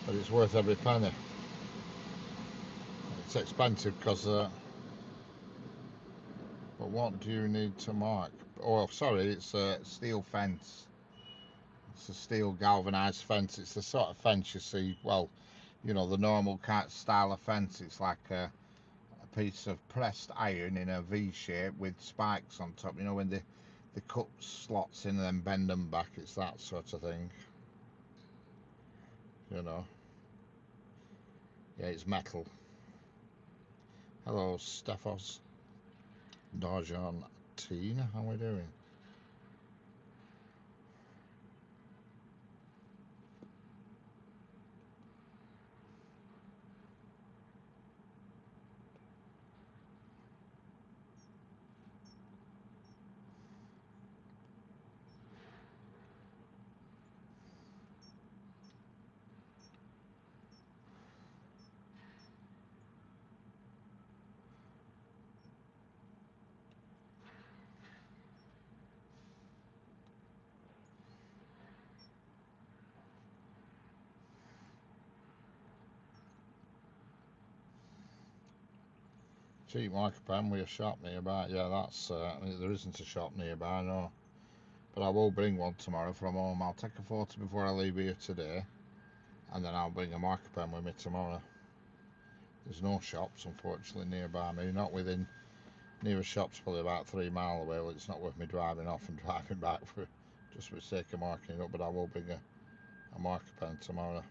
but it's worth every penny. It's expensive because but what do you need to mark? Oh, sorry, it's a steel fence. It's a steel galvanized fence. It's the sort of fence you see, well, you know, the normal style of fence. It's like a piece of pressed iron in a V shape with spikes on top. You know, when they cut slots in and then bend them back. It's that sort of thing. You know. Yeah, it's metal. Hello, Stephos. Dargentine, how are we doing? Cheap marker pen with a shop nearby. Yeah, that's there isn't a shop nearby, no. But I will bring one tomorrow from home. I'll take a photo before I leave here today, and then I'll bring a marker pen with me tomorrow. There's no shops, unfortunately, nearby me. Not within, nearest shop's probably about 3 miles away. Well, it's not worth me driving off and driving back for just for the sake of marking it up, but I will bring a marker pen tomorrow.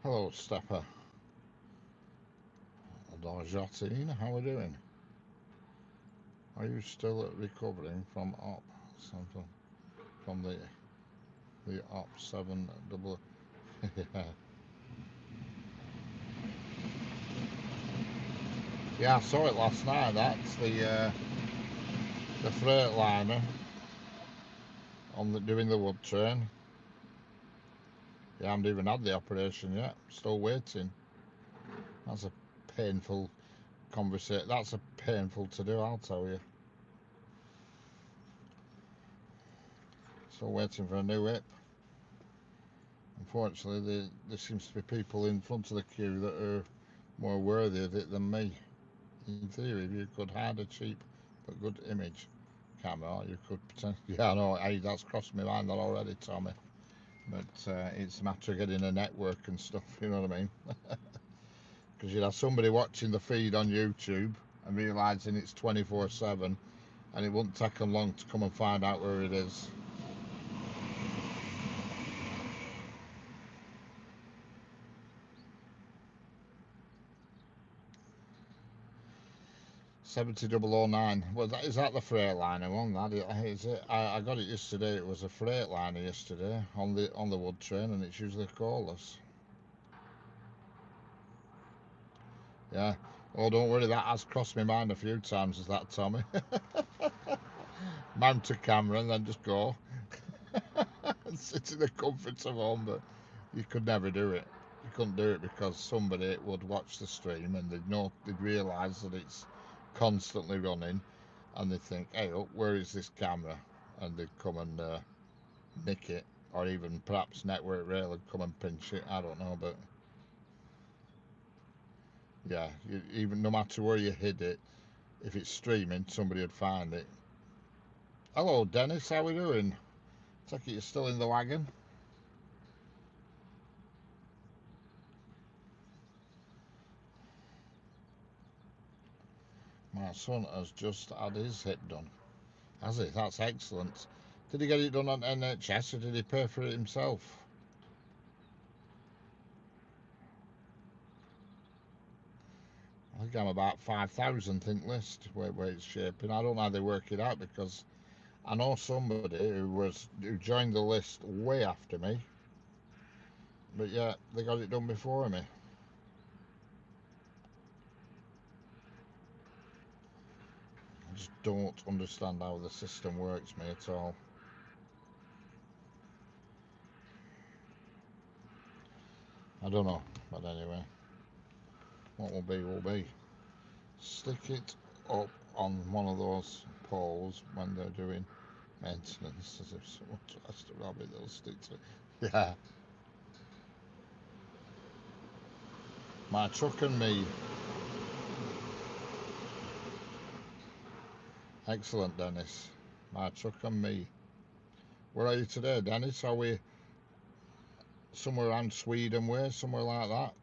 Hello, Stepper. Jotine, how are we doing? Are you still recovering from op something from the op 7 double? Yeah, I saw it last night. That's the freight liner on doing the wood train. Yeah, I haven't even had the operation yet. Still waiting. That's a painful conversation. That's a painful to do, I'll tell you. Still waiting for a new hip. Unfortunately, there seems to be people in front of the queue that are more worthy of it than me. In theory, if you could hide a cheap but good image camera, you could potentially. Yeah, I know. Hey, that's crossed my mind that already, Tommy. But it's a matter of getting a network and stuff. You know what I mean? Because you'd have somebody watching the feed on YouTube and realising it's 24/7, and it wouldn't take them long to come and find out where it is. $70,009. Well, is that the Freightliner one? That is it. I got it yesterday. It was a Freightliner yesterday on the wood train, and it's usually callless. Yeah. Oh, don't worry. That has crossed my mind a few times. Is that, Tommy? Mount a camera and then just go and sit in the comfort of home, but you could never do it. You couldn't do it because somebody would watch the stream and they'd realise that it's constantly running, and they'd think, "Hey, look, where is this camera?" And they'd come and nick it, or even perhaps Network Rail would come and pinch it. I don't know, but yeah, even no matter where you hid it, if it's streaming, somebody would find it. Hello, Dennis. How we doing? Take it you're still in the wagon. My son has just had his hip done. Has he? That's excellent. Did he get it done on NHS or did he pay for it himself? I think I'm about 5,000 think list where it's shaping. I don't know how they work it out because I know somebody who joined the list way after me, but yeah, they got it done before me. I just don't understand how the system works, me at all. I don't know, but anyway, what will be will be. Stick it up on one of those poles when they're doing maintenance, as if someone tries to rob it, they'll stick to it. Yeah. My truck and me. Excellent, Dennis. My truck and me. Where are you today, Dennis? Are we somewhere around Sweden way, somewhere like that?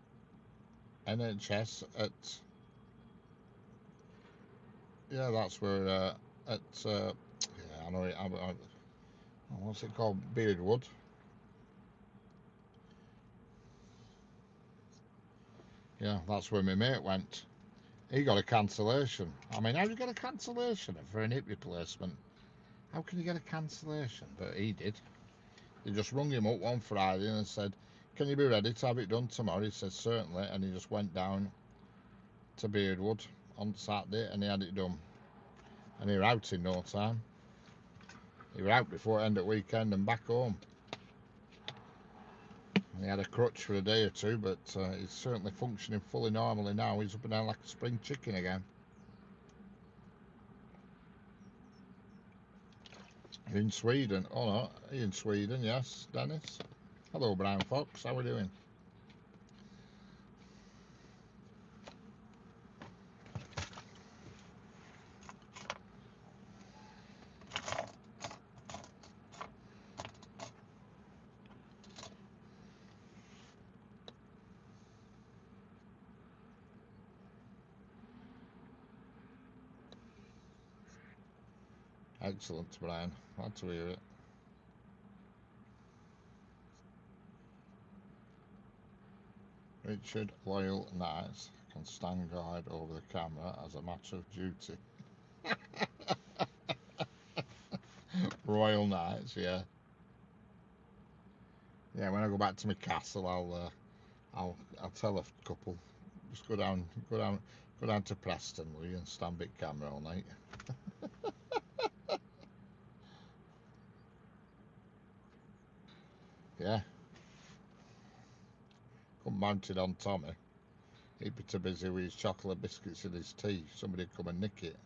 NHS at... Yeah, that's where... at... yeah, I know it. What's it called? Beardwood. Yeah, that's where my mate went. He got a cancellation. I mean, how do you get a cancellation for an hip replacement? How can you get a cancellation? But he did. They just rung him up one Friday and said, "Can you be ready to have it done tomorrow?" He said, "Certainly." And he just went down to Beardwood on Saturday and he had it done. And he were out in no time. He were out before end of weekend and back home. And he had a crutch for a day or two, but he's certainly functioning fully normally now. He's up and down like a spring chicken again. In Sweden. Oh no, in Sweden, yes, Dennis. Hello, Brown Fox. How are we doing? Excellent, Brian. Glad to hear it. Richard Loyal Knights can stand guard over the camera as a matter of duty. Royal Knights, yeah. Yeah, when I go back to my castle, I'll tell a couple. Just go down to Preston, will you, and stand big camera all night. Yeah, come mounted on Tommy. He'd be too busy with his chocolate biscuits and his tea. Somebody'd come and nick it.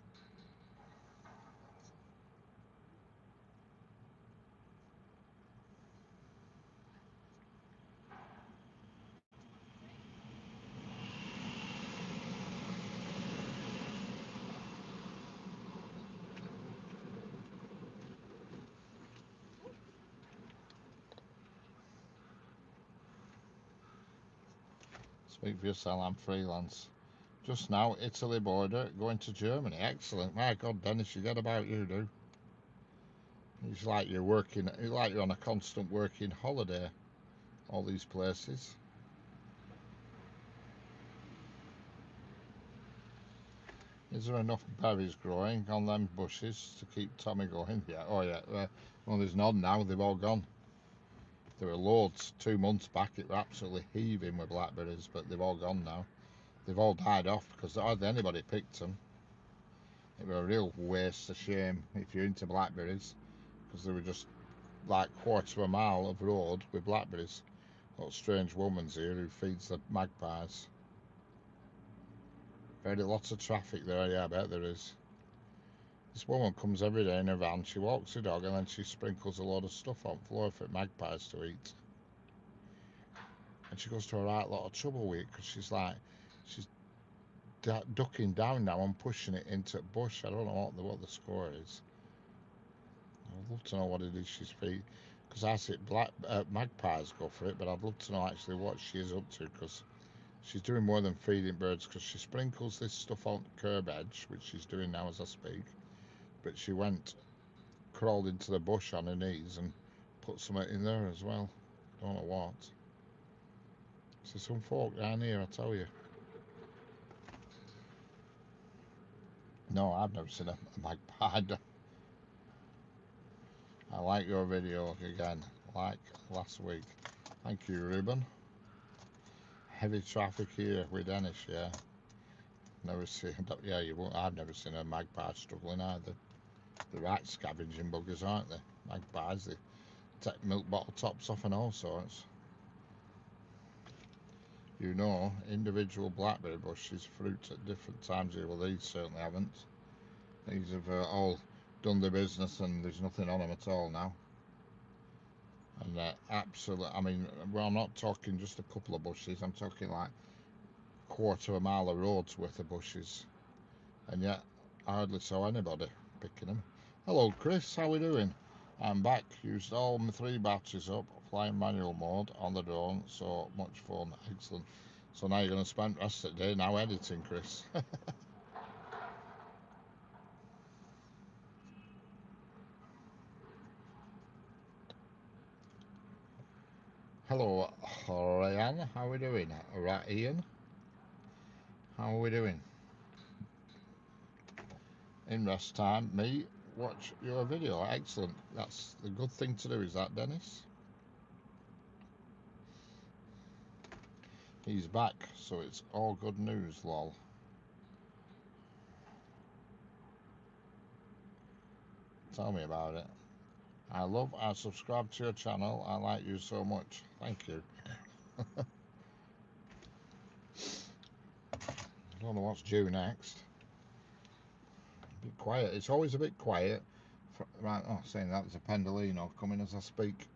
Speak for yourself, I'm freelance. Just now, Italy border, going to Germany. Excellent. My God, Dennis, forget about you, do. It's like you're working, it's like you're on a constant working holiday, all these places. Is there enough berries growing on them bushes to keep Tommy going? Yeah, oh yeah. Well, there's none now, they've all gone. There were loads 2 months back, it were absolutely heaving with blackberries, but they've all gone now. They've all died off because hardly anybody picked them. It were a real waste of shame if you're into blackberries, because they were just like quarter of a mile of road with blackberries. Got strange woman's here who feeds the magpies. Very lots of traffic there, yeah, I bet there is. This woman comes every day in her van, she walks the dog and then she sprinkles a lot of stuff on the floor for magpies to eat. And she goes to a right lot of trouble with it because she's ducking down now and pushing it into a bush. I don't know what the score is. I'd love to know what it is she's feeding, because I see magpies go for it, but I'd love to know actually what she is up to, because she's doing more than feeding birds, because she sprinkles this stuff on the curb edge, which she's doing now as I speak, but she crawled into the bush on her knees and put something in there as well. Don't know what. So some folk down here, I tell you. No, I've never seen a magpie. I like your video again, like last week. Thank you, Ruben. Heavy traffic here with Dennis, yeah. Never seen, yeah, you won't. I've never seen a magpie struggling either. They're right scavenging buggers, aren't they? Magpies, they take milk bottle tops off and all sorts. You know, individual blackberry bushes fruit at different times here. Well, these certainly haven't. These have all done their business and there's nothing on them at all now. And absolutely, I mean, well, I'm not talking just a couple of bushes, I'm talking like quarter of a mile of roads worth of bushes. And yet, I hardly saw anybody picking them. Hello, Chris, how we doing? I'm back, used all my 3 batteries up, flying manual mode on the drone, so much fun, excellent. So now you're going to spend the rest of the day now editing, Chris. Hello, Ryan, how we doing? Right, Ian, how are we doing? In rest time, me, watch your video, excellent. That's the good thing to do, is that, Dennis? He's back, so it's all good news, lol. Tell me about it. I subscribe to your channel. I like you so much. Thank you. I don't know what's due next. A bit quiet. It's always a bit quiet Right, oh, saying that, there's a Pendolino coming as I speak.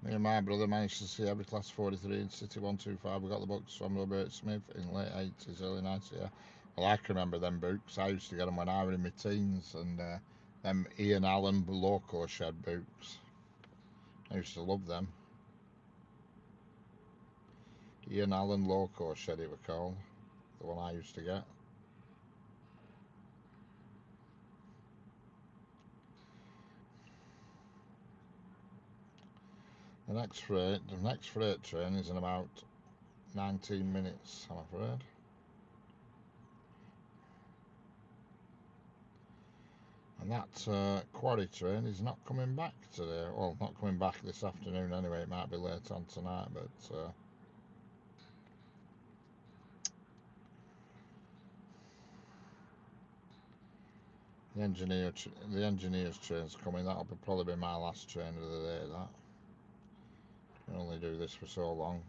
Me and my brother managed to see every Class 43 in City 125. We got the books from Robert Smith in late 80s, early 90s. Yeah. Well, I can remember them books. I used to get them when I was in my teens, and them Ian Allen Loco Shed books. I used to love them. Ian Allen Loco Shed, it was called. The one I used to get. The next freight train is in about 19 minutes, I'm afraid. And that quarry train is not coming back today. Well, not coming back this afternoon anyway. It might be late on tonight, but the engineer's train's coming. That'll probably be my last train of the day. That I can only do this for so long.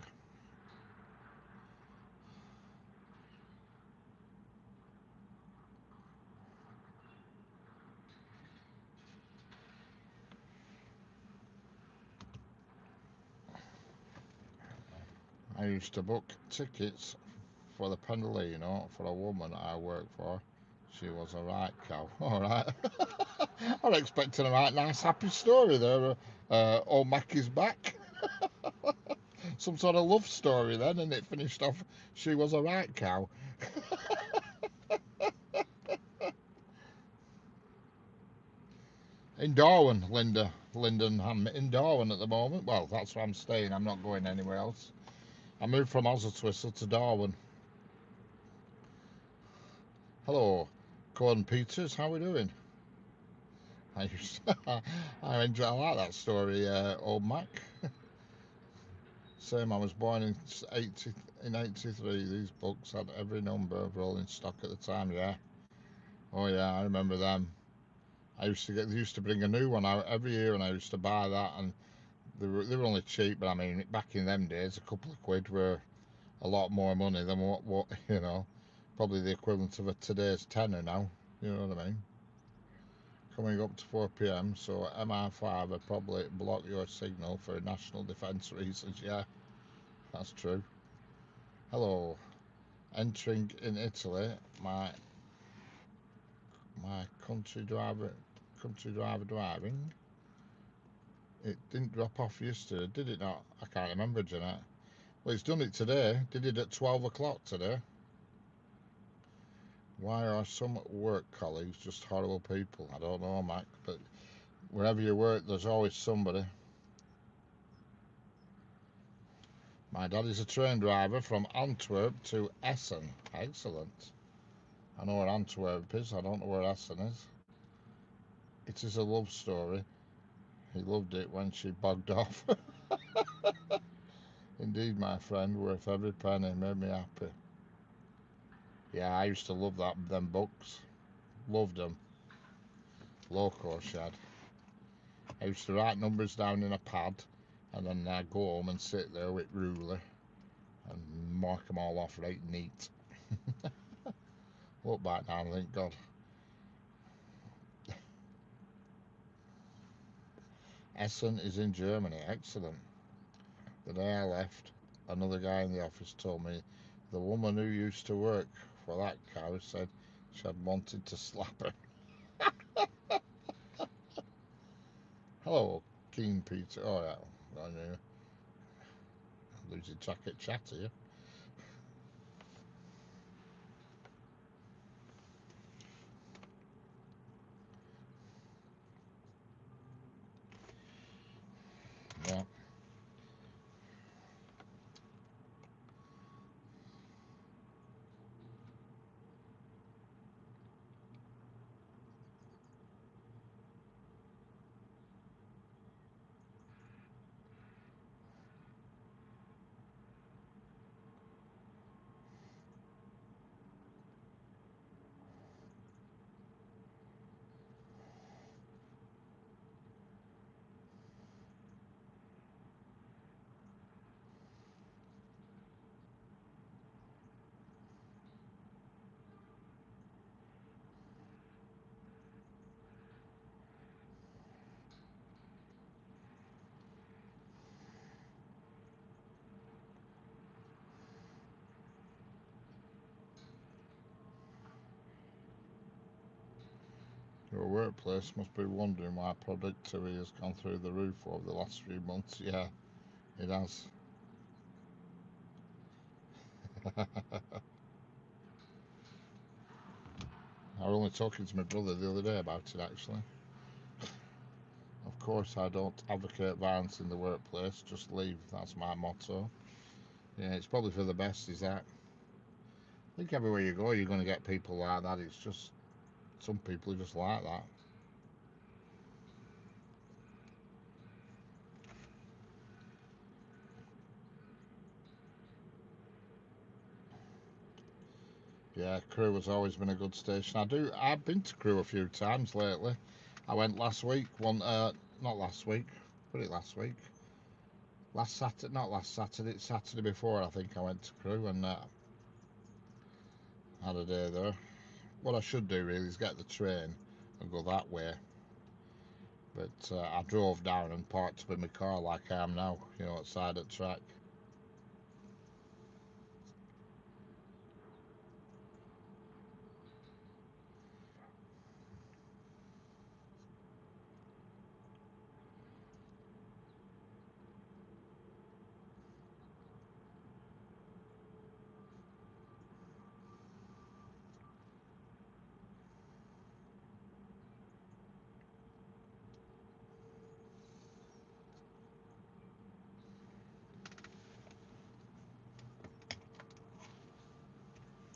I used to book tickets for the Pendolino for a woman I worked for. She was a right cow. All right. I'm expecting a right nice happy story there. Old Mackie's back. Some sort of love story then, and it finished off. She was a right cow. In Darwin, Lindenham, in Darwin at the moment. Well, that's where I'm staying. I'm not going anywhere else. I moved from Oswestwhistle to Darwin. Hello, Gordon Peters. How are we doing? I like that story, old Mac. Same. I was born in '83. These books had every number of rolling stock at the time. Yeah. Oh yeah, I remember them. They used to bring a new one out every year, and I used to buy that, and they were only cheap. But I mean, back in them days, a couple of quid were a lot more money than what probably the equivalent of a today's tenner now. You know what I mean? Coming up to 4 p.m. So MI5 would probably block your signal for national defence reasons. Yeah, that's true. Hello. Entering in Italy, my country driver driving. It didn't drop off yesterday, did it not? I can't remember, Jeanette. Well, it's done it today. Did it at 12 o'clock today. Why are some work colleagues just horrible people? I don't know, Mac, but wherever you work, there's always somebody. My dad is a train driver from Antwerp to Essen. Excellent. I know where Antwerp is. I don't know where Essen is. It is a love story. He loved it when she bogged off. Indeed, my friend, worth every penny. Made me happy. Yeah, I used to love them books. Loved them. Loco Shed. I used to write numbers down in a pad, and then I'd go home and sit there with ruler and mark them all off right neat. Look back now and think, God. Essen is in Germany. Excellent. The day I left, another guy in the office told me the woman who used to work for that cow said she had wanted to slap her. Hello, Keen Peter. Oh, yeah. I knew. Losing track at chat here. Yeah. workplace must be wondering why productivity has gone through the roof over the last few months. Yeah, it has. I was only talking to my brother the other day about it, actually. Of course, I don't advocate violence in the workplace, just leave. That's my motto. Yeah, it's probably for the best, is that? I think everywhere you go, you're going to get people like that. It's just, some people are just like that. Yeah, Crewe has always been a good station. I've been to Crewe a few times lately. I went last week, not last week, put it last week. Last Saturday, not last Saturday, Saturday before, I think I went to Crewe and had a day there. What I should do really is get the train and go that way. But I drove down and parked up in my car like I am now, outside the track.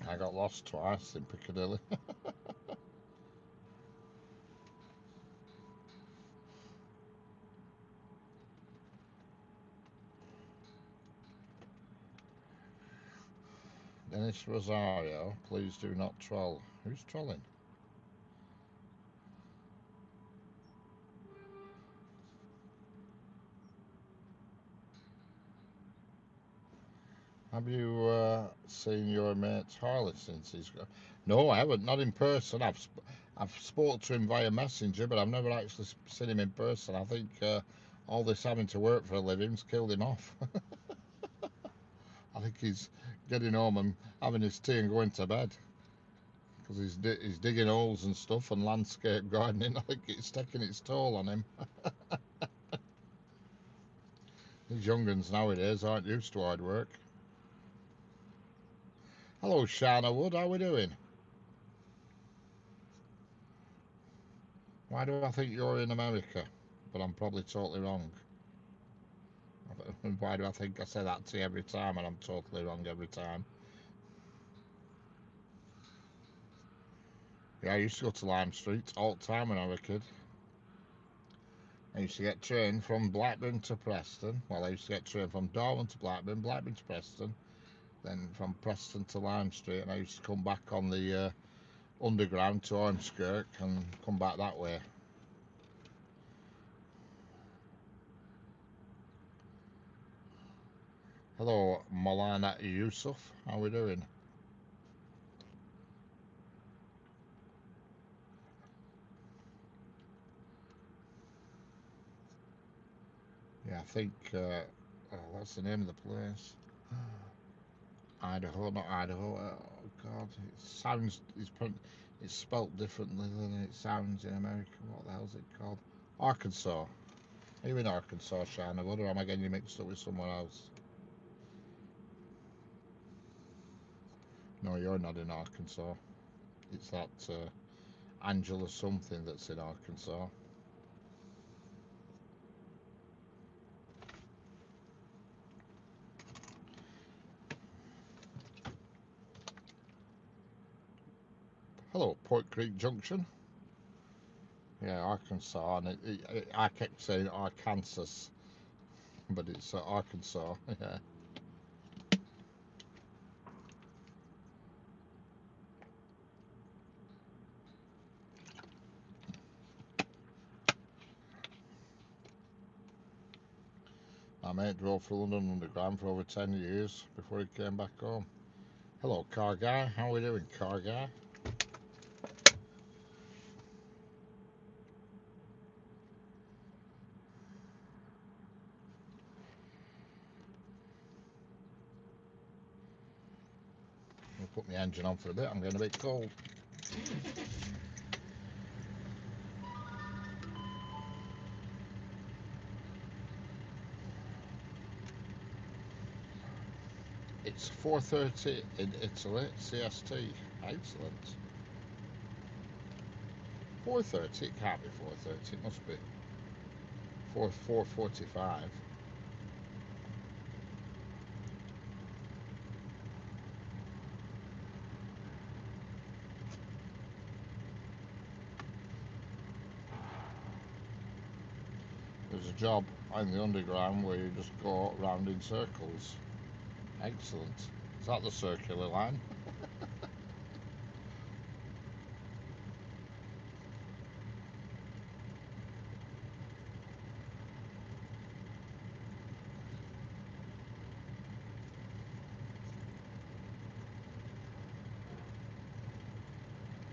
I got lost twice in Piccadilly. Dennis Rosario, please do not troll. Who's trolling? Have you seen your mate Harley since he's got? No, I haven't. Not in person. I've spoke to him via messenger, but I've never actually seen him in person. I think all this having to work for a living's killed him off. I think he's getting home and having his tea and going to bed because he's digging holes and stuff and landscape gardening. I think it's taking its toll on him. These young uns nowadays aren't used to hard work. Hello, Shana Wood. How we doing? Why do I think you're in America? But I'm probably totally wrong. Why do I think I say that to you every time and I'm totally wrong every time? Yeah, I used to go to Lime Street all the time when I was a kid. I used to get trained from Blackburn to Preston. Well, I used to get trained from Darwin to Blackburn, Blackburn to Preston, then from Preston to Lime Street, and I used to come back on the underground to Ormskirk and come back that way. Hello, Malana Yusuf. How we doing? Yeah, I think what's the name of the place? Idaho, not Idaho. Oh God, it's spelt differently than it sounds in America. What the hell's it called? Arkansas. Are you in Arkansas, Shana? Or am I getting you mixed up with someone else? No, you're not in Arkansas. It's that Angela something that's in Arkansas. Hello, Point Creek Junction. Yeah, Arkansas, and I kept saying Arkansas, but it's Arkansas. Yeah. My mate drove for London Underground for over 10 years before he came back home. Hello, car guy. How are we doing, car guy? I'll put my engine on for a bit. I'm getting a bit cold. it's 4:30 in Italy, CST. Excellent. 4:30? It can't be 4:30. It must be 4:45. There's a job in the underground where you just go round in circles. Excellent. Is that the circular line?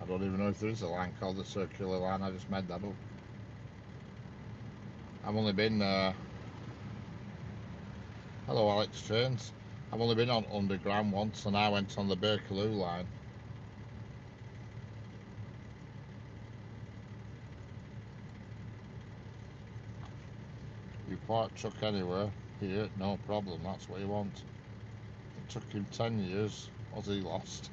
I don't even know if there is a line called the circular line. I just made that up. I've only been hello Alex Trains. I've only been on underground once, and I went on the Bakerloo line. You park truck anywhere here, no problem. That's what you want. It took him 10 years. Was he lost?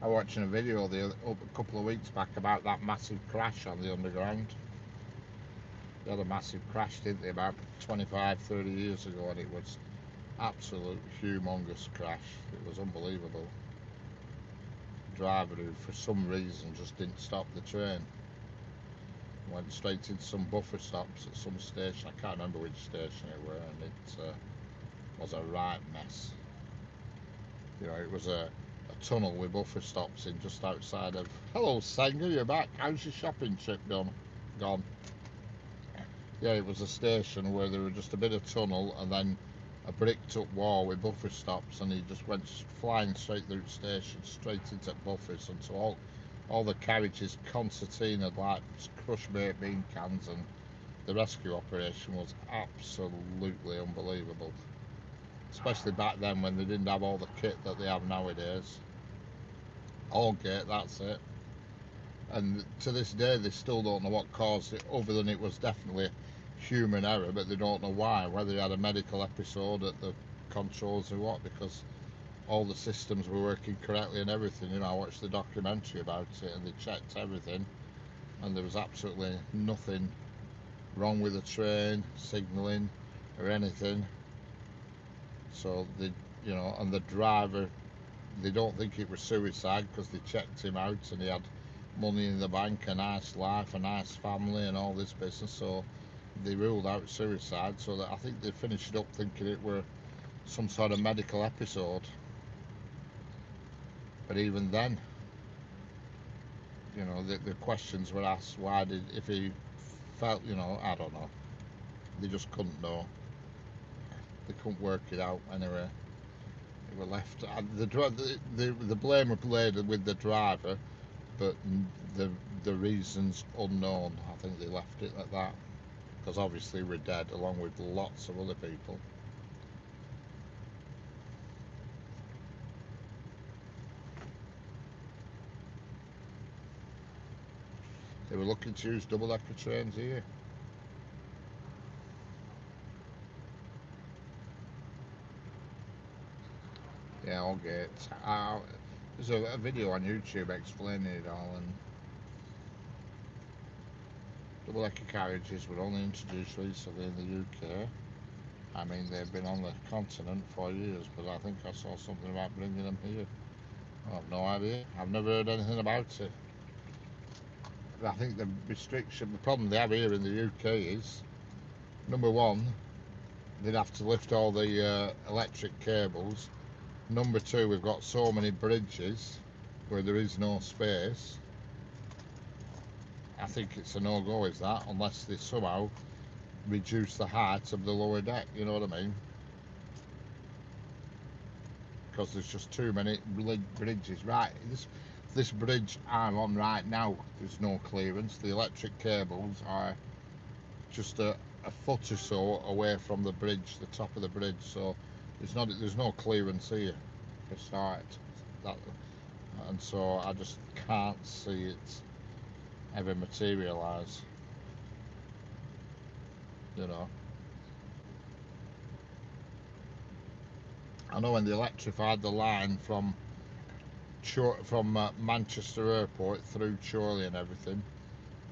I was watching a video a couple of weeks back about that massive crash on the underground. They had a massive crash, didn't they, about 25, 30 years ago, and it was absolute humongous crash. It was unbelievable. Driver who, for some reason, just didn't stop the train. Went straight into some buffer stops at some station. I can't remember which station it were, and it was a right mess. You know, it was a tunnel with buffer stops in just outside of... Hello, Sanger, you're back. How's your shopping trip gone? Yeah, it was a station where there was just a bit of tunnel and then a bricked up wall with buffer stops, and he just went flying straight through the station, straight into buffers, and so all the carriages concertinaed like crushed baked bean cans, and the rescue operation was absolutely unbelievable. Especially back then when they didn't have all the kit that they have nowadays. Allgate, that's it. And to this day they still don't know what caused it, other than it was definitely human error, but they don't know why, whether he had a medical episode at the controls or what, because all the systems were working correctly and everything. You know, I watched the documentary about it and they checked everything and there was absolutely nothing wrong with the train, signalling or anything. So they, you know, and the driver, they don't think it was suicide because they checked him out and he had money in the bank, a nice life, a nice family and all this business, so they ruled out suicide. So that I think they finished up thinking it were some sort of medical episode. But even then, you know, the questions were asked, why did, if he felt, you know, I don't know, they just couldn't know, they couldn't work it out anyway. They were left, the blame was laid with the driver, but the reasons unknown. I think they left it at that, because obviously we're dead along with lots of other people. They were looking to use double-decker trains here. Yeah, Allgate. There's a video on YouTube explaining it all, and double-decker carriages were only introduced recently in the UK. I mean, they've been on the continent for years, but I think I saw something about bringing them here. I have no idea. I've never heard anything about it. I think the restriction, the problem they have here in the UK is, number one, they'd have to lift all the electric cables. Number two, we've got so many bridges where there is no space. I think it's a no-go, is that, unless they somehow reduce the height of the lower deck, you know what I mean? Because there's just too many bridges. Right, this bridge I'm on right now, there's no clearance. The electric cables are just a foot or so away from the bridge, the top of the bridge. So there's no clearance here for start. That, and so I just can't see it ever materialise. You know. I know when they electrified the line from Manchester Airport through Chorley and everything,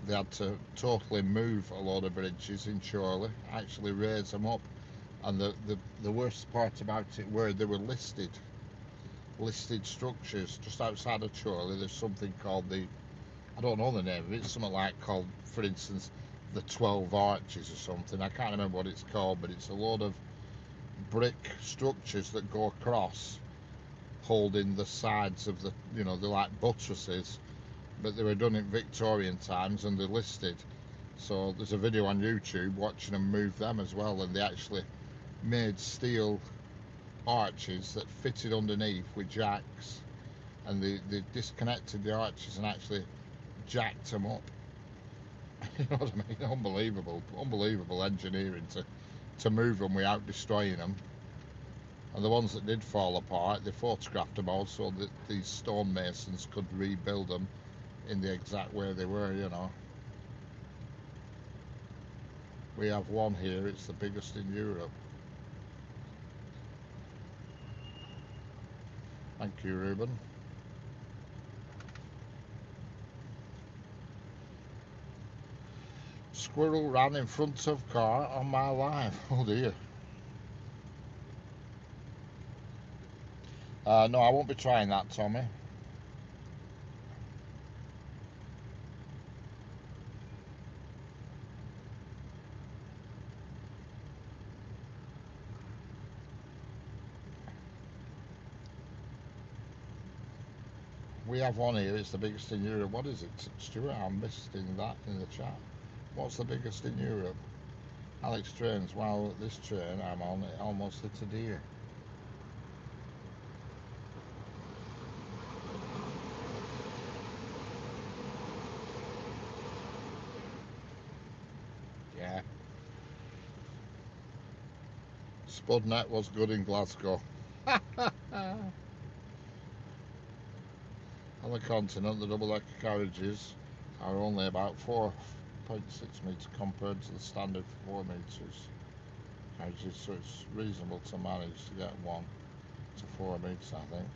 they had to totally move a load of bridges in Chorley, actually raise them up. And the worst part about it were they were listed structures just outside of Chorley. There's something called I don't know the name of it, it's something like called, for instance, the 12 Arches or something. I can't remember what it's called, but it's a load of brick structures that go across, holding the sides of they're like buttresses, but they were done in Victorian times and they're listed. So there's a video on YouTube watching them move them as well, and they actually made steel arches that fitted underneath with jacks, and they disconnected the arches and actually jacked them up. You know what I mean? Unbelievable engineering to move them without destroying them. And the ones that did fall apart, they photographed them all so that these stonemasons could rebuild them in the exact way they were, you know. We have one here, it's the biggest in Europe. Thank you, Ruben. Squirrel ran in front of car on my live. Oh dear. No, I won't be trying that, Tommy. We have one here, it's the biggest in Europe. What is it, Stuart? I missed that in the chat. What's the biggest in Europe? Alex Trains. Wow, this train I'm on, it almost hit a deer. Yeah. Spudnet was good in Glasgow. On the continent, the double-decker carriages are only about 4.6 metres compared to the standard 4 metres carriages, so it's reasonable to manage to get 1 to 4 metres, I think.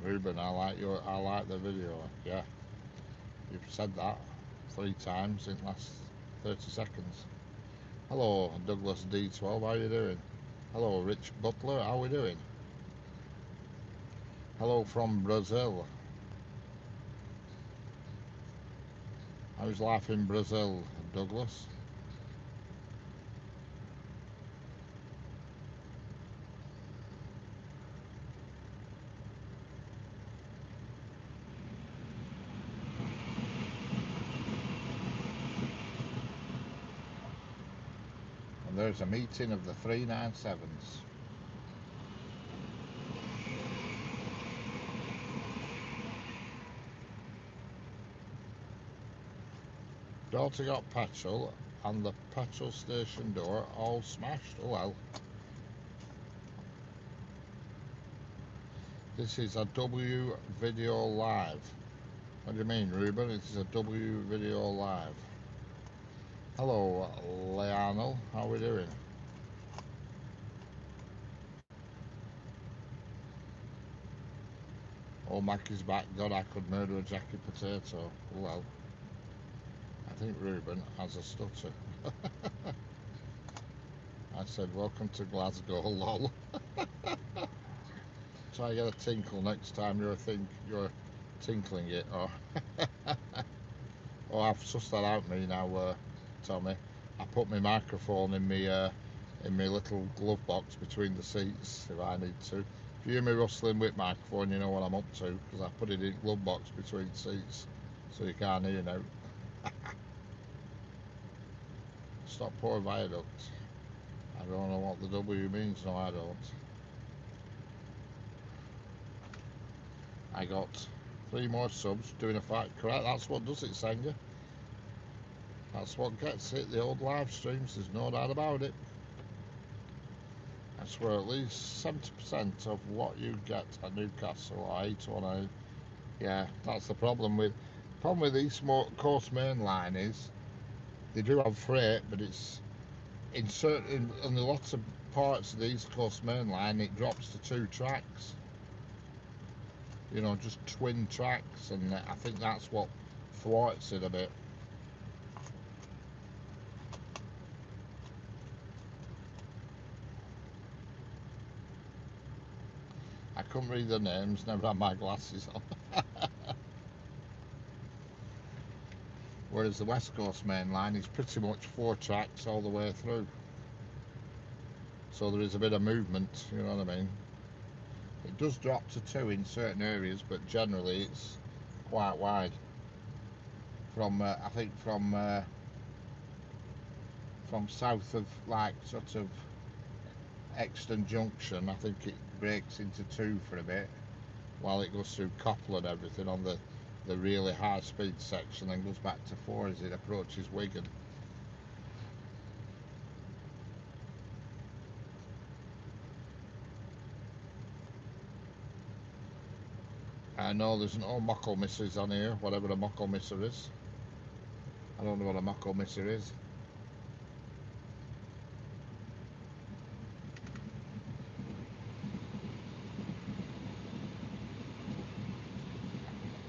Ruben, I like the video. Yeah, you've said that 3 times in the last 30 seconds. Hello, Douglas D12, how are you doing? Hello, Rich Butler, how are we doing? Hello from Brazil. How's life in Brazil, Douglas? And there's a meeting of the 397s. Daughter got petrol and the petrol station door all smashed. Oh well. This is a W video live. What do you mean, Ruben? This is a W video live. Hello, Leonel. How are we doing? Oh, Mackie's back. God, I could murder a Jackie potato. Oh, well. I think Ruben has a stutter. I said, welcome to Glasgow, lol. Try to get a tinkle next time you're tinkling it. Or oh, I've sussed that out me now, Tommy. I put my microphone in my little glove box between the seats if I need to. If you hear me rustling with microphone, you know what I'm up to, because I put it in glove box between seats so you can't hear now. Stockport Viaduct. I don't know what the W means, no I don't. I got 3 more subs doing a fight. Correct, that's what does it, Senga. That's what gets it, the old live streams, there's no doubt about it. That's where at least 70% of what you get at Newcastle or 818. Yeah, that's the problem with East Coast Main Line is they do have freight, but it's in lots of parts of the East Coast Main Line it drops to 2 tracks. You know, just twin tracks, and I think that's what thwarts it a bit. I couldn't read the names, never had my glasses on. Whereas the West Coast Main Line is pretty much 4 tracks all the way through. So there is a bit of movement, you know what I mean? It does drop to 2 in certain areas, but generally it's quite wide. From I think from south of like sort of Exton Junction, I think it breaks into 2 for a bit, while it goes through Copland and everything on the really high speed section, then goes back to 4 as it approaches Wigan. I know there's no muckle missers on here, whatever a muckle misser is. I don't know what a muckle misser is.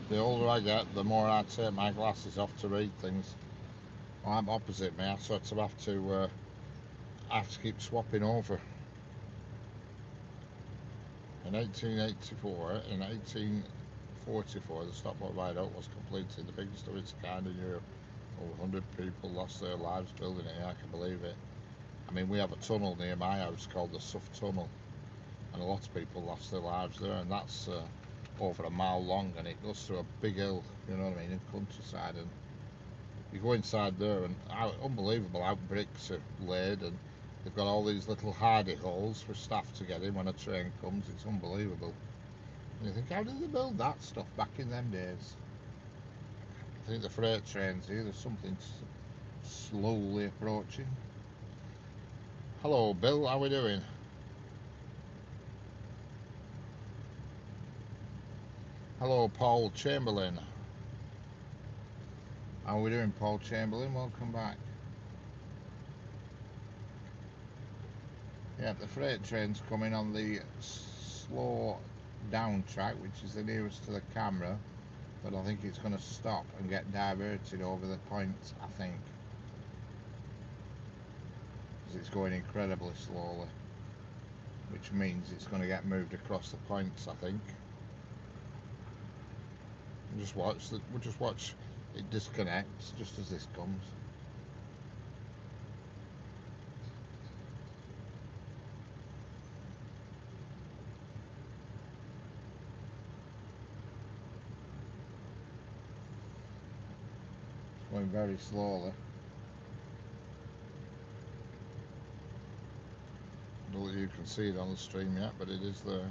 The older I get, the more I take my glasses off to read things. Well, I'm opposite me, I sort of have to keep swapping over. In 1884, in 1844, the Stockport Viaduct was completed, the biggest of its kind in Europe. Over 100 people lost their lives building it. I can believe it. I mean, we have a tunnel near my house called the Suff Tunnel, and a lot of people lost their lives there, and that's over a mile long, and it goes through a big hill, you know what I mean, in countryside, and you go inside there, and unbelievable how bricks are laid, and they've got all these little hardy holes for staff to get in when a train comes. It's unbelievable. And you think, how did they build that stuff back in them days? I think the freight trains here, there's something slowly approaching. Hello Bill, how we doing? Hello Paul Chamberlain. How are we doing, Paul Chamberlain? Welcome back. Yeah, the freight train's coming on the slow down track, which is the nearest to the camera, but I think it's going to stop and get diverted over the point, I think, because it's going incredibly slowly, which means it's going to get moved across the points, I think. We'll just watch it disconnects just as this comes. It's going very slowly. I don't know if you can see it on the stream yet, but it is there.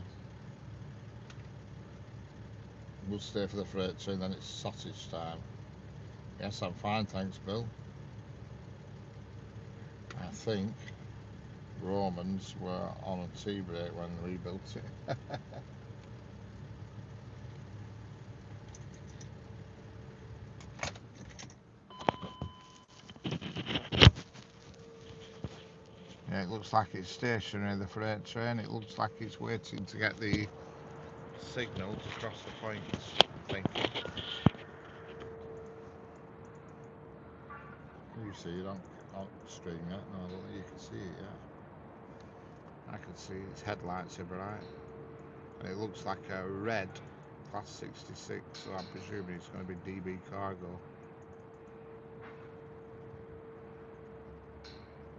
We'll stay for the freight train, then it's sausage time. Yes, I'm fine, thanks, Bill. I think Romans were on a tea break when we rebuilt it. Yeah, it looks like it's stationary, the freight train. It looks like it's waiting to get the signal to cross the points, I think. Can you see it on stream yet? No, I don't think you can see it yet. I can see its headlights are bright. And it looks like a red Class 66, so I'm presuming it's going to be DB cargo.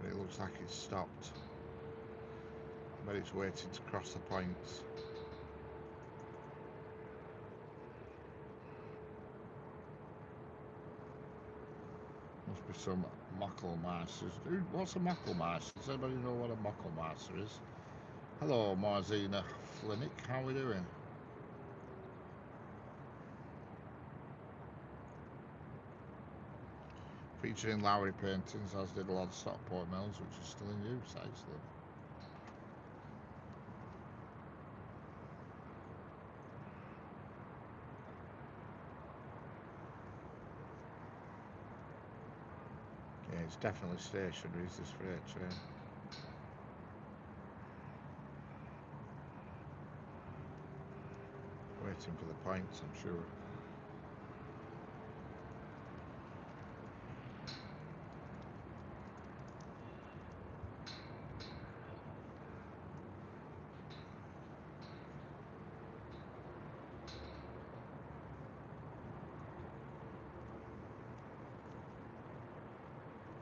But it looks like it's stopped. But it's waiting to cross the points. Must be some Mucklemeisters. Dude, what's a Mucklemeister? Does anybody know what a Mucklemeister is? Hello, Marzina Flinick. How are we doing? featured in Lowry paintings, as did a lot of Stockport mills, which is still in use actually. Yeah, it's definitely stationary, is this freight train. Waiting for the points, I'm sure.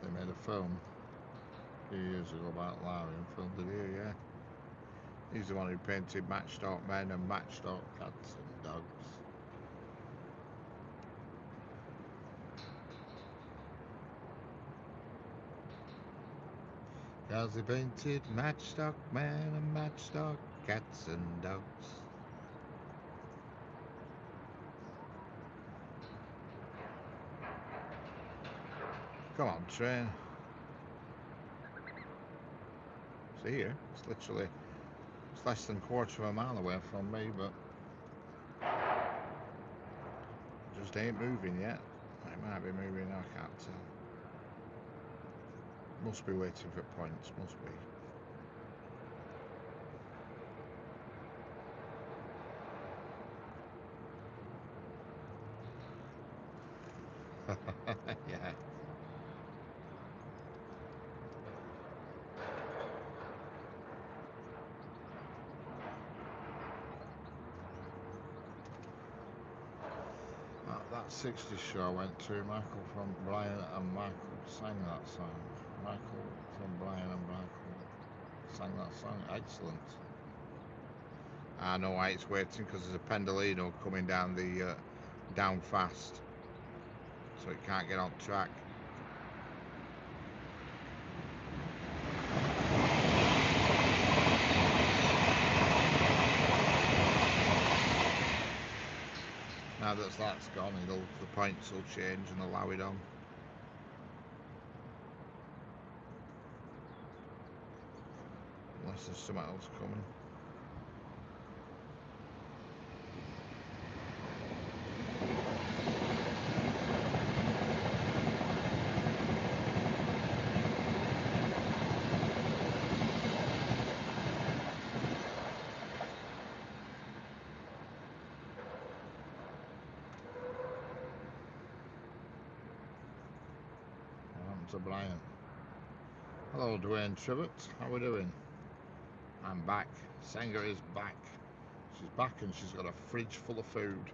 They made a film a few years ago about Lowry and filmed it here, yeah. He's the one who painted Matchstock Men and Matchstock Cats and Dogs. Cause he painted Matchstock Men and Matchstock Cats and Dogs. Come on, train. See here, it's literally, it's less than a quarter of a mile away from me, but just ain't moving yet. It might be moving now, I can't tell. Must be waiting for points, must be. Yeah. That 60s show I went to, Michael from Brian and Michael sang that song. Michael from Brian and Michael sang that song. Excellent. I know why it's waiting, because there's a Pendolino coming down the down fast, so it can't get on track. Now that that's gone, the points will change and allow it on. Unless there's something else coming. To Brian. Hello, Dwayne Trivett. How are we doing? I'm back. Senga is back. She's back and she's got a fridge full of food.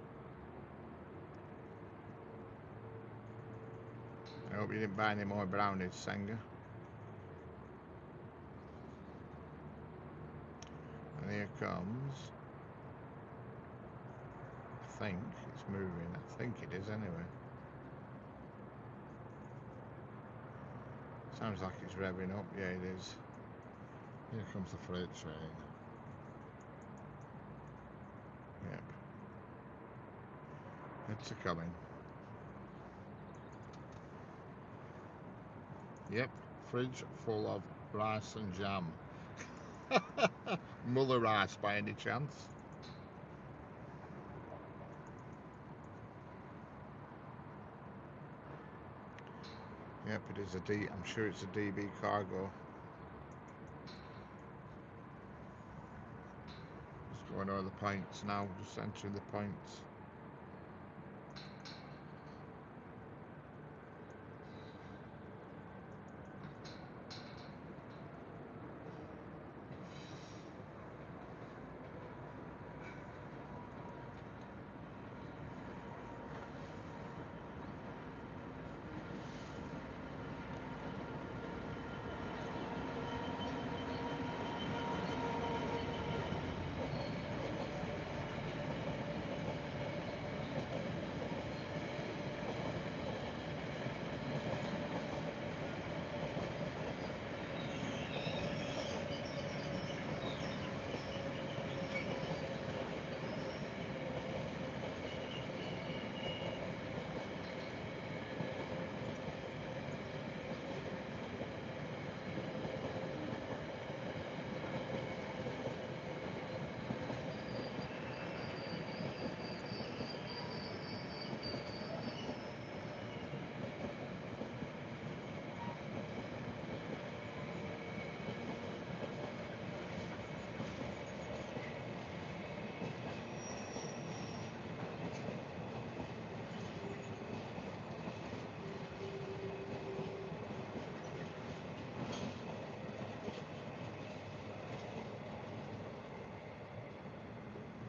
I hope you didn't buy any more brownies, Senga. And here comes. I think it's moving. I think it is anyway. Sounds like it's revving up. Yeah, it is. Here comes the freight train. Yep. It's a coming. Yep. Fridge full of rice and jam. Muller rice by any chance? Yep, it is a D. I'm sure it's a DB cargo. Just going over the points now, just entering the points.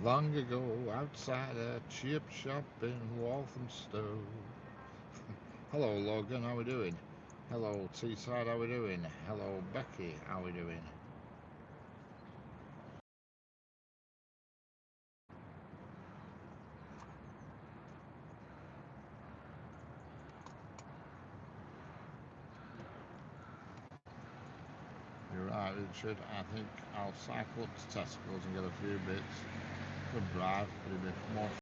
Long ago, outside a chip shop in Walthamstow. Hello, Logan, how we doing? Hello, Teesside, how we doing? Hello, Becky, how we doing? You're right, Richard. I think I'll cycle up to Tesco's and get a few bits. Good drive, a bit more